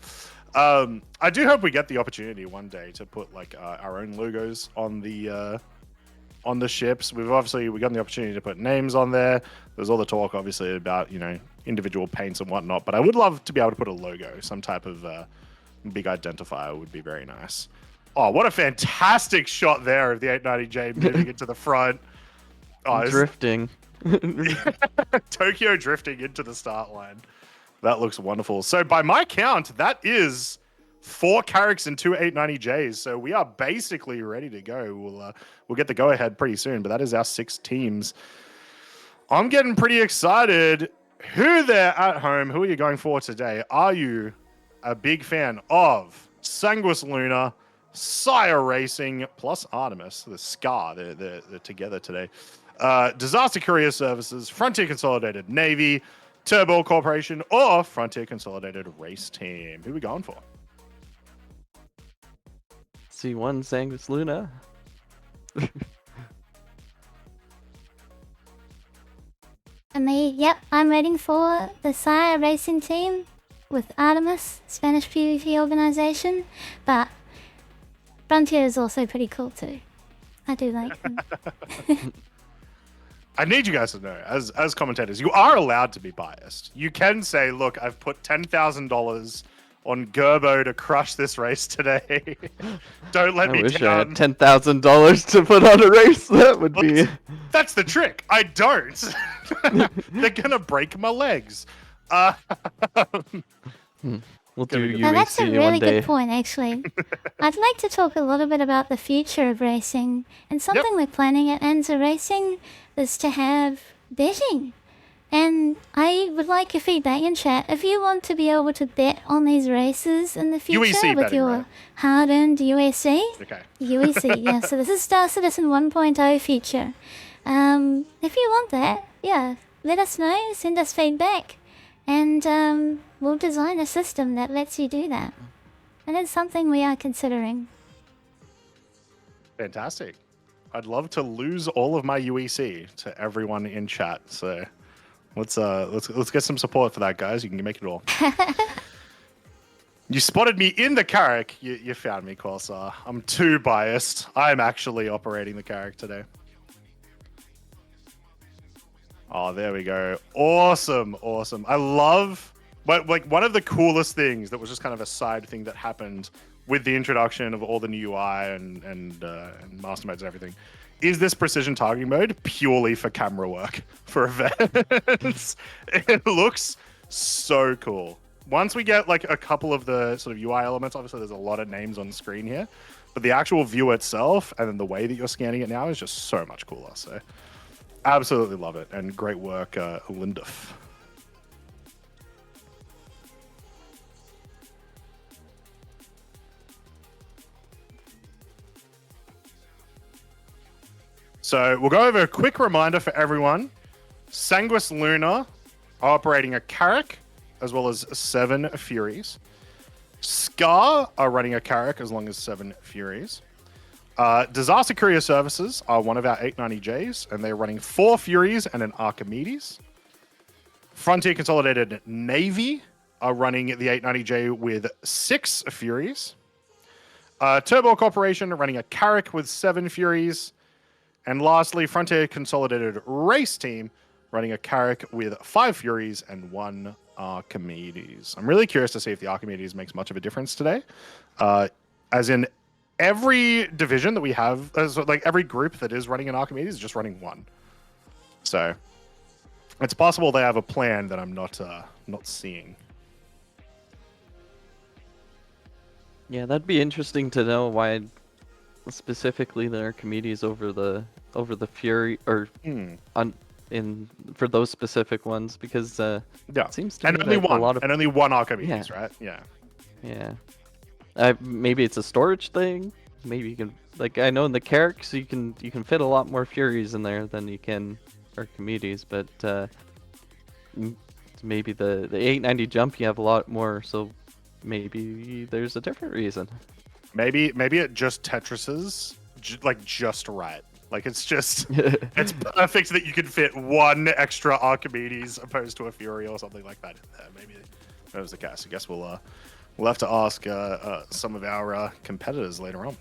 I do hope we get the opportunity one day to put like our own logos on the ships. We've gotten the opportunity to put names on there. There's all the talk, obviously, about individual paints and whatnot. But I would love to be able to put a logo, some type of big identifier would be very nice. Oh, what a fantastic shot there of the 890J moving into the front. Oh, drifting. Tokyo drifting into the start line. That looks wonderful. So by my count, that is 4 Carracks and 2 890Js. So we are basically ready to go. We'll get the go-ahead pretty soon, but that is our 6 teams. I'm getting pretty excited. Who there at home, who are you going for today? Are you a big fan of Sanguis Luna, Sire Racing, plus Artemis, the Scar? They're together today. Disaster Courier Services, Frontier Consolidated Navy, Turbo Corporation, or Frontier Consolidated Race Team? Who are we going for? C1 Sanguis Luna. And me, yep, I'm waiting for the Sire Racing Team with Artemis, Spanish PvP organization, but Frontier is also pretty cool too. I do like them. I need you guys to know, as commentators, you are allowed to be biased. You can say, look, I've put $10,000 on Gerbo to crush this race today. Don't let me I wish down. I had $10,000 to put on a race. That would be... That's the trick. I don't. They're going to break my legs. We'll do UAC now that's a really one day. good point, actually. I'd like to talk a little bit about the future of racing. And something we're planning at Anza Racing is to have betting. And I would like your feedback in chat. If you want to be able to bet on these races in the future UEC with betting, your right? hard-earned UEC. Okay. UEC, yeah. So this is Star Citizen 1.0 future. If you want that, yeah, let us know, send us feedback. And we'll design a system that lets you do that. And it's something we are considering. Fantastic. I'd love to lose all of my UEC to everyone in chat. So let's get some support for that, guys. You can make it all. You spotted me in the Carrack. You found me, Corsair. I'm too biased. I'm actually operating the Carrack today. Oh, there we go. Awesome, awesome. I love, but like one of the coolest things that was just kind of a side thing that happened with the introduction of all the new UI and master modes and everything is this precision targeting mode purely for camera work for events. It looks so cool. Once we get like a couple of the sort of UI elements, obviously there's a lot of names on the screen here, but the actual view itself and then the way that you're scanning it now is just so much cooler. So absolutely love it, and great work, Linduf. So we'll go over a quick reminder for everyone. Sanguis Luna are operating a Carrack as well as 7 Furies. Scar are running a Carrack as long as 7 Furies. Disaster Courier Services are one of our 890Js, and they're running 4 Furies and an Archimedes. Frontier Consolidated Navy are running the 890J with 6 Furies. Turbo Corporation are running a Carrack with 7 Furies. And lastly, Frontier Consolidated Race Team running a Carrack with 5 Furies and 1 Archimedes. I'm really curious to see if the Archimedes makes much of a difference today. As in, every division that we have, like every group that is running an Archimedes is just running 1. So it's possible they have a plan that I'm not seeing. Yeah, that'd be interesting to know why specifically the Archimedes over the Fury or for those specific ones, because it seems to me only that one a lot of only one Archimedes, right? Yeah. Maybe it's a storage thing. Maybe you can, like, I know in the Carracks you can fit a lot more Furies in there than you can Archimedes, but maybe the 890 jump you have a lot more, so maybe there's a different reason. Maybe it just Tetrises just right. Like it's just it's perfect that you can fit 1 extra Archimedes opposed to a Fury or something like that in there. Maybe that was the case. I guess we'll have to ask some of our competitors later on.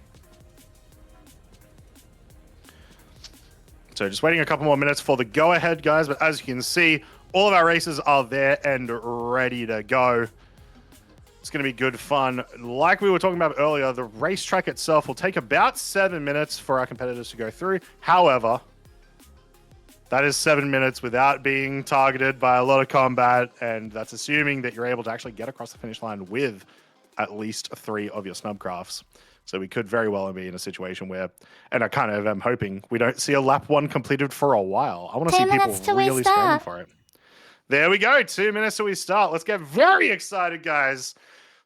So just waiting a couple more minutes for the go-ahead, guys. But as you can see, all of our races are there and ready to go. It's going to be good fun. Like we were talking about earlier, the racetrack itself will take about 7 minutes for our competitors to go through. However, that is 7 minutes without being targeted by a lot of combat, and that's assuming that you're able to actually get across the finish line with at least 3 of your snubcrafts. So we could very well be in a situation where, and I kind of am hoping, we don't see a lap 1 completed for a while. I want to see people really scrambling for it. There we go. 2 minutes till we start. Let's get very excited, guys.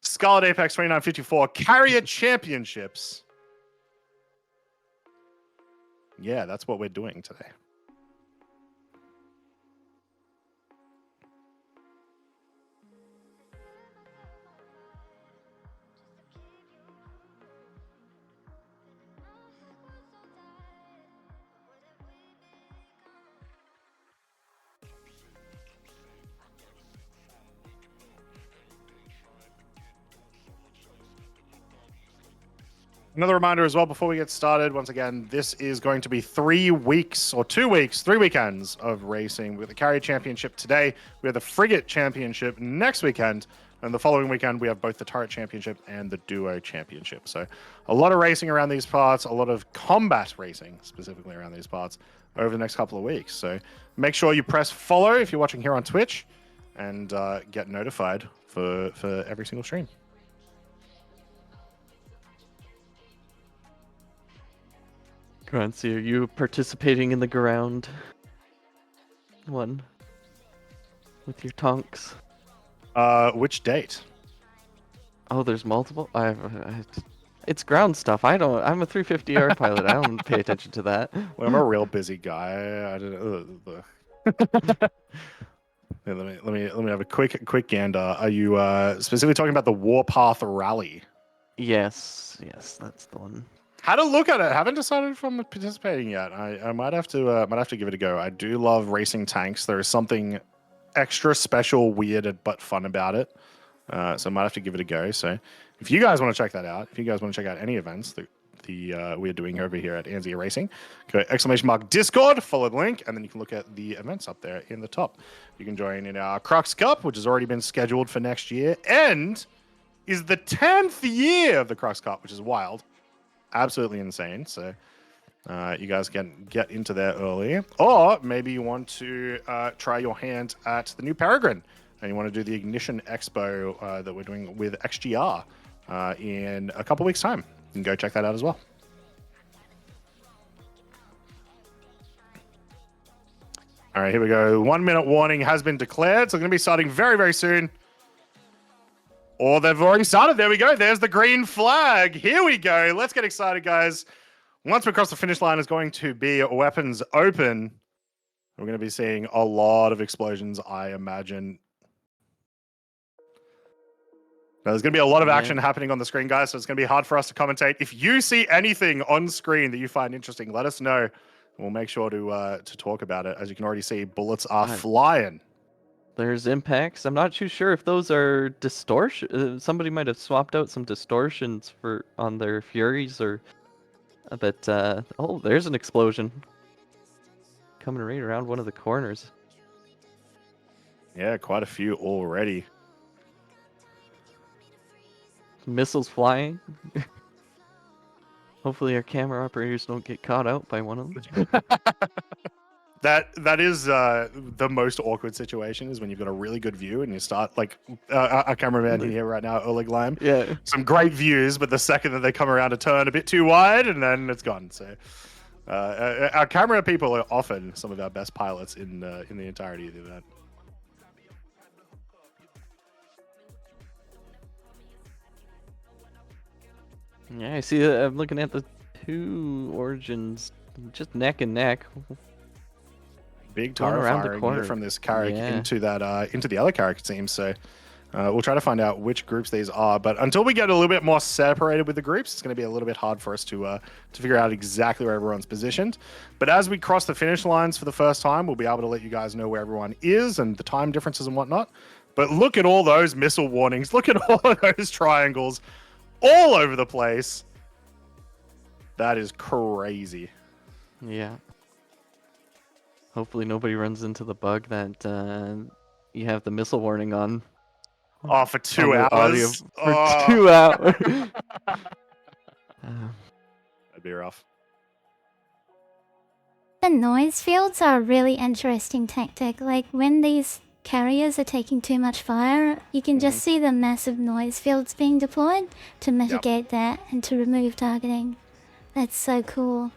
Scarlet Apex 2954 Carrier Championships. Yeah, that's what we're doing today. Another reminder as well before we get started. Once again, this is going to be 3 weeks or 2 weeks, 3 weekends of racing. We have the Carrier Championship today. We have the Frigate Championship next weekend. And the following weekend, we have both the Turret Championship and the Duo Championship. So a lot of racing around these parts, a lot of combat racing specifically around these parts over the next couple of weeks. So make sure you press follow if you're watching here on Twitch and get notified for every single stream. Croncy, are you participating in the ground one with your tonks? Which date? Oh, there's multiple. It's ground stuff. I'm a 350R pilot. I don't pay attention to that. Well, I'm a real busy guy. I don't know. Yeah, let me have a quick gander. Are you specifically talking about the Warpath Rally? Yes, that's the one. Had a look at it. Haven't decided if I'm participating yet. I might have to give it a go. I do love racing tanks. There is something extra special, weird, but fun about it. So I might have to give it a go. So if you guys want to check that out, if you guys want to check out any events that we're doing over here at Anzia Racing, go !Discord, follow the link, and then you can look at the events up there in the top. You can join in our Crux Cup, which has already been scheduled for next year, and is the 10th year of the Crux Cup, which is wild. Absolutely insane. So you guys can get into there early. Or maybe you want to try your hand at the new Peregrine and you want to do the Ignition Expo that we're doing with XGR in a couple weeks' time. You can go check that out as well. All right, here we go. 1 minute warning has been declared. So it's going to be starting very, very soon. Or they've already started. There we go. There's the green flag. Here we go. Let's get excited, guys. Once we cross the finish line, is going to be weapons open. We're going to be seeing a lot of explosions, I imagine. Now, there's going to be a lot of action happening on the screen, guys, so it's going to be hard for us to commentate. If you see anything on screen that you find interesting, let us know. We'll make sure to talk about it. As you can already see, bullets are flying. There's impacts. I'm not too sure if those are distortion. Somebody might have swapped out some distortions on their Furies, or. But oh, there's an explosion coming right around one of the corners. Yeah, quite a few already. Missiles flying. Hopefully our camera operators don't get caught out by one of them. That is the most awkward situation, is when you've got a really good view and you start, like our cameraman here right now, Oleg Lime. Yeah. Some great views, but the second that they come around a turn a bit too wide, and then it's gone. So our camera people are often some of our best pilots in the entirety of the event. Yeah, I see. I'm looking at the two Origins, just neck and neck. Big Going turret around the firing corner. here from this Carrack Yeah. into the other Carrack, it seems. So we'll try to find out which groups these are. But until we get a little bit more separated with the groups, it's going to be a little bit hard for us to figure out exactly where everyone's positioned. But as we cross the finish lines for the first time, we'll be able to let you guys know where everyone is and the time differences and whatnot. But look at all those missile warnings. Look at all of those triangles all over the place. That is crazy. Yeah. Hopefully nobody runs into the bug that you have the missile warning on. Oh, for 2 on the audio hours. for 2 hours. That'd be rough. The noise fields are a really interesting tactic. Like when these carriers are taking too much fire, you can just see the massive noise fields being deployed to mitigate that and to remove targeting. That's so cool.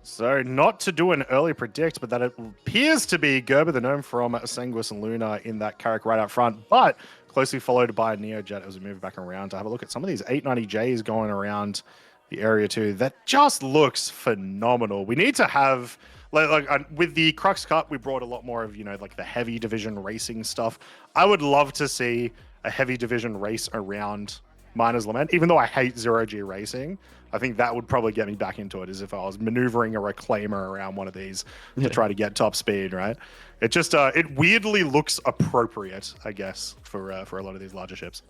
So, not to do an early predict, but that it appears to be Gerber the Gnome from Senguis and Luna in that Carrack right up front, but closely followed by Neojet as we move back around to have a look at some of these 890Js going around the area too. That just looks phenomenal. We need to have, with the Crux Cup, we brought a lot more of, like the heavy division racing stuff. I would love to see a heavy division race around Miner's Lament, even though I hate zero-G racing. I think that would probably get me back into it, as if I was maneuvering a reclaimer around one of these to try to get top speed, right? It just, it weirdly looks appropriate, I guess, for a lot of these larger ships.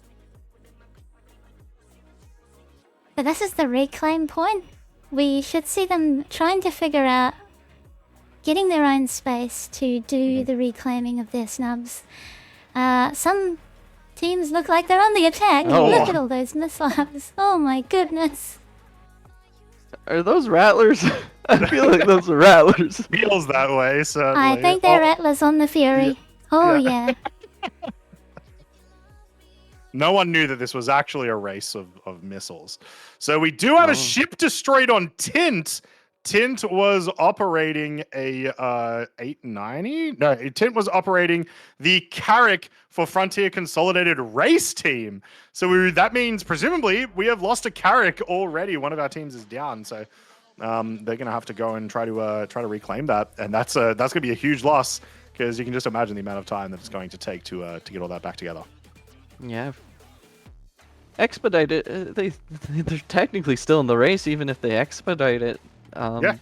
But this is the reclaim point. We should see them trying to figure out getting their own space to do the reclaiming of their snubs. Some teams look like they're on the attack. Oh. Look at all those missiles. Oh my goodness. Are those rattlers? I feel like those are rattlers. Feels that way, certainly. I think they're Atlas on the Fury. Oh yeah. No one knew that this was actually a race of missiles. So we do have a ship destroyed on Tint. Tint was operating a 890? No, Tint was operating the Carrack for Frontier Consolidated Race Team. So that means, presumably, we have lost a Carrack already. One of our teams is down. So they're going to have to go and try to reclaim that. And that's going to be a huge loss, because you can just imagine the amount of time that it's going to take to get all that back together. Yeah. Expedite it. They're technically still in the race, even if they expedite it. Yeah,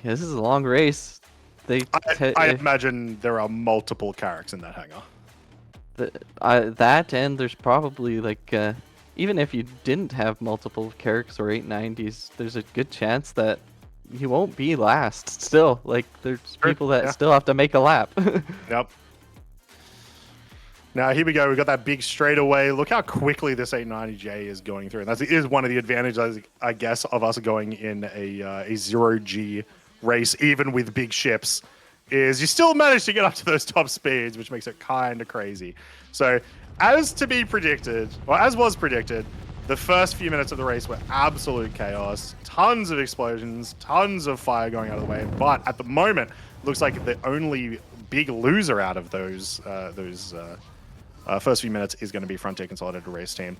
this is a long race. I imagine there are multiple Carracks in that hangar. That, and there's probably even if you didn't have multiple Carracks or 890s, there's a good chance that you won't be last. Still, there's people that still have to make a lap. Yep. Now, here we go. We've got that big straightaway. Look how quickly this 890J is going through. And that is one of the advantages, I guess, of us going in a zero-G race, even with big ships, is you still manage to get up to those top speeds, which makes it kind of crazy. So, as was predicted, the first few minutes of the race were absolute chaos. Tons of explosions, tons of fire going out of the way. But at the moment, looks like the only big loser out of those first few minutes is going to be Frontier Consolidated Race Team.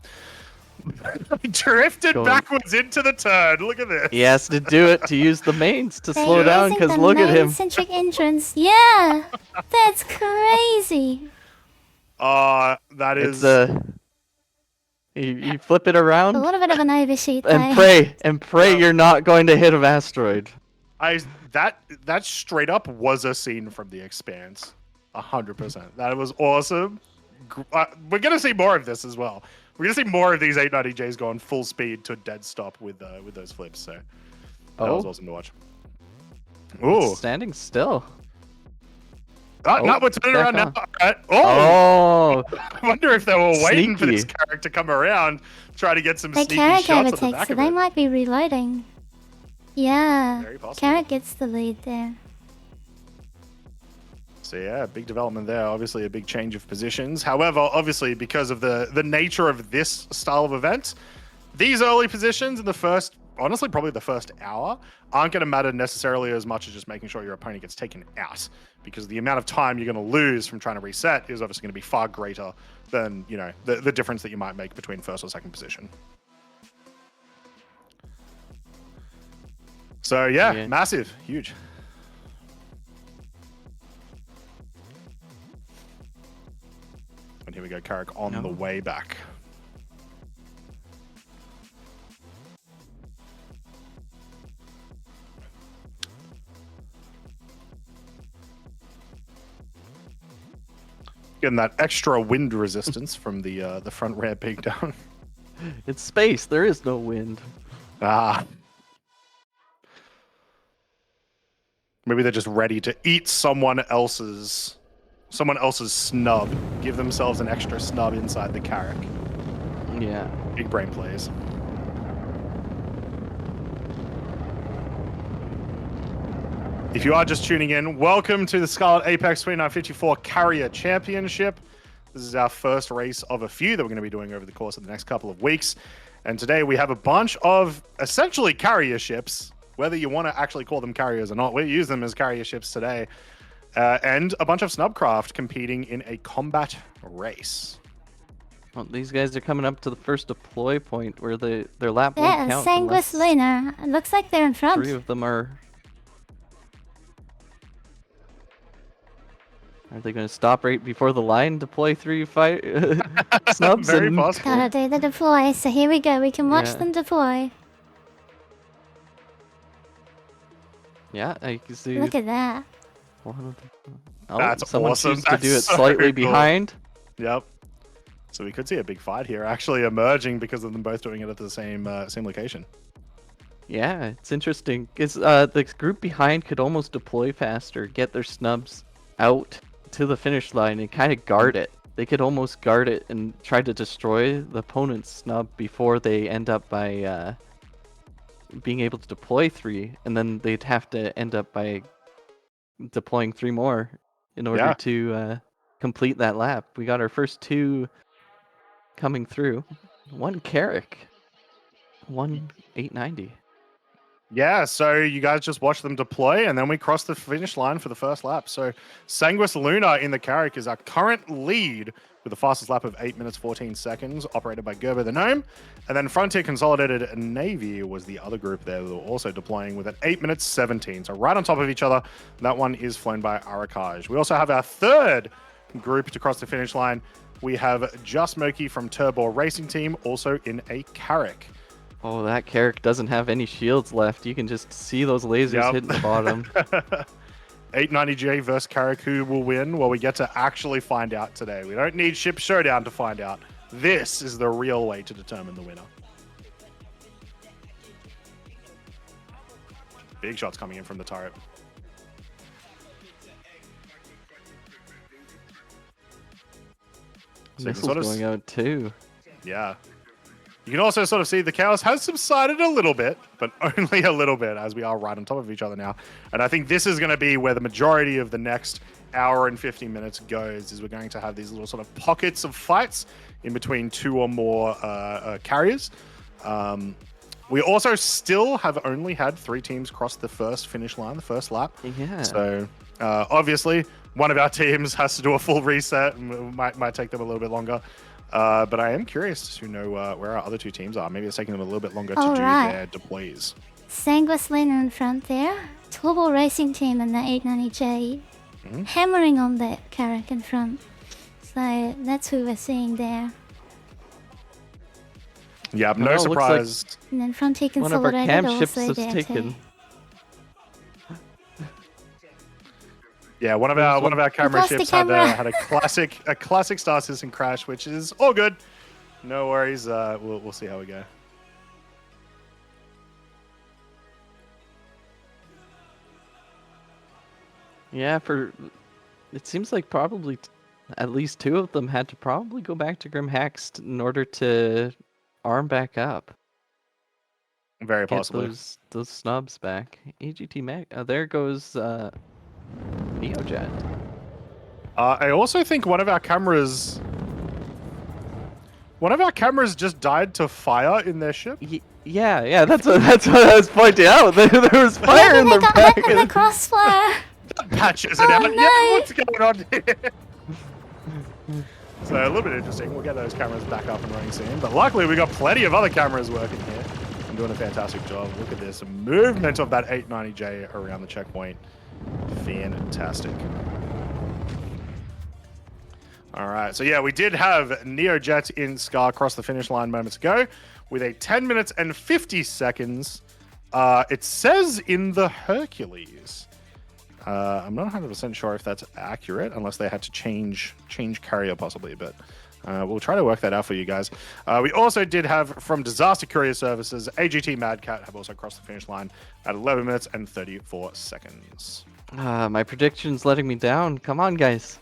Drifted Going- backwards into the turn. Look at this. He has to do it to use the mains to They're slow down, using because the look at him. main-centric entrance. Yeah, that's crazy. That is. It's you flip it A around little bit of an overshoot there. and pray you're not going to hit an asteroid. That straight up was a scene from The Expanse. 100%. That was awesome. We're gonna see more of this as well. We're gonna see more of these 890Js going full speed to a dead stop with those flips. So that was awesome to watch. Ooh, It's standing still. not we're turning back around now. on. Alright. Oh, I wonder if they were waiting for this Sneaky. character to come around, try to get some They sneaky Carrick shots at the overtakes, back so of they it. might be reloading. Yeah, Very possible. Carrick gets the lead there. So yeah, big development there. Obviously a big change of positions. However, obviously because of the nature of this style of event, these early positions in the first, honestly probably the first hour, aren't going to matter necessarily as much as just making sure your opponent gets taken out, because the amount of time you're going to lose from trying to reset is obviously going to be far greater than, you know, the difference that you might make between first or second position. So yeah. Massive, huge. And here we go, Carrick on the way back. Getting that extra wind resistance from the front ramp being down. it's space. There is no wind. Maybe they're just ready to eat someone else's snub. Give themselves an extra snub inside the Carrick. Yeah. Big brain plays. If you are just tuning in, welcome to the Scarlet Apex 2954 Carrier Championship. This is our first race of a few that we're going to be doing over the course of the next couple of weeks. And today we have a bunch of essentially carrier ships, whether you want to actually call them carriers or not. We use them as carrier ships today. And a bunch of Snubcraft competing in a combat race. Well, these guys are coming up to the first deploy point where their lap won't Yeah, count. Sanguis unless Luna. It looks like they're in front. 3 of them are. Are they going to stop right before the line, deploy 3 snubs? Very and... possible. Gotta do the deploy, so here we go. We can watch Yeah. them deploy. Yeah, I can see. Look at that. One of them. Oh, That's someone awesome. chooses to do it That's so slightly cool. behind. Yep. So we could see a big fight here actually emerging because of them both doing it at the same location. Yeah, it's interesting. It's the group behind could almost deploy faster, get their snubs out to the finish line, and kind of guard it. They could almost guard it and try to destroy the opponent's snub before they end up by being able to deploy 3, and then they'd have to end up by deploying 3 more in order to complete that lap. We got our first 2 coming through. 1 Carrick, 1 890. Yeah, so you guys just watch them deploy, and then we cross the finish line for the first lap. So Sanguis Luna in the Carrick is our current lead with the fastest lap of 8 minutes 14 seconds, operated by Gerber the Gnome. And then Frontier Consolidated Navy was the other group there that were also deploying with an 8 minutes 17. So right on top of each other. That one is flown by Arakaj. We also have our third group to cross the finish line. We have Just Moki from Turbo Racing Team, also in a Carrick. Oh, that Carrick doesn't have any shields left. You can just see those lasers hitting the bottom. 890J versus Carrick, who will win? Well, we get to actually find out today. We don't need Ship Showdown to find out. This is the real way to determine the winner. Big shots coming in from the turret. So you can Missiles sort of going out too. Yeah. You can also sort of see the chaos has subsided a little bit, but only a little bit, as we are right on top of each other now. And I think this is going to be where the majority of the next hour and 50 minutes goes, is we're going to have these little sort of pockets of fights in between 2 or more carriers. We also still have only had 3 teams cross the first finish line, the first lap. Yeah. So obviously, one of our teams has to do a full reset, and it might take them a little bit longer. But I am curious to know where our other two teams are. Maybe it's taking them a little bit longer to do Alright. their deploys. Sanguis Lena in front there. Turbo Racing Team in the 890J. Hammering on that Carrack in front. So that's who we're seeing there. Yeah, no Oh, looks like- surprise. And then Frontier One of our Consolidated cam ships also was there taken. too. Yeah, one of There's our camera lost the ships camera. had a classic Star Citizen crash, which is all good. No worries. We'll see how we go. Yeah, it seems like probably at least two of them had to probably go back to Grimhaxt in order to arm back up. Very Get possibly. those snubs back. AGT Mag. There goes Neojet. I also think one of our cameras just died to fire in their ship. Yeah, that's what I was pointing out. There was fire Maybe in they their got back. hit with a crossfire. Patches it Oh, out. no. Yeah, what's going on here? So a little bit interesting. We'll get those cameras back up and running soon. But luckily, we got plenty of other cameras working here and doing a fantastic job. Look at this movement of that 890J around the checkpoint. Fantastic. All right, so yeah, we did have Neojet in Scar cross the finish line moments ago with a 10 minutes and 50 seconds. It says in the Hercules. I'm not 100% sure if that's accurate, unless they had to change carrier possibly, but we'll try to work that out for you guys. We also did have from Disaster Courier Services, AGT Mad Cat have also crossed the finish line at 11 minutes and 34 seconds. My prediction's letting me down. Come on, guys.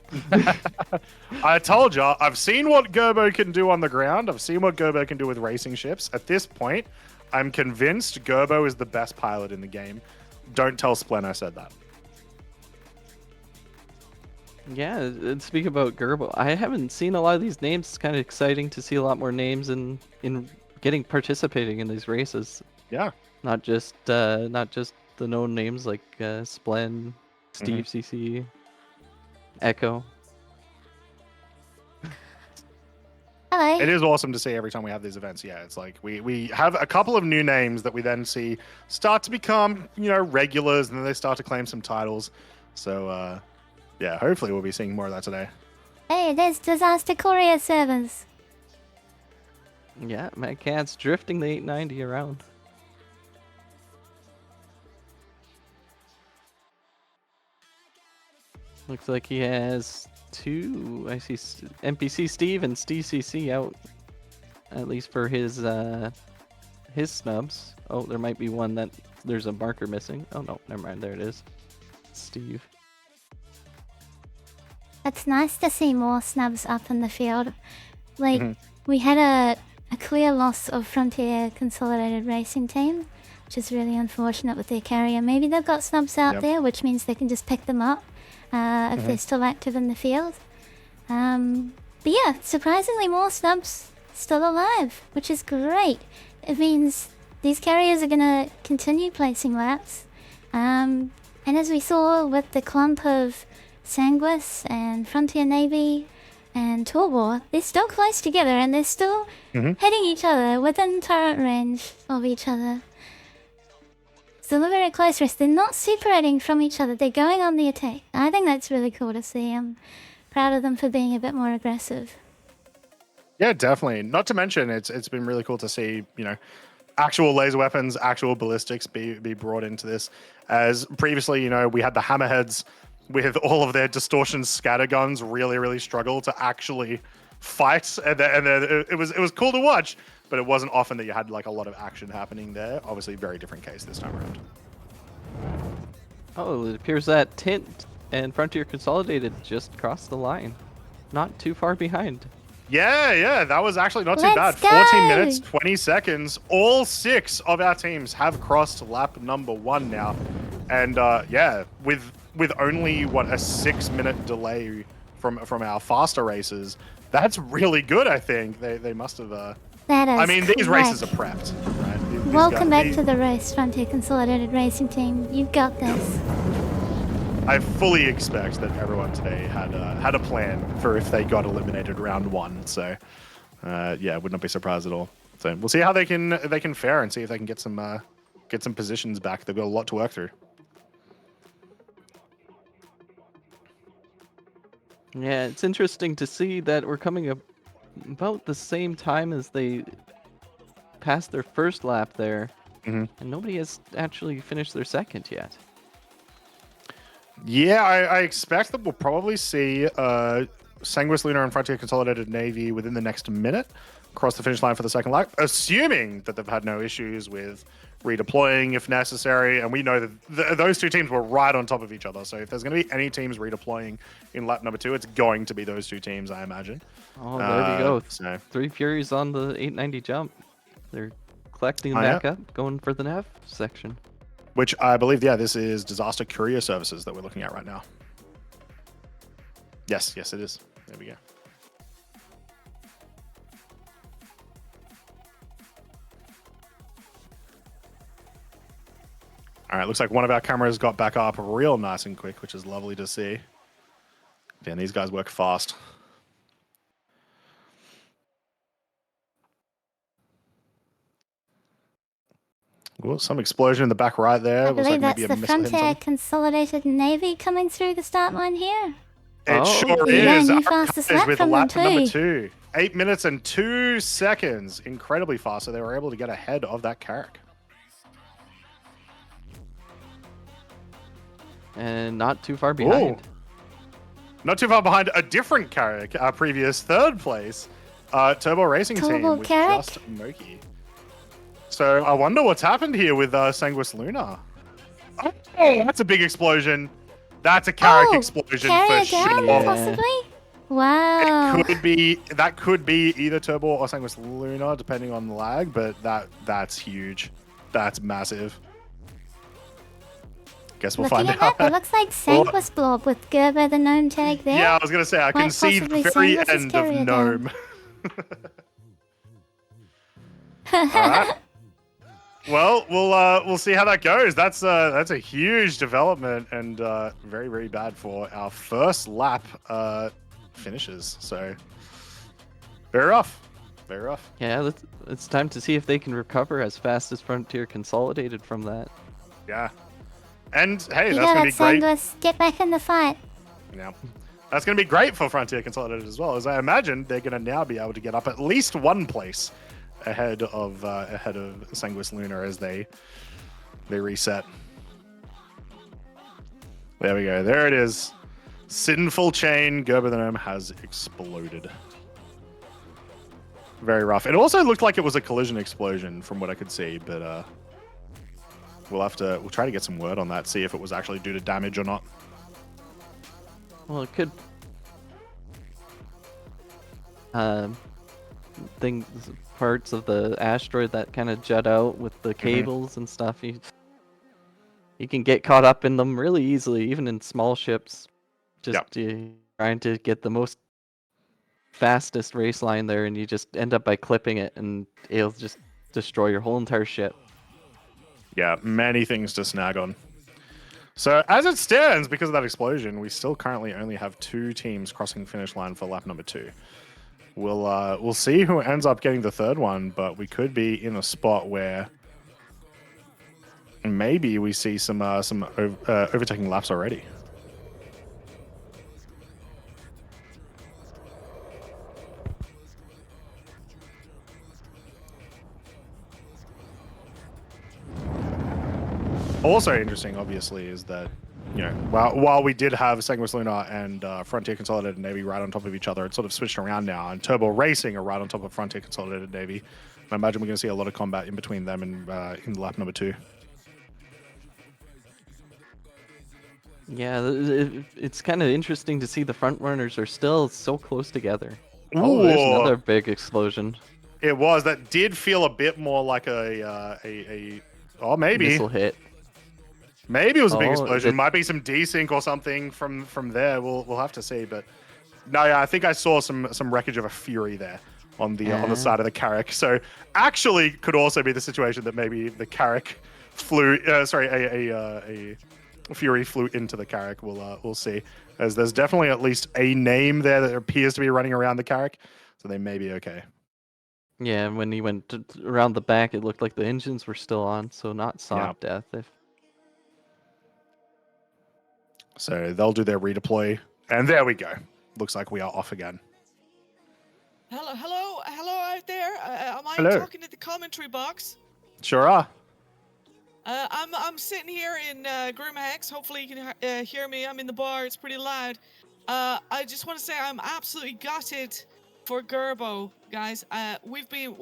I told ya, I've seen what Gerbo can do on the ground. I've seen what Gerbo can do with racing ships. At this point, I'm convinced Gerbo is the best pilot in the game. Don't tell Splen I said that. Yeah, and speak about Gerbo. I haven't seen a lot of these names. It's kind of exciting to see a lot more names in participating in these races. Yeah. Not just the known names like Splen, Steve CC, Echo. Hello. It is awesome to see every time we have these events. Yeah, it's like we have a couple of new names that we then see start to become, regulars, and then they start to claim some titles. So, yeah, hopefully we'll be seeing more of that today. Hey, there's Disaster Courier Service. Yeah, Mad Cat's drifting the 890 around. Looks like he has two. I see NPC Steve and Steve CC out, at least for his snubs. Oh, there might be one that there's a marker missing. Oh no, never mind. There it is. Steve. It's nice to see more snubs up in the field. Like, we had a clear loss of Frontier Consolidated Racing Team, which is really unfortunate with their carrier. Maybe they've got snubs out there, which means they can just pick them up if they're still active in the field. But yeah, surprisingly more snubs still alive, which is great. It means these carriers are going to continue placing laps. And as we saw with the clump of Sanguis and Frontier Navy and Torbor, they're still close together and they're still hitting each other within turret range of each other. Still a very close race. They're not separating from each other. They're going on the attack. I think that's really cool to see. I'm proud of them for being a bit more aggressive. Yeah, definitely. Not to mention, it's been really cool to see, actual laser weapons, actual ballistics be brought into this. As previously, we had the hammerheads with all of their distortion scatter guns really struggle to actually fight, and then it was cool to watch, but it wasn't often that you had like a lot of action happening there. Obviously, very different case this time around. Oh, it appears that Tint and Frontier Consolidated just crossed the line. Not too far behind. Yeah, that was actually not too Let's bad. 14 go! minutes, 20 seconds. All 6 of our teams have crossed lap number 1 now. And yeah, with only, a 6-minute delay from our faster races, that's really good, I think. They must have... That is I mean, these races are correct. prepped, right? These Welcome guys- back to the race, Frontier Consolidated Racing Team. You've got this. I fully expect that everyone today had a plan for if they got eliminated round 1. So Yeah, would not be surprised at all. So we'll see how they can fare and see if they can get some positions back. They've got a lot to work through. Yeah, it's interesting to see that we're coming up about the same time as they passed their first lap there, and nobody has actually finished their second yet. Yeah, I expect that we'll probably see Sanguis Lunar and Frontier Consolidated Navy within the next minute cross the finish line for the second lap, assuming that they've had no issues with redeploying if necessary. And we know that those two teams were right on top of each other. So if there's going to be any teams redeploying in lap number 2, it's going to be those two teams, I imagine. Oh, there we go. So 3 Furies on the 890 jump. They're collecting them back up, going for the nav section. Which I believe, yeah, this is Disaster Courier Services that we're looking at right now. Yes, it is. There we go. All right, looks like one of our cameras got back up real nice and quick, which is lovely to see. Damn, these guys work fast. Well, some explosion in the back right there. I Looks believe like that's maybe the a missile hitting Frontier something. Consolidated Navy coming through the start line here. It sure Yeah, is. new Our fastest coverage lap with from them lap number too. 2. 8 minutes and 2 seconds. Incredibly fast. So they were able to get ahead of that Carrack. And not too far behind. Ooh. Not too far behind a different Carrack, our previous third place Turbo Racing Turbo team with Carrack? just Moki. So I wonder what's happened here with Sanguis Lunar. Oh, that's a big explosion. That's a Carrack explosion carrier for down, sure. possibly? Wow. That could be either Turbo or Sanguis Lunar, depending on the lag, but that's huge. That's massive. Guess we'll Looking find at out. that, it looks like Sanguis Blob with Gerber the gnome tag there. Yeah, I was gonna say I can Might see the possibly very Sanguis' end of carrier Gnome. down. All right. Well, we'll see how that goes. That's a huge development and very, very bad for our first lap finishes. So very rough. Very rough. Yeah, it's time to see if they can recover as fast as Frontier Consolidated from that. Yeah. And hey, You that's got gonna it, be great. Sanguis. Get back in the fight. Yeah. That's gonna be great for Frontier Consolidated as well, as I imagine they're gonna now be able to get up at least one place ahead of Sanguis Lunar as they reset. There we go. There it is. Sinful Chain. Gerber the Gnome has exploded. Very rough. It also looked like it was a collision explosion from what I could see, but we'll try to get some word on that, see if it was actually due to damage or not. Well, it could. Parts of the asteroid that kind of jut out with the cables and stuff. You can get caught up in them really easily, even in small ships. Just trying to get the most fastest race line there, and you just end up by clipping it, and it'll just destroy your whole entire ship. Yeah, many things to snag on. So as it stands, because of that explosion, we still currently only have 2 teams crossing finish line for lap number 2. We'll see who ends up getting the third one, but we could be in a spot where maybe we see some overtaking laps already. Also interesting, obviously, is that while we did have Sanguis Lunar and Frontier Consolidated Navy right on top of each other, it's sort of switched around now, and Turbo Racing are right on top of Frontier Consolidated Navy. And I imagine we're going to see a lot of combat in between them and in lap number 2. Yeah, it's kind of interesting to see the front runners are still so close together. Ooh. Oh, there's another big explosion. It was. That did feel a bit more like maybe Missile hit. Maybe it was a big explosion. Might be some desync or something from there. We'll have to see. But no, yeah, I think I saw some wreckage of a Fury there on the side of the Carrack. So actually, could also be the situation that maybe the Carrack flew. A Fury flew into the Carrack. We'll see. As there's definitely at least a name there that appears to be running around the Carrack, so they may be okay. Yeah, and when he went around the back, it looked like the engines were still on, so not soft death. So they'll do their redeploy. And there we go. Looks like we are off again. Hello out there. Am I Hello. talking to the commentary box? Sure are. I'm sitting here in Grimhex. Hopefully you can hear me. I'm in the bar. It's pretty loud. I just want to say I'm absolutely gutted for Gerbo, guys. We've been,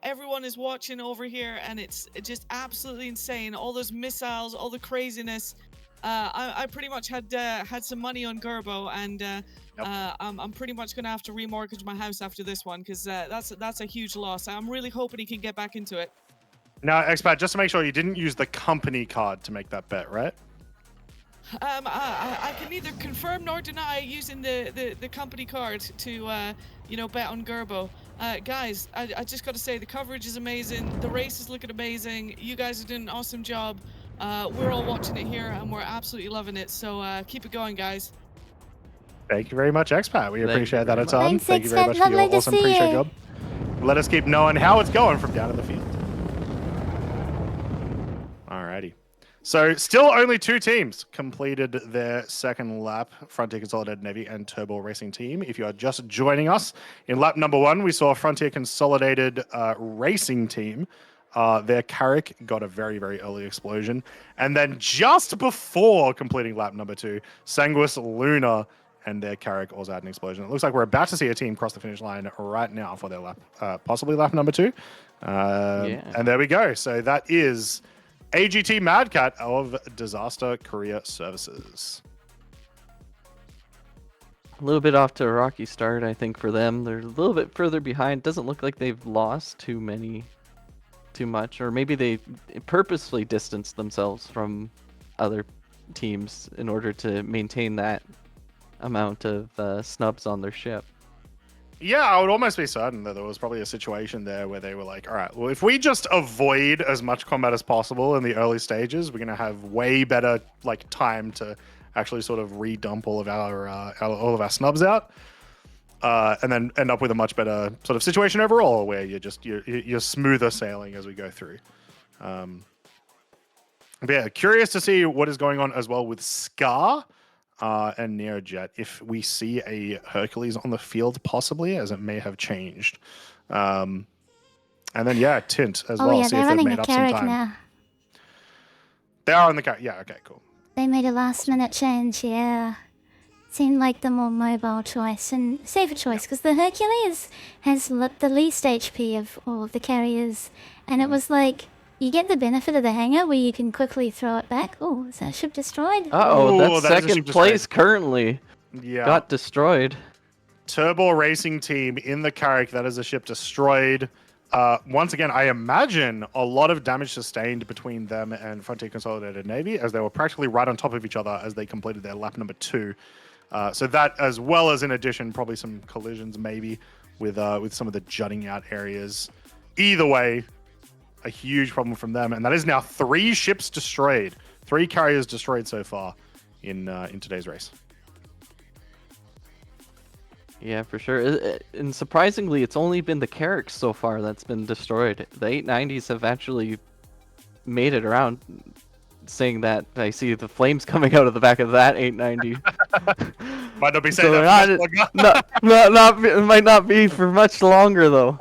everyone is watching over here, and it's just absolutely insane. All those missiles, all the craziness. I pretty much had some money on Gerbo, and I'm pretty much gonna have to remortgage my house after this one because that's a huge loss. I'm really hoping he can get back into it. Now, Expat, just to make sure you didn't use the company card to make that bet, right? I can neither confirm nor deny using the company card to bet on Gerbo. Guys, I just got to say the coverage is amazing. The race is looking amazing. You guys are doing an awesome job. We're all watching it here and we're absolutely loving it. So keep it going, guys. Thank you very much, Expat. We appreciate that a much. ton. Thanks, Thank you very Expat. much for your Lovely to awesome see pre-show you. job. Let us keep knowing how it's going from down in the field. Alrighty. So still only 2 teams completed their second lap, Frontier Consolidated Navy and Turbo Racing Team. If you are just joining us, in lap number 1, we saw Frontier Consolidated Racing Team. Their Carrack got a very, very early explosion. And then just before completing lap number 2, Sanguis Luna and their Carrack also had an explosion. It looks like we're about to see a team cross the finish line right now for their lap, possibly lap number 2. And there we go. So that is AGT Mad Cat of Disaster Career Services. A little bit off to a rocky start, I think, for them. They're a little bit further behind. Doesn't look like they've lost too much, or maybe they purposefully distanced themselves from other teams in order to maintain that amount of snubs on their ship. Yeah, I would almost be certain that there was probably a situation there where they were like, all right, well, if we just avoid as much combat as possible in the early stages, we're going to have way better time to actually sort of redump all of our snubs out. And then end up with a much better sort of situation overall, where you're smoother sailing as we go through. But yeah, curious to see what is going on as well with Scar and Neojet. If we see a Hercules on the field, possibly, as it may have changed. And then Tint as well. Oh yeah, See they're if they've running made a up some Carrack time. now. They are on the Carrack. Yeah. Okay. Cool. They made a last-minute change. Yeah. Seemed like the more mobile choice and safer choice because the Hercules has the least HP of all of the carriers, and it was like you get the benefit of the hangar where you can quickly throw it back. Oh, is that ship destroyed? Uh-oh, Ooh, that's that is a second ship place destroyed. currently. Yeah. Got destroyed. Turbo Racing Team in the Carrack. That is a ship destroyed. Once again, I imagine a lot of damage sustained between them and Frontier Consolidated Navy, as they were practically right on top of each other as they completed their lap number 2. So that, as well as in addition, probably some collisions maybe with some of the jutting out areas. Either way, a huge problem from them, and that is now 3 ships destroyed, 3 carriers destroyed so far in today's race. Yeah, for sure. And surprisingly, it's only been the Carrack so far that's been destroyed. The 890s have actually made it around, saying that I see the flames coming out of the back of that 890. Might not be saying So that. it might not be for much longer though.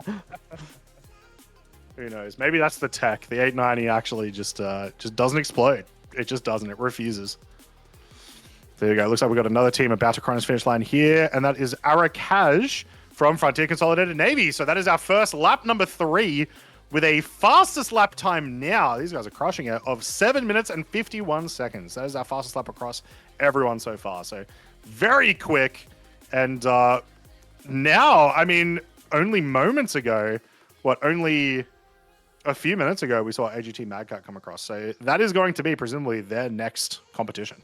Who knows? Maybe that's the tech. The 890 actually just doesn't explode. It just doesn't. It refuses. There you go. Looks like we've got another team about to cross finish line here, and that is Arakaj from Frontier Consolidated Navy. So that is our first lap number 3 with a fastest lap time now. These guys are crushing it, of 7 minutes and 51 seconds. That is our fastest lap across everyone so far. So very quick. And now, I mean, only moments ago, only a few minutes ago, we saw AGT Mad Cat come across. So that is going to be presumably their next competition.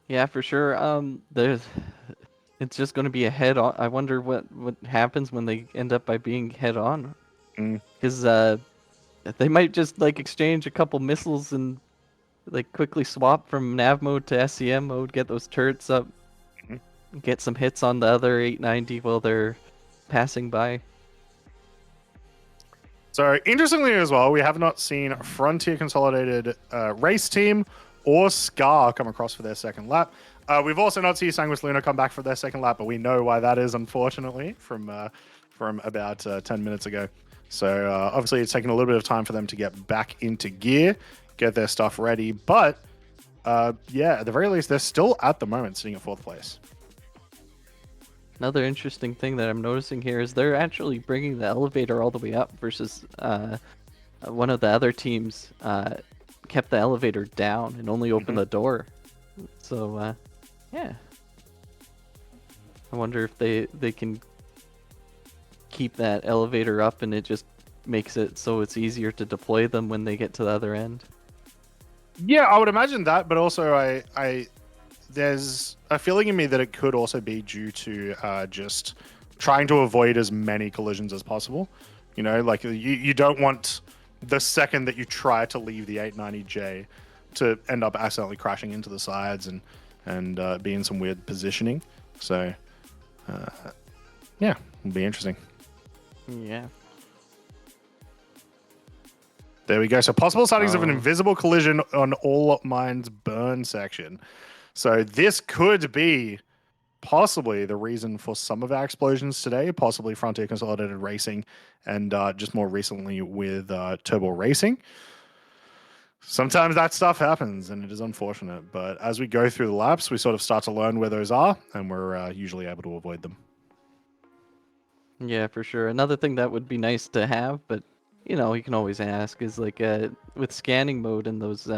Yeah, for sure. It's just going to be a head on. I wonder what happens when they end up by being head on, because they might just exchange a couple missiles and quickly swap from nav mode to SCM mode, get those turrets up, get some hits on the other 890 while they're passing by. So interestingly as well, we have not seen Frontier Consolidated Race Team or Scar come across for their second lap. We've also not seen Sanguis Luna come back for their second lap, but we know why that is, unfortunately, from about 10 minutes ago. So obviously it's taken a little bit of time for them to get back into gear, get their stuff ready. But yeah, at the very least, they're still at the moment sitting at 4th place. Another interesting thing that I'm noticing here is they're actually bringing the elevator all the way up versus one of the other teams kept the elevator down and only opened the door. So, yeah. I wonder if they can keep that elevator up and it just makes it so it's easier to deploy them when they get to the other end. Yeah, I would imagine that, but also there's a feeling in me that it could also be due to just trying to avoid as many collisions as possible. You know, like you don't want the second that you try to leave the 890J to end up accidentally crashing into the sides and be in some weird positioning. So, yeah, it'll be interesting. Yeah. There we go. So possible sightings of an invisible collision on all mines burn section. So this could be possibly the reason for some of our explosions today, possibly Frontier Consolidated Racing and just more recently with Turbo Racing. Sometimes that stuff happens and it is unfortunate, but as we go through the laps, we sort of start to learn where those are and we're usually able to avoid them. Yeah, for sure. Another thing that would be nice to have, but you know, you can always ask, is like with scanning mode and those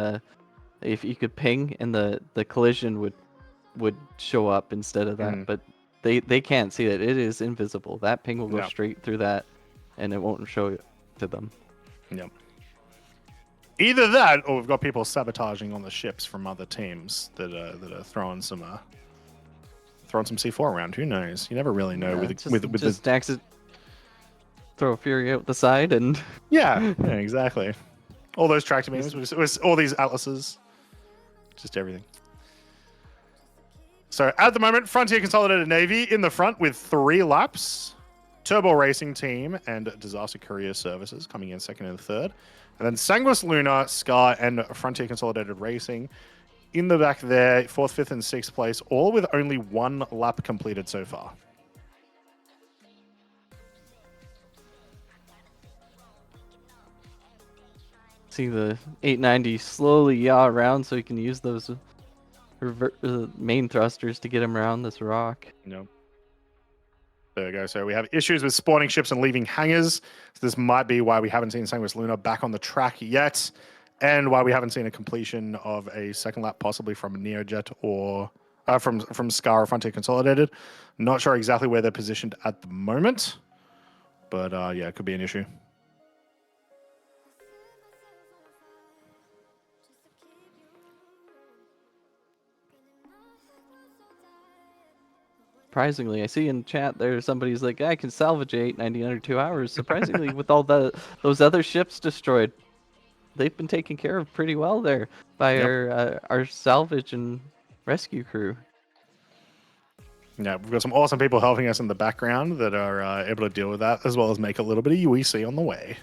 if you could ping and the collision would show up instead of that, but they can't see it. It is invisible. That ping will go straight through that and it won't show it to them. Yep. Either that or we've got people sabotaging on the ships from other teams that are throwing some C4 around. Who knows? You never really know with just exit, throw a Fury out the side and yeah, exactly. All those tractor beams, with all these atlases, just everything. So at the moment, Frontier Consolidated Navy in the front with 3 laps. Turbo Racing Team and Disaster Courier Services coming in second and third. And then Sanguis Luna, Scar, and Frontier Consolidated Racing in the back there, 4th, 5th, and 6th place, all with only 1 lap completed so far. see the 890 slowly yaw around so you can use those main thrusters to get him around this rock. Nope. There we go. So we have issues with spawning ships and leaving hangars. So this might be why we haven't seen Sanguis Luna back on the track yet, and why we haven't seen a completion of a second lap, possibly from Neojet or from Scar or Frontier Consolidated. Not sure exactly where they're positioned at the moment, but yeah, it could be an issue. Surprisingly, I see in chat there somebody's like, I can salvage 890 under 2 hours. Surprisingly, with all those other ships destroyed, they've been taken care of pretty well there by our salvage and rescue crew. Yeah, we've got some awesome people helping us in the background that are able to deal with that, as well as make a little bit of UEC on the way.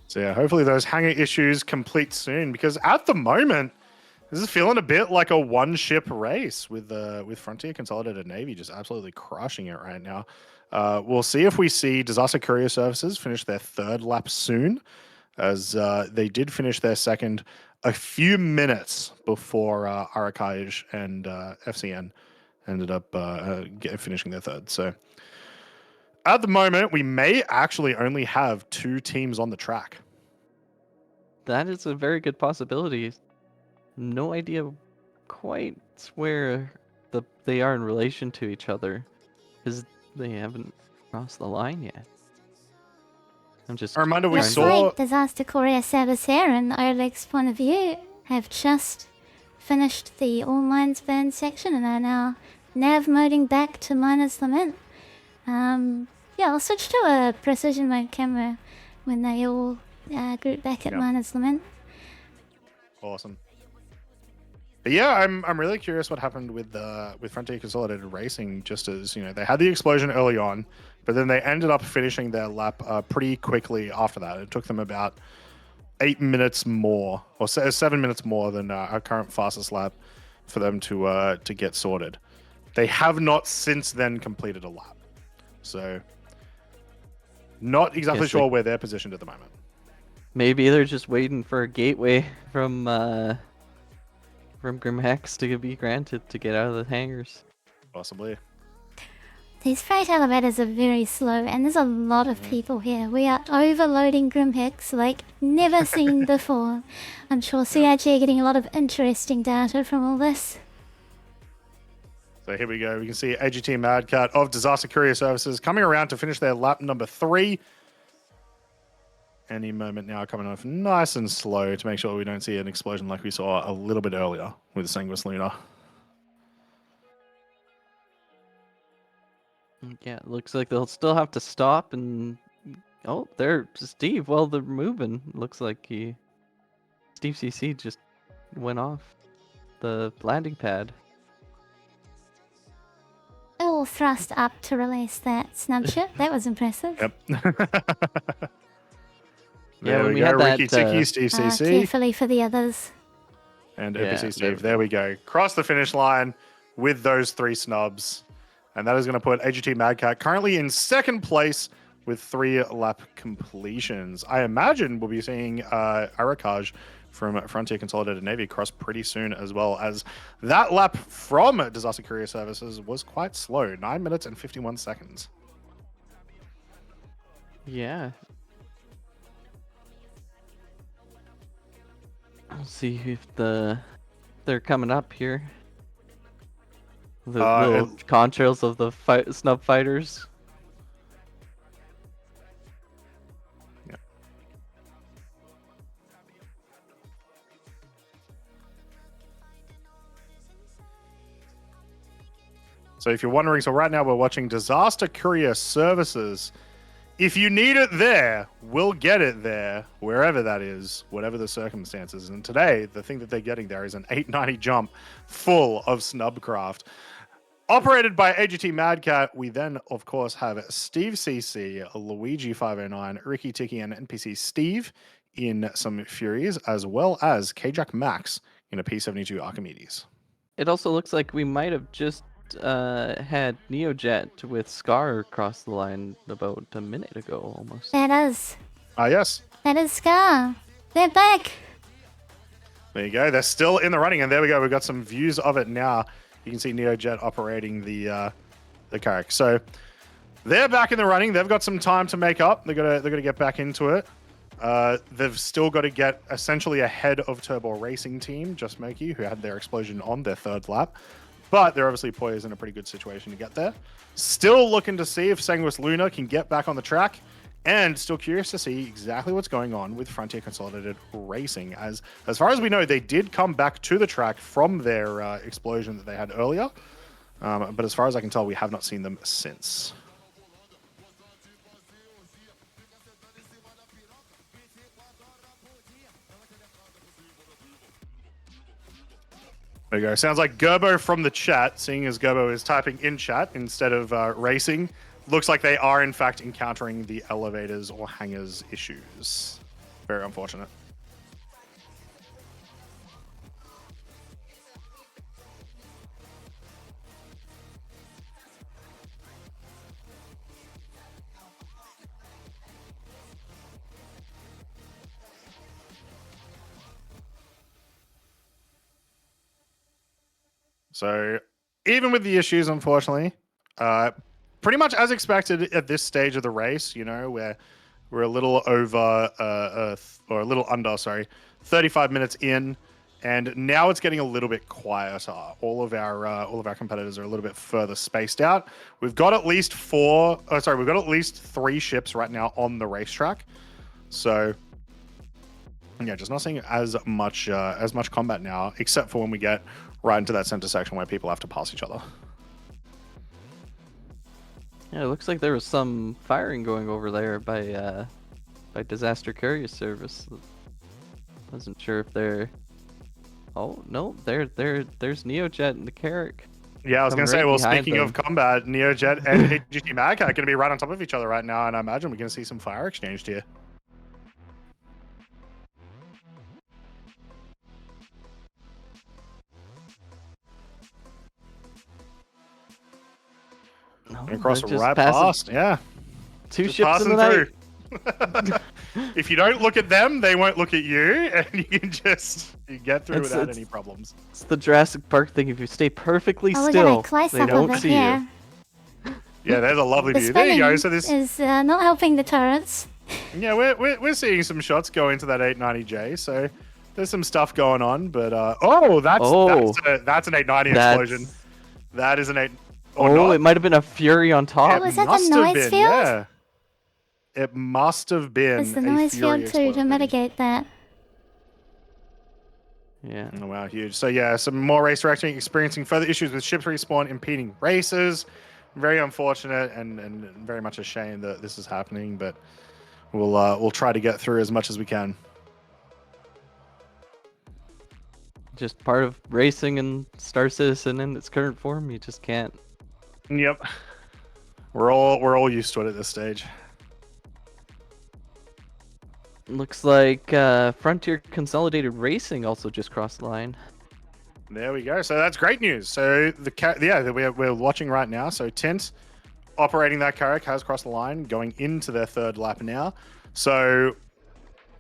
So yeah, hopefully those hangar issues complete soon, because at the moment, this is feeling a bit like a one-ship race with Frontier Consolidated Navy just absolutely crushing it right now. We'll see if we see Disaster Courier Services finish their 3rd lap soon, as they did finish their 2nd a few minutes before Archive and FCN ended up finishing their 3rd. So at the moment, we may actually only have 2 teams on the track. That is a very good possibility. No idea quite where they are in relation to each other, because they haven't crossed the line yet. I'm just. A reminder, we Looks saw like Disaster Courier Service here and Oleg's point of view have just finished the all mines burned section and are now nav moding back to Miner's Lament. Yeah, I'll switch to a precision mode camera when they all group back at Miner's Lament. Awesome. But yeah, I'm really curious what happened with Frontier Consolidated Racing. Just as they had the explosion early on, but then they ended up finishing their lap pretty quickly after that. It took them about 8 minutes more, or 7 minutes more than our current fastest lap for them to get sorted. They have not since then completed a lap, so not exactly sure where they're positioned at the moment. Maybe they're just waiting for a gateway from Grimhex to be granted to get out of the hangars. Possibly. These freight elevators are very slow, and there's a lot of people here. We are overloading Grimhex like never seen before. I'm sure CIG are getting a lot of interesting data from all this. So here we go. We can see AGT Madcat of Disaster Courier Services coming around to finish their lap number 3. Any moment now, coming off nice and slow to make sure we don't see an explosion like we saw a little bit earlier with Sanguis Luna. Yeah, it looks like they'll still have to stop and... Oh, there, Steve. Well, they're moving. Looks like Steve CC just went off the landing pad. All thrust up to release that snub ship. That was impressive. Yep. Yeah, when we go. had that, Ricky Tiki, Steve CC. Carefully for the others. And Yeah, NPC Steve. There we go. Cross the finish line with those 3 snubs. And that is going to put AGT Madcat currently in second place with 3 lap completions. I imagine we'll be seeing Arakaj from Frontier Consolidated Navy cross pretty soon, as well, as that lap from Disaster Courier Services was quite slow. 9 minutes and 51 seconds. Yeah. We'll see if they're coming up here. The little contrails of the snub fighters. Yeah. So if you're wondering, so right now we're watching Disaster Courier Services. If you need it there, we'll get it there, wherever that is, whatever the circumstances. And today, the thing that they're getting there is an 890 jump full of snubcraft. Operated by AGT Madcat, we then, of course, have Steve CC, Luigi 509, Ricky Tiki, and NPC Steve in some Furies, as well as K-Jack Max in a P72 Archimedes. It also looks like we might have just had Neojet with Scar across the line about a minute ago, almost. That is. Yes. That is Scar. They're back. There you go. They're still in the running, and there we go. We've got some views of it now. You can see Neojet operating the Carrack. So they're back in the running. They've got some time to make up. They're gonna get back into it. They've still got to get essentially ahead of Turbo Racing Team, Just Moki, who had their explosion on their 3rd lap. But they're obviously poised in a pretty good situation to get there. Still looking to see if Sanguis Luna can get back on the track. And still curious to see exactly what's going on with Frontier Consolidated Racing. As far as we know, they did come back to the track from their explosion that they had earlier. But as far as I can tell, we have not seen them since. There you go. Sounds like Gerbo from the chat, seeing as Gerbo is typing in chat instead of racing. Looks like they are, in fact, encountering the elevators or hangars issues. Very unfortunate. So, even with the issues, unfortunately, pretty much as expected at this stage of the race, where we're a little over, or a little under, 35 minutes in, and now it's getting a little bit quieter. All of our competitors are a little bit further spaced out. We've got at least 3 ships right now on the racetrack. So, yeah, just not seeing as much combat now, except for when we get right into that center section where people have to pass each other. Yeah, it looks like there was some firing going over there by Disaster Courier Service. Wasn't sure if they're Oh no, there's Neojet and the Carrick. Yeah, I was Coming going to say, right well, behind speaking of them. combat, Neojet and AGT Mag are going to be right on top of each other right now, and I imagine we're going to see some fire exchanged here. No, Across they're just right passing past, yeah. two Just ships in the passing night. through. If you don't look at them, they won't look at you, and you can just get through without any problems. It's the Jurassic Park thing. If you stay perfectly Oh, look still, at a close they up of won't it see here. you. Yeah, there's a lovely The view. There you go. spinning So this, is not helping the turrets. yeah, we're seeing some shots go into that 890J. So there's some stuff going on, but that's an 890 explosion. That is an 8. Or not. It might have been a Fury on top. Was that the must have noise been, field? yeah. It must have been There's the a noise Fury field too to explosion. mitigate that. Yeah. Oh, wow, huge. So yeah, some more race directing, experiencing further issues with ships respawn impeding races. Very unfortunate and very much a shame that this is happening, but we'll try to get through as much as we can. Just part of racing and Star Citizen in its current form. You just can't. Yep. We're all used to it at this stage. Looks like Frontier Consolidated Racing also just crossed the line. There we go. So that's great news. So we're watching right now. So Tint operating that Carrack has crossed the line, going into their third lap now. So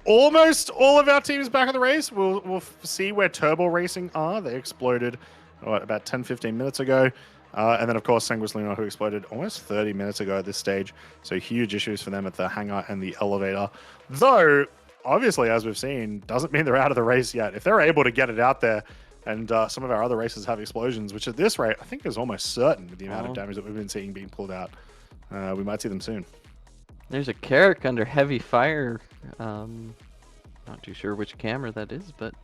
almost all of our teams back in the race. We'll see where Turbo Racing are. They exploded about 10-15 minutes ago. And then, of course, Sanguis Luna, who exploded almost 30 minutes ago at this stage. So huge issues for them at the hangar and the elevator. Though, obviously, as we've seen, doesn't mean they're out of the race yet. If they're able to get it out there, and some of our other races have explosions, which at this rate, I think is almost certain with the amount of damage that we've been seeing being pulled out. We might see them soon. There's a Carrack under heavy fire. Not too sure which camera that is, but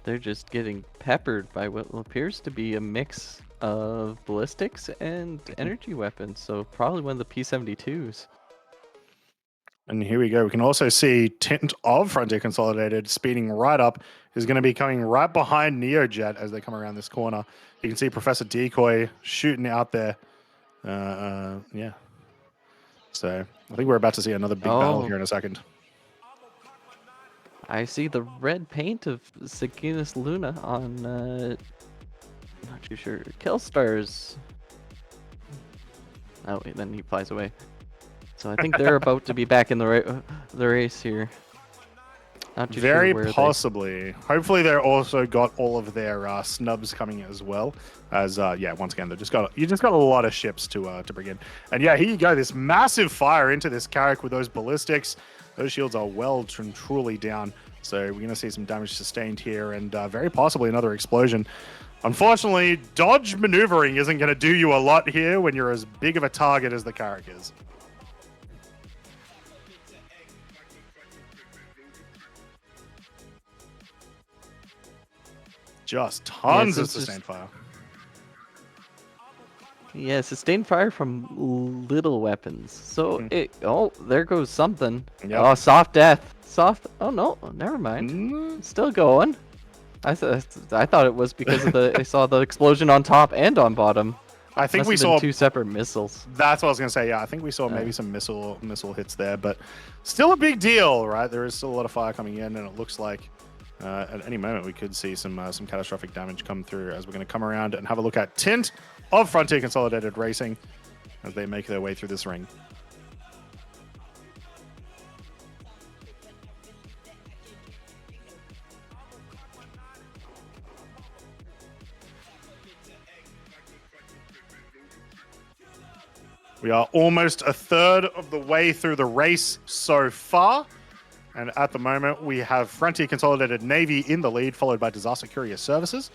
they're just getting peppered by what appears to be a mix of ballistics and energy weapons. So probably one of the P-72s. And here we go. We can also see Tint of Frontier Consolidated speeding right up. Is going to be coming right behind Neojet as they come around this corner. You can see Professor Decoy shooting out there. Yeah. So I think we're about to see another big battle here in a second. I see the red paint of Sanguis Luna on, not too sure, Killstars. Oh, wait, then he flies away. So I think they're about to be back in the race here. Not too Very sure where possibly. Hopefully, they're also got all of their snubs coming as well. As once again, you just got a lot of ships to bring in. And yeah, here you go. This massive fire into this Carrack with those ballistics. Those shields are well and truly down. So we're going to see some damage sustained here, and very possibly another explosion. Unfortunately, dodge maneuvering isn't going to do you a lot here when you're as big of a target as the Carrack is. Just tons of sustained fire. Yeah, sustained fire from little weapons. So there goes something. Yep. Oh, soft death. Oh no, never mind. Still going. I thought it was because of I saw the explosion on top and on bottom. I think Must we have been saw two separate missiles. That's what I was gonna say. Yeah, I think we saw maybe some missile hits there, but still a big deal, right? There is still a lot of fire coming in, and it looks like at any moment we could see some catastrophic damage come through. As we're going to come around and have a look at Tint of Frontier Consolidated Racing as they make their way through this ring. We are almost a third of the way through the race so far. And at the moment, we have Frontier Consolidated Navy in the lead, followed by Disaster Courier Services.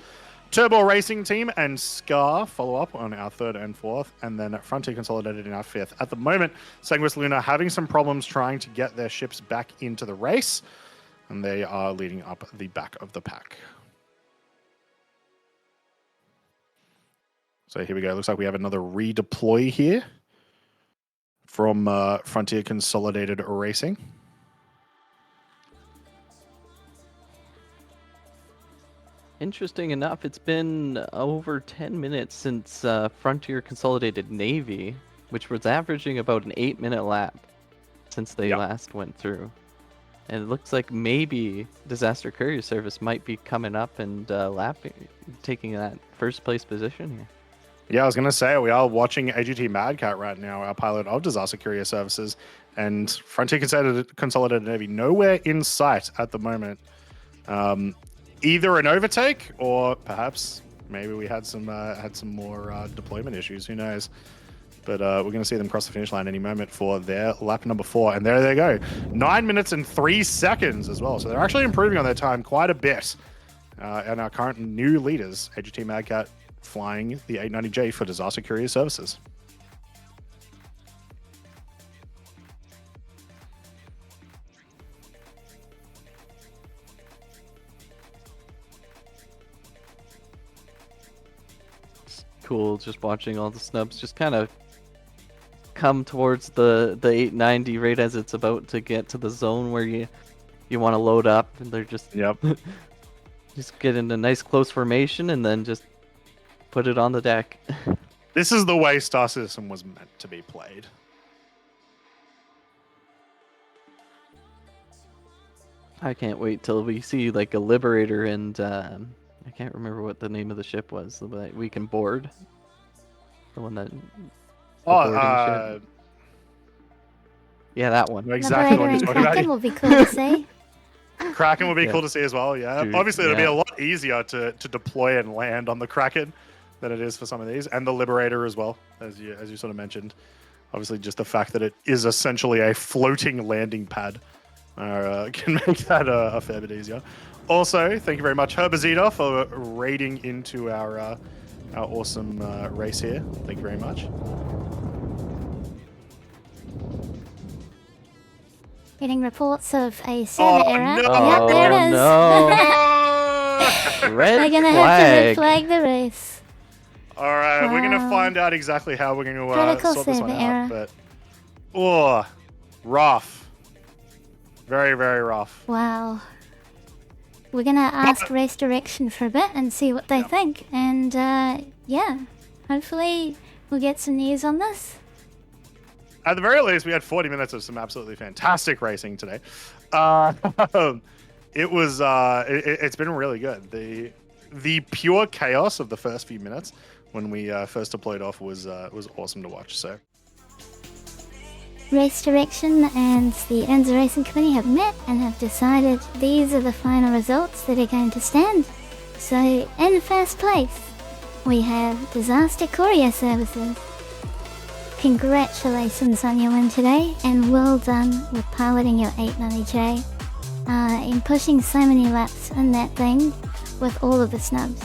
Turbo Racing Team and Scar follow up on our third and fourth, and then Frontier Consolidated in our fifth. At the moment, Sanguis Luna having some problems trying to get their ships back into the race, and they are leading up the back of the pack. So here we go. Looks like we have another redeploy here from Frontier Consolidated Racing. Interesting enough, it's been over 10 minutes since Frontier Consolidated Navy, which was averaging about an 8-minute lap since they last went through. And it looks like maybe Disaster Courier Service might be coming up and taking that first place position here. Yeah, I was going to say, we are watching AGT Madcat right now, our pilot of Disaster Courier Services, and Frontier Consolidated Navy nowhere in sight at the moment. Either an overtake, or perhaps maybe we had some more deployment issues. Who knows? But we're going to see them cross the finish line any moment for their lap number 4, and there they go, 9 minutes and 3 seconds as well. So they're actually improving on their time quite a bit. And our current new leaders, AGT Madcat, flying the 890J for Disaster Courier Services. Cool, just watching all the snubs just kind of come towards the 890 right as it's about to get to the zone where you want to load up, and they're just just get in a nice close formation and then just put it on the deck. This is the way Star Citizen was meant to be played. I can't wait till we see like a Liberator and I can't remember what the name of the ship was that we can board. The one that. Yeah, that one. Exactly what you're talking about. Kraken will be cool to see. Kraken will be cool to see as well, yeah. Dude, Obviously, it'll be a lot easier to deploy and land on the Kraken than it is for some of these, and the Liberator as well, as you sort of mentioned. Obviously, just the fact that it is essentially a floating landing pad can make that a fair bit easier. Also, thank you very much, Herbazita, for raiding into our awesome race here. Thank you very much. Getting reports of a server error. No. Yep, there it is. No. Red We're gonna have to red flag the race. All right, we're gonna Wow. find out exactly how we're gonna Critical sort this one server out. error. But rough, very very rough. Wow. We're gonna ask race direction for a bit and see what they think, and yeah, hopefully we'll get some news on this. At the very least, we had 40 minutes of some absolutely fantastic racing today. It was it's been really good. The pure chaos of the first few minutes when we first deployed off was awesome to watch. So Race direction and the Enza Racing Committee have met and have decided these are the final results that are going to stand. So in first place, we have Disaster Courier Services. Congratulations on your win today, and well done with piloting your 890J. In pushing so many laps in that thing with all of the snubs.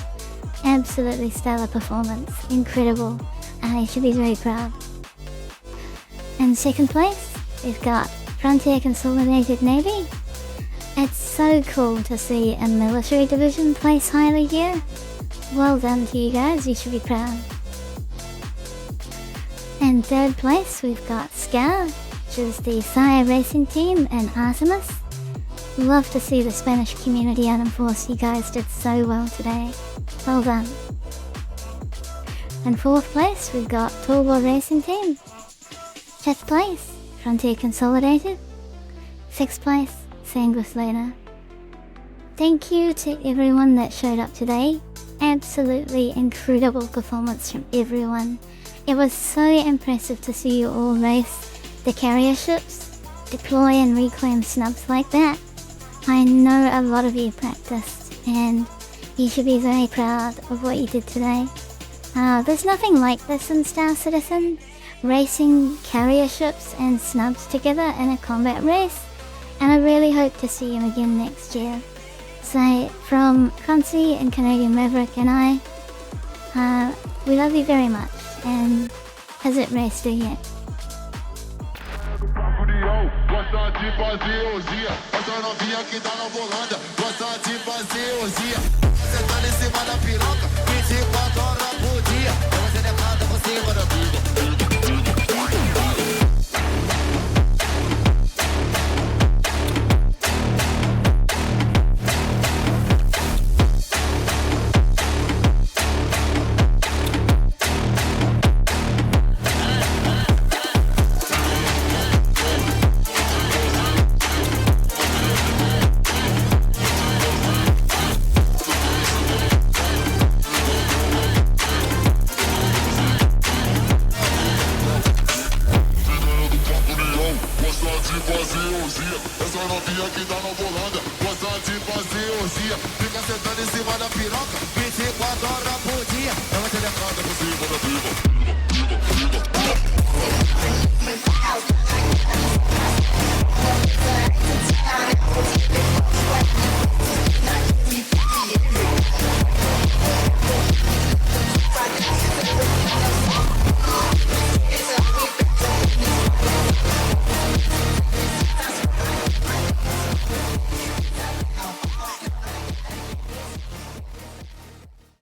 Absolutely stellar performance. Incredible. You should be very proud. In second place, we've got Frontier Consolidated Navy. It's so cool to see a military division place highly here. Well done to you guys, you should be proud. In third place, we've got Scarlet, which is the Sire Racing Team, and Artemis. Love to see the Spanish community unenforced. You guys did so well today. Well done. In fourth place, we've got Turbo Racing Team. Fifth place, Frontier Consolidated. Sixth place, Sanguis Luna. Thank you to everyone that showed up today. Absolutely incredible performance from everyone. It was so impressive to see you all race the carrier ships, deploy and reclaim snubs like that. I know a lot of you practiced, and you should be very proud of what you did today. There's nothing like this in Star Citizen, racing carrier ships and snubs together in a combat race, and I really hope to see you again next year. So from Croncy and Canadian Maverick and I, we love you very much, and has it raced you yet? Gosta de fazer orgia, essa novinha que tá na bolada. Gosta de fazer orgia, você tá em cima da piroca, 24 horas por dia. Você decada por cima da vida. de fazer orgia. Essa novinha que tá na bolada gosta de fazer orgia. Fica sentando em cima da piroca 24 horas